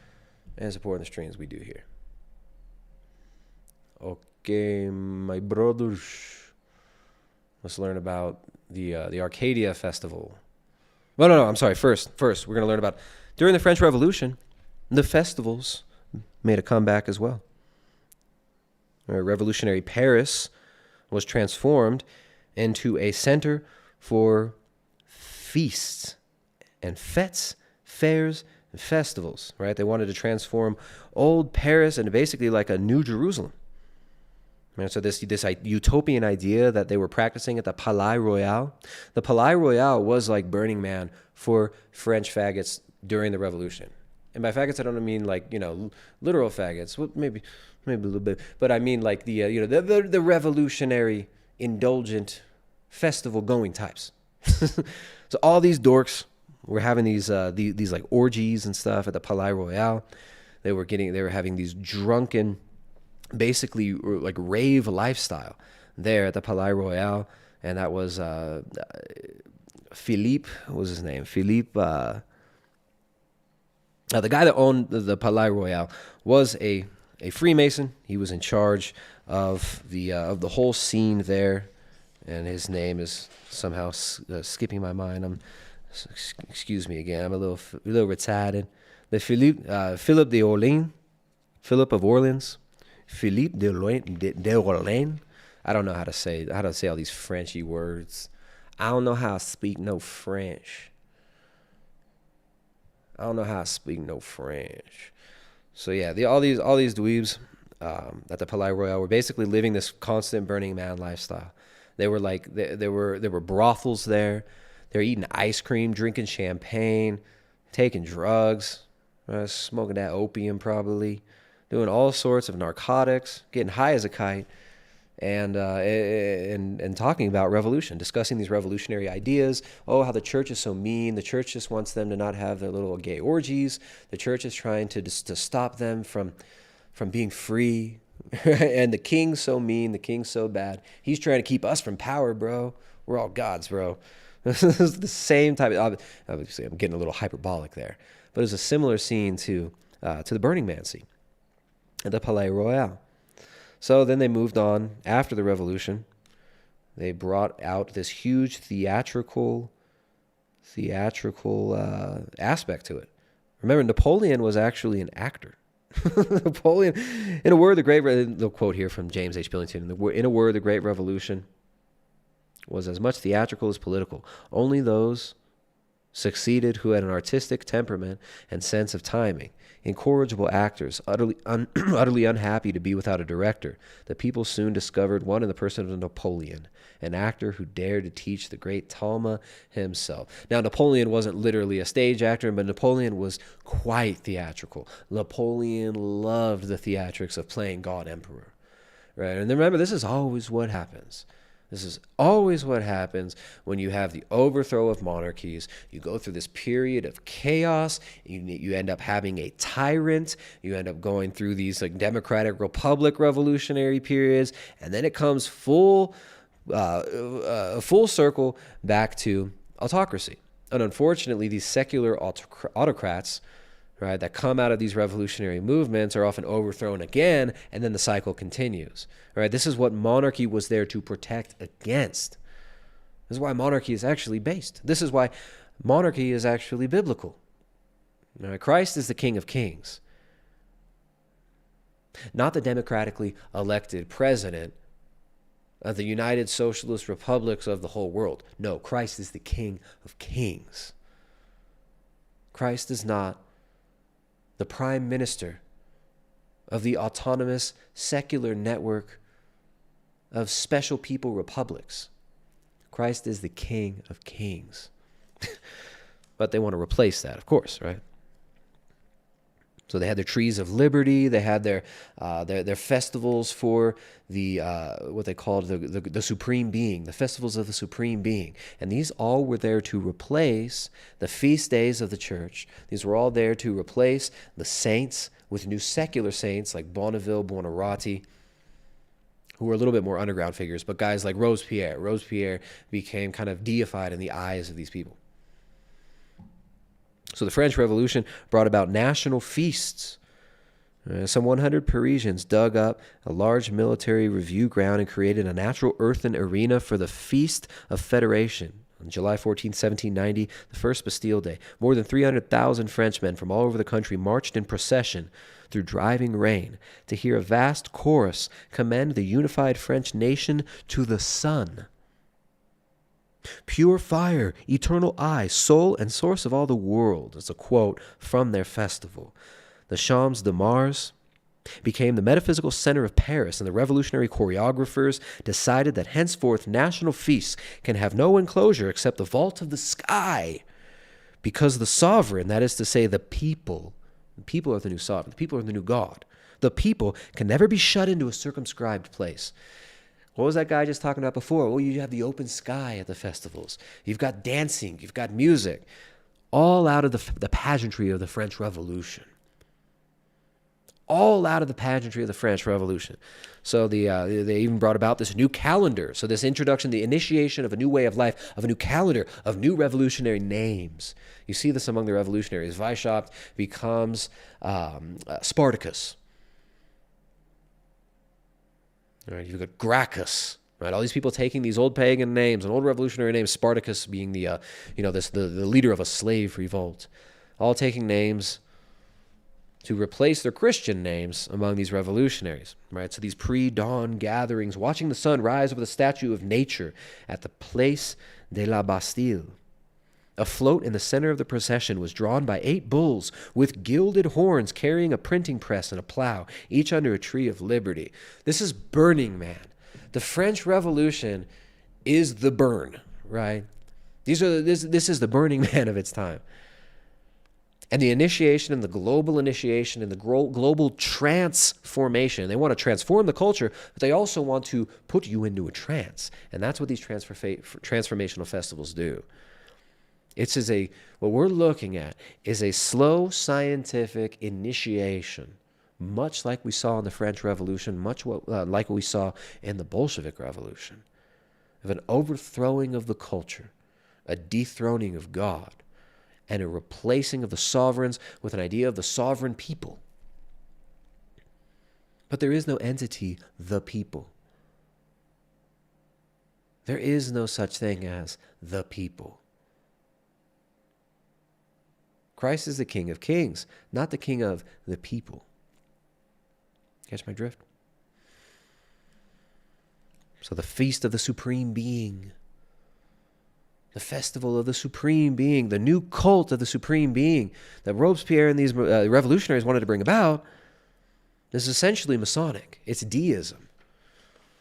and supporting the streams we do here. Okay, my brothers. Let's learn about the Arcadia Festival. Well, no, I'm sorry. First, we're going to learn about, during the French Revolution, the festivals made a comeback as well. Revolutionary Paris was transformed into a center for feasts and fêtes, fairs, and festivals, right? They wanted to transform old Paris into basically like a new Jerusalem. And so this utopian idea that they were practicing at the Palais Royal. The Palais Royal was like Burning Man for French faggots during the Revolution. And by faggots, I don't mean like, literal faggots. Well, maybe a little bit. But I mean like the revolutionary, indulgent, festival-going types. So all these dorks were having these like orgies and stuff at the Palais Royal. They were having these drunken, basically like rave lifestyle there at the Palais Royal, and that was Philippe. What was his name? Philippe. The guy that owned the Palais Royal was a Freemason. He was in charge of the whole scene there, and his name is somehow skipping my mind. Excuse me again. I'm a little retarded. The Philip de Orleans, Philip of Orleans, Philippe de Orleans. I don't know how to say all these Frenchy words. I don't know how to speak no French. So yeah, all these dweebs at the Palais Royal were basically living this constant Burning Man lifestyle. They were like there were brothels there. They were eating ice cream, drinking champagne, taking drugs, smoking that opium probably, doing all sorts of narcotics, getting high as a kite, and talking about revolution, discussing these revolutionary ideas. Oh, how the church is so mean. The church just wants them to not have their little gay orgies. The church is trying to stop them from being free. And the king's so mean. The king's so bad. He's trying to keep us from power, bro. We're all gods, bro. This is the same type of, obviously I'm getting a little hyperbolic there, but it's a similar scene to the Burning Man scene at the Palais Royal. So then they moved on after the revolution. They brought out this huge theatrical aspect to it. Remember, Napoleon was actually an actor. Napoleon, in a word, the quote here from James H. Billington, in a word, the Great Revolution was as much theatrical as political. Only those succeeded who had an artistic temperament and sense of timing. Incorrigible actors, utterly unhappy to be without a director. The people soon discovered one in the person of Napoleon, an actor who dared to teach the great Talma himself. Now, Napoleon wasn't literally a stage actor, but Napoleon was quite theatrical. Napoleon loved the theatrics of playing God Emperor. Right? And remember, this is always what happens. This is always what happens when you have the overthrow of monarchies. You go through this period of chaos. You end up having a tyrant. You end up going through these like democratic republic revolutionary periods, and then it comes full circle back to autocracy. And unfortunately, these secular autocrats, right, that come out of these revolutionary movements are often overthrown again, and then the cycle continues. Right? This is what monarchy was there to protect against. This is why monarchy is actually based. This is why monarchy is actually biblical. Christ is the King of Kings, not the democratically elected president of the United Socialist Republics of the whole world. No, Christ is the King of Kings. Christ is not the prime minister of the autonomous secular network of special people republics. Christ is the King of Kings. But they want to replace that, of course, right? So they had their trees of liberty. They had their festivals for the what they called the supreme being, the festivals of the supreme being, and these all were there to replace the feast days of the church. These were all there to replace the saints with new secular saints like Bonneville, Buonarroti, who were a little bit more underground figures, but guys like Robespierre. Robespierre became kind of deified in the eyes of these people. So the French Revolution brought about national feasts. Some 100 Parisians dug up a large military review ground and created a natural earthen arena for the Feast of Federation. On July 14, 1790, the first Bastille Day, more than 300,000 Frenchmen from all over the country marched in procession through driving rain to hear a vast chorus commend the unified French nation to the sun. Pure fire, eternal eye, soul, and source of all the world is a quote from their festival. The Champs de Mars became the metaphysical center of Paris, and the revolutionary choreographers decided that henceforth national feasts can have no enclosure except the vault of the sky, because the sovereign, that is to say the people are the new sovereign, the people are the new God. The people can never be shut into a circumscribed place. What was that guy just talking about before? Well, you have the open sky at the festivals. You've got dancing. You've got music. All out of the pageantry of the French Revolution. All out of the pageantry of the French Revolution. So they even brought about this new calendar. So this introduction, the initiation of a new way of life, of a new calendar, of new revolutionary names. You see this among the revolutionaries. Weishaupt becomes Spartacus. All right, you've got Gracchus, right? All these people taking these old pagan names, an old revolutionary name, Spartacus being the leader of a slave revolt, all taking names to replace their Christian names among these revolutionaries, right? So these pre-dawn gatherings, watching the sun rise over the statue of nature at the Place de la Bastille. A float in the center of the procession was drawn by 8 bulls with gilded horns carrying a printing press and a plow, each under a tree of liberty. This is Burning Man. The French Revolution is the burn, right? This is the Burning Man of its time. And the initiation and the global initiation and the global transformation. They want to transform the culture, but they also want to put you into a trance. And that's what these transformational festivals do. What we're looking at is a slow scientific initiation, much like we saw in the French Revolution, like what we saw in the Bolshevik Revolution, of an overthrowing of the culture, a dethroning of God, and a replacing of the sovereigns with an idea of the sovereign people. But there is no entity, the people. There is no such thing as the people. Christ is the King of Kings, not the King of the people. Catch my drift? So the Feast of the Supreme Being, the Festival of the Supreme Being, the new cult of the Supreme Being that Robespierre and these revolutionaries wanted to bring about, is essentially Masonic. It's deism.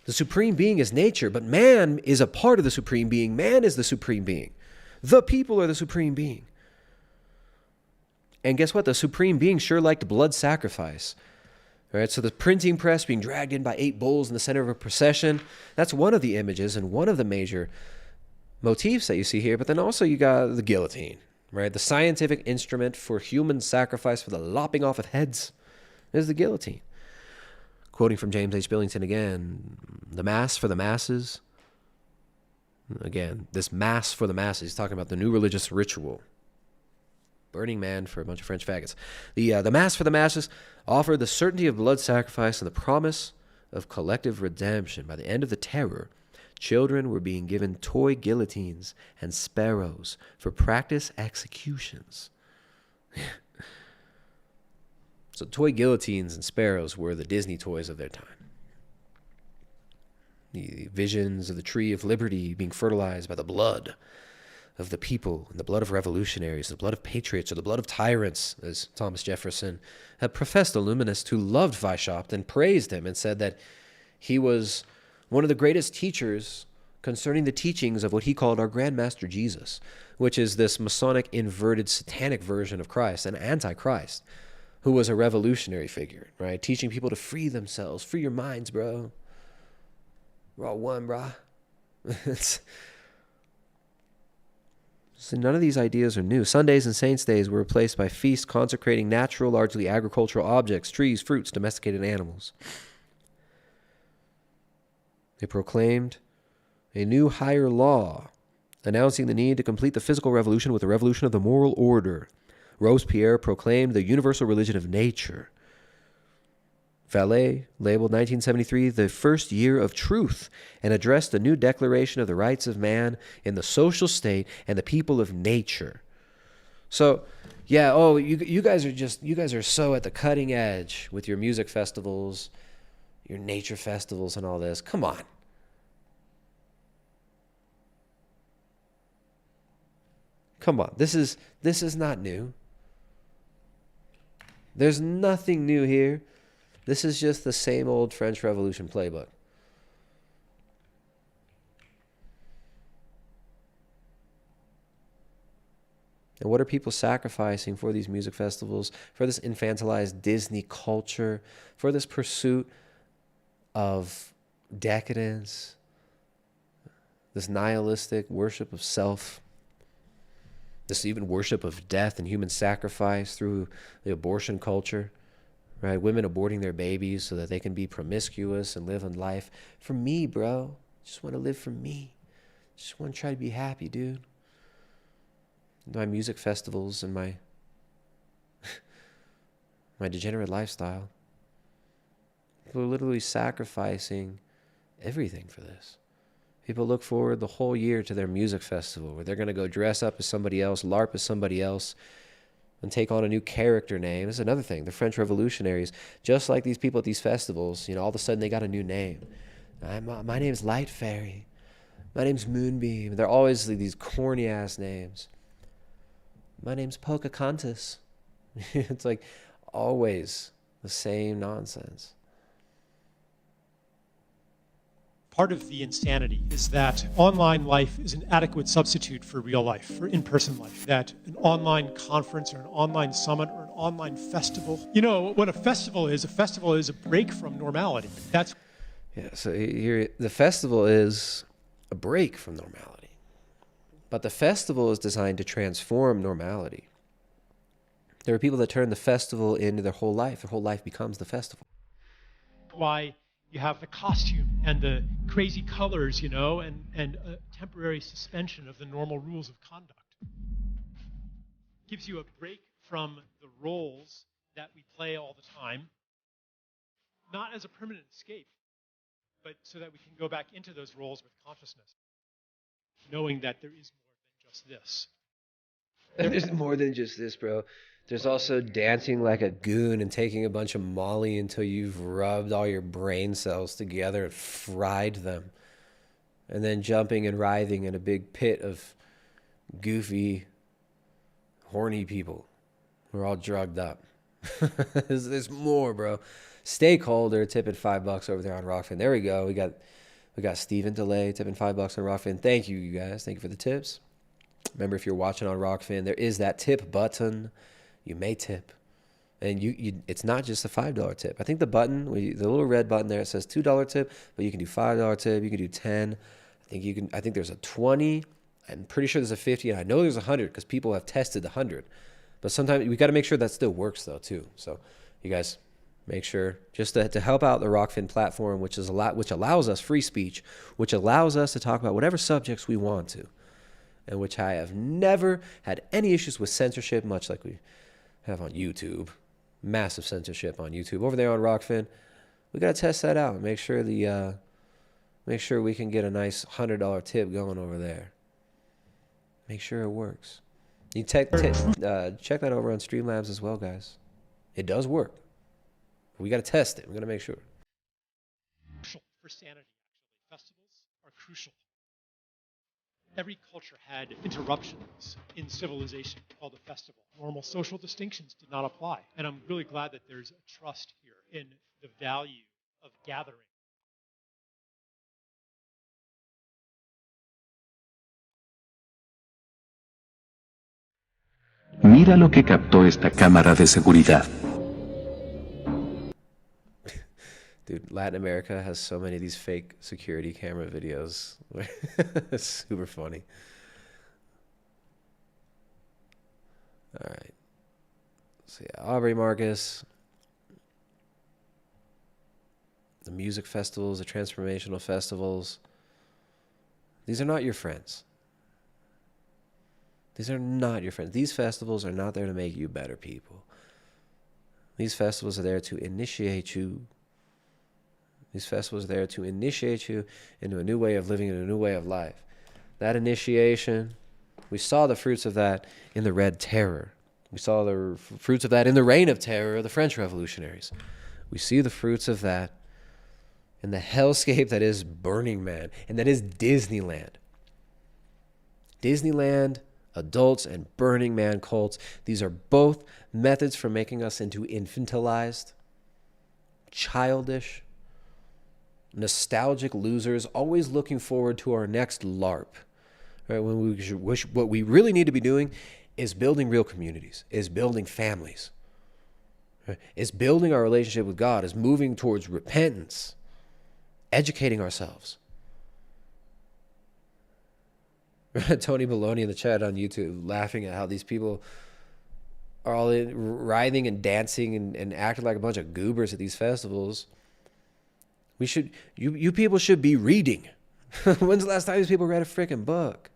The Supreme Being is nature, but man is a part of the Supreme Being. Man is the Supreme Being. The people are the Supreme Being. And guess what? The Supreme Being sure liked blood sacrifice. All right, so the printing press being dragged in by 8 bulls in the center of a procession, that's one of the images and one of the major motifs that you see here. But then also you got the guillotine, right? The scientific instrument for human sacrifice, for the lopping off of heads, is the guillotine. Quoting from James H. Billington again, the Mass for the masses. Again, this Mass for the masses, he's talking about the new religious ritual. Burning Man for a bunch of French faggots. The Mass for the masses offered the certainty of blood sacrifice and the promise of collective redemption by the end of the terror Children were being given toy guillotines and sparrows for practice executions. So toy guillotines and sparrows were the Disney toys of their time. The visions of the tree of liberty being fertilized by the blood of the people and the blood of revolutionaries, the blood of patriots, or the blood of tyrants, as Thomas Jefferson had professed, a luminist who loved Weishaupt and praised him and said that he was one of the greatest teachers concerning the teachings of what he called our Grand Master Jesus, which is this Masonic inverted satanic version of Christ, an antichrist, who was a revolutionary figure, right? Teaching people to free themselves, free your minds, bro. We're all one, brah. So none of these ideas are new. Sundays and Saints' Days were replaced by feasts consecrating natural, largely agricultural objects, trees, fruits, domesticated animals. They proclaimed a new higher law, announcing the need to complete the physical revolution with the revolution of the moral order. Robespierre proclaimed the universal religion of nature. Vallée labeled 1973 the first year of truth and addressed a new declaration of the rights of man in the social state and the people of nature. So, yeah, you guys are so at the cutting edge with your music festivals, your nature festivals and all this. Come on. Come on. This is not new. There's nothing new here. This is just the same old French Revolution playbook. And what are people sacrificing for these music festivals, for this infantilized Disney culture, for this pursuit of decadence, this nihilistic worship of self, this even worship of death and human sacrifice through the abortion culture? Right? Women aborting their babies so that they can be promiscuous and live in life. For me, bro. Just want to live for me. Just want to try to be happy, dude. My music festivals and my degenerate lifestyle. People are literally sacrificing everything for this. People look forward the whole year to their music festival where they're going to go dress up as somebody else, LARP as somebody else, and take on a new character name. This is another thing. The French revolutionaries, just like these people at these festivals, all of a sudden they got a new name. My name's Light Fairy. My name's Moonbeam. They're always these corny-ass names. My name's Pocahontas. It's like always the same nonsense. Part of the insanity is that online life is an adequate substitute for real life, for in-person life. That an online conference or an online summit or an online festival, what a festival is a break from normality. So here, the festival is a break from normality. But the festival is designed to transform normality. There are people that turn the festival into their whole life. Their whole life becomes the festival. Why you have the costume and the crazy colors, and a temporary suspension of the normal rules of conduct. Gives you a break from the roles that we play all the time, not as a permanent escape, but so that we can go back into those roles with consciousness, knowing that there is more than just this. There's more than just this, bro. There's also dancing like a goon and taking a bunch of Molly until you've rubbed all your brain cells together and fried them. And then jumping and writhing in a big pit of goofy, horny people who are all drugged up. There's more, bro. Stakeholder tipping $5 over there on Rockfin. There we go. We got Steven Delay tipping $5 on Rockfin. Thank you, you guys. Thank you for the tips. Remember, if you're watching on Rockfin, there is that tip button. You may tip. And it's not just a $5 tip. I think the button, the little red button there, it says $2 tip, but you can do $5 tip, you can do 10. I think there's a 20. I'm pretty sure there's a 50, and I know there's a 100 because people have tested the 100. But sometimes we got to make sure that still works though too. So you guys make sure just to help out the Rockfin platform, which allows us free speech, which allows us to talk about whatever subjects we want to, and which I have never had any issues with censorship, much like we have on YouTube. Massive censorship on YouTube. Over there on Rockfin, we got to test that out and make sure the Make sure we can get a nice $100 tip going over there. Make sure it works. You check that over on Streamlabs as well, guys. It does work. We got to test it. We got to make sure. Crucial for sanity, actually. Festivals are crucial. Every culture had interruptions in civilization called a festival. Normal social distinctions did not apply. And I'm really glad that there's a trust here in the value of gathering. Mira lo que captó esta cámara de seguridad. Dude, Latin America has so many of these fake security camera videos. It's super funny. All right. So yeah, Aubrey Marcus. The music festivals, the transformational festivals. These are not your friends. These are not your friends. These festivals are not there to make you better people. These festivals are there to initiate you. These festivals are there to initiate you into a new way of living and a new way of life. That initiation, we saw the fruits of that in the Red Terror. We saw the fruits of that in the Reign of Terror of the French revolutionaries. We see the fruits of that in the hellscape that is Burning Man, and that is Disneyland. Disneyland, adults, and Burning Man cults. These are both methods for making us into infantilized, childish, nostalgic losers, always looking forward to our next LARP. Right? When we wish, what we really need to be doing is building real communities, is building families, right? Is building our relationship with God, is moving towards repentance, educating ourselves. Tony Baloney in the chat on YouTube laughing at how these people are all writhing and dancing and acting like a bunch of goobers at these festivals. We should, you people should be reading. When's the last time these people read a freaking book?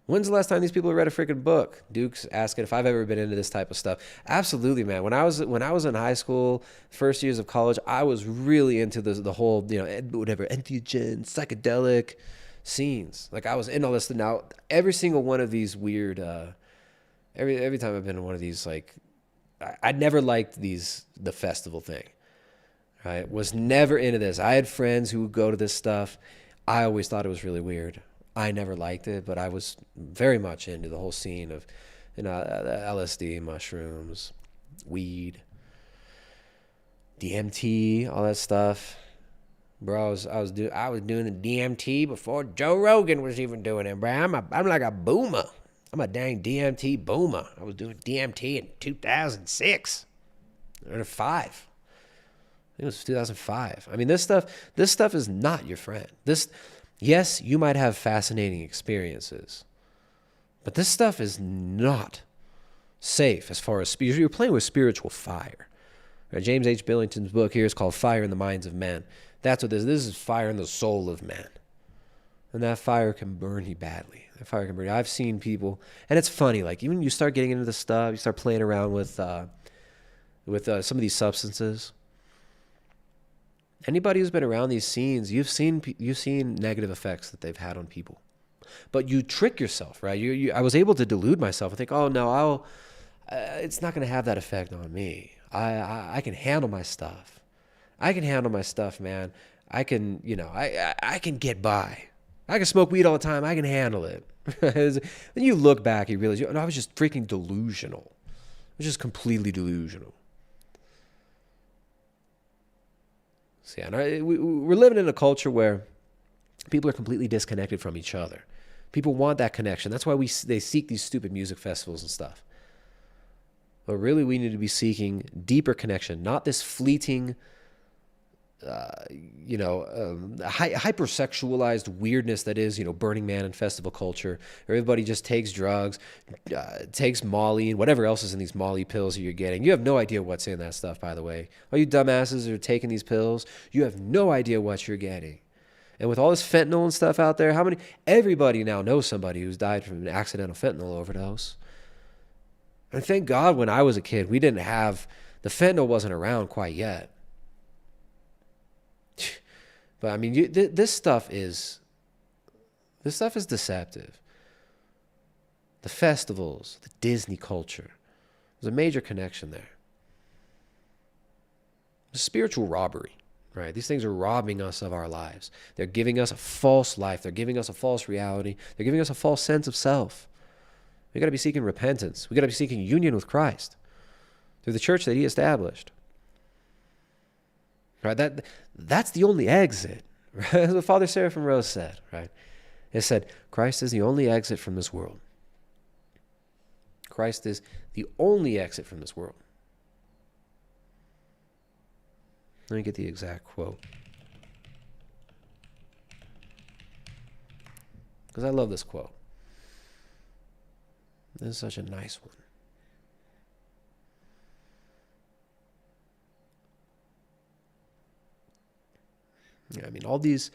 When's the last time these people read a freaking book? Duke's asking if I've ever been into this type of stuff. Absolutely, man. When I was in high school, first years of college, I was really into the whole, whatever, entheogen, psychedelic scenes. Like I was into all this. Now, every single one of these weird, every time I've been in one of these, like, I never liked the festival thing. Right? Was never into this. I had friends who would go to this stuff. I always thought it was really weird. I never liked it, but I was very much into the whole scene of, LSD, mushrooms, weed, DMT, all that stuff. Bro, I was doing the DMT before Joe Rogan was even doing it, bro. I'm like a boomer. I'm a dang DMT boomer. I was doing DMT in 2006 or 5. I think it was 2005. I mean, this stuff is not your friend. Yes, you might have fascinating experiences, but this stuff is not safe as far as you're playing with spiritual fire. Right? James H. Billington's book here is called Fire in the Minds of Men. That's what this is fire in the soul of men. And that fire can burn you badly. That fire can burn you. I've seen people, and it's funny, like even you start getting into this stuff, you start playing around with some of these substances. Anybody who's been around these scenes, you've seen negative effects that they've had on people, but you trick yourself, right? I was able to delude myself and think, oh no, it's not going to have that effect on me. I can handle my stuff. I can handle my stuff, man. I can, I can get by. I can smoke weed all the time. I can handle it. Then you look back, you realize, I was just freaking delusional. I was just completely delusional. So yeah, we're living in a culture where people are completely disconnected from each other. People want that connection. That's why they seek these stupid music festivals and stuff. But really, we need to be seeking deeper connection, not this fleeting, hypersexualized weirdness that is, Burning Man and festival culture. Everybody just takes drugs, takes Molly and whatever else is in these Molly pills that you're getting. You have no idea what's in that stuff, by the way. All you dumbasses are taking these pills. You have no idea what you're getting. And with all this fentanyl and stuff out there, everybody now knows somebody who's died from an accidental fentanyl overdose. And thank God when I was a kid, the fentanyl wasn't around quite yet. But I mean, this stuff is deceptive. The festivals, the Disney culture, there's a major connection there. It's spiritual robbery, right? These things are robbing us of our lives. They're giving us a false life. They're giving us a false reality. They're giving us a false sense of self. We got to be seeking repentance. We got to be seeking union with Christ through the church that he established. Right? That's the only exit. Right? That's what Father Seraphim Rose said, right? It said, Christ is the only exit from this world. Christ is the only exit from this world. Let me get the exact quote. Because I love this quote. This is such a nice one. Yeah, I mean, all these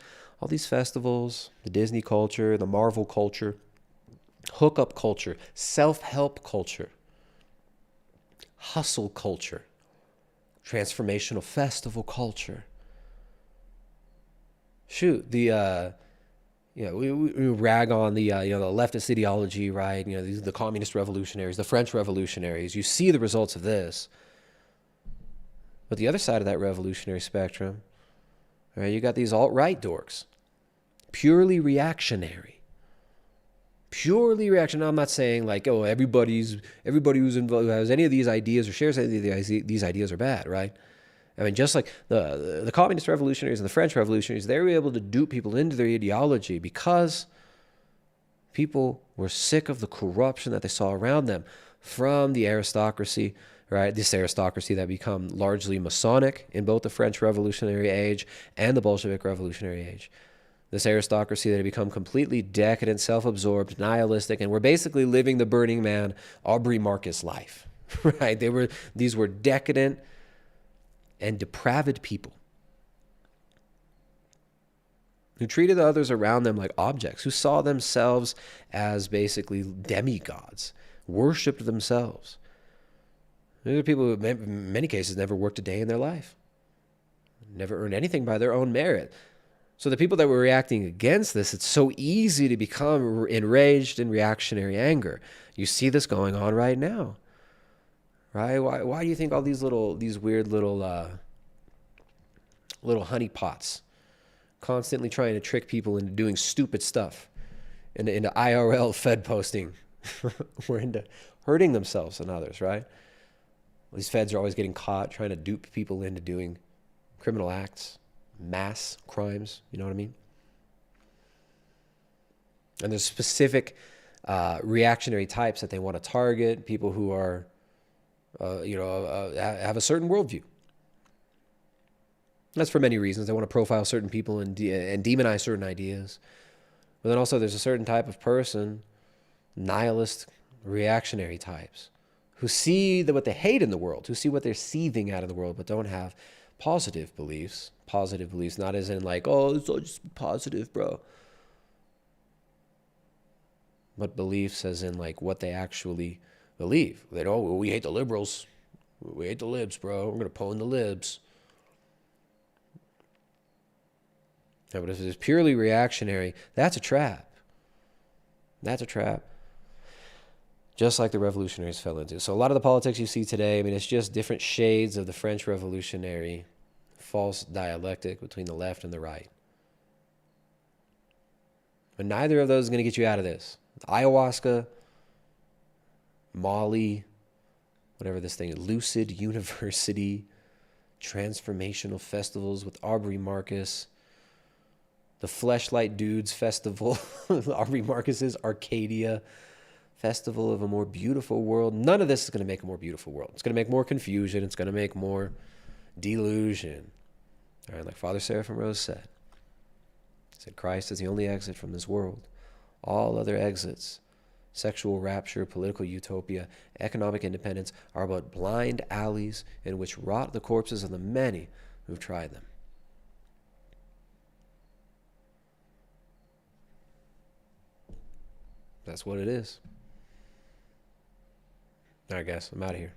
festivals, the Disney culture, the Marvel culture, hookup culture, self-help culture, hustle culture, transformational festival culture. Shoot, we rag on the the leftist ideology, right? The communist revolutionaries, the French revolutionaries. You see the results of this. But the other side of that revolutionary spectrum, right? You got these alt-right dorks, purely reactionary. Purely reactionary. I'm not saying like, oh, everybody who's involved, who has any of these ideas or shares any of these ideas are bad, right? I mean, just like the communist revolutionaries and the French revolutionaries, they were able to dupe people into their ideology because people were sick of the corruption that they saw around them from the aristocracy, right? This aristocracy that become largely Masonic in both the French Revolutionary age and the Bolshevik Revolutionary age. This aristocracy that had become completely decadent, self-absorbed, nihilistic, and were basically living the Burning Man, Aubrey Marcus life, right? These were decadent and depraved people who treated the others around them like objects, who saw themselves as basically demigods, worshipped themselves. These are people who, in many cases, never worked a day in their life, never earned anything by their own merit. So the people that were reacting against this, it's so easy to become enraged in reactionary anger. You see this going on right now, right? Why do you think all these weird little honeypots constantly trying to trick people into doing stupid stuff, into IRL Fed posting, or into hurting themselves and others, right? These feds are always getting caught trying to dupe people into doing criminal acts, mass crimes, you know what I mean? And there's specific reactionary types that they want to target, people who are, have a certain worldview. That's for many reasons. They want to profile certain people and demonize certain ideas. But then also there's a certain type of person, nihilist, reactionary types, who see what they hate in the world, who see what they're seething out in the world, but don't have positive beliefs. Positive beliefs, not as in like, oh, it's all just positive, bro. But beliefs as in like what they actually believe. They don't, well, we hate the liberals. We hate the libs, bro. We're going to pwn the libs. Yeah, but if it's purely reactionary, that's a trap. That's a trap. Just like the revolutionaries fell into. So a lot of the politics you see today, I mean, it's just different shades of the French Revolutionary false dialectic between the left and the right. But neither of those is going to get you out of this. Ayahuasca, Molly, whatever this thing is, Lucid University, transformational festivals with Aubrey Marcus, the Fleshlight Dudes Festival, Aubrey Marcus's Arcadia Festival of a More Beautiful World. None of this is going to make a more beautiful world. It's going to make more confusion. It's going to make more delusion. All right, like Father Seraphim Rose said. He said, Christ is the only exit from this world. All other exits, sexual rapture, political utopia, economic independence, are but blind alleys in which rot the corpses of the many who've tried them. That's what it is. All right, guys, I'm out of here.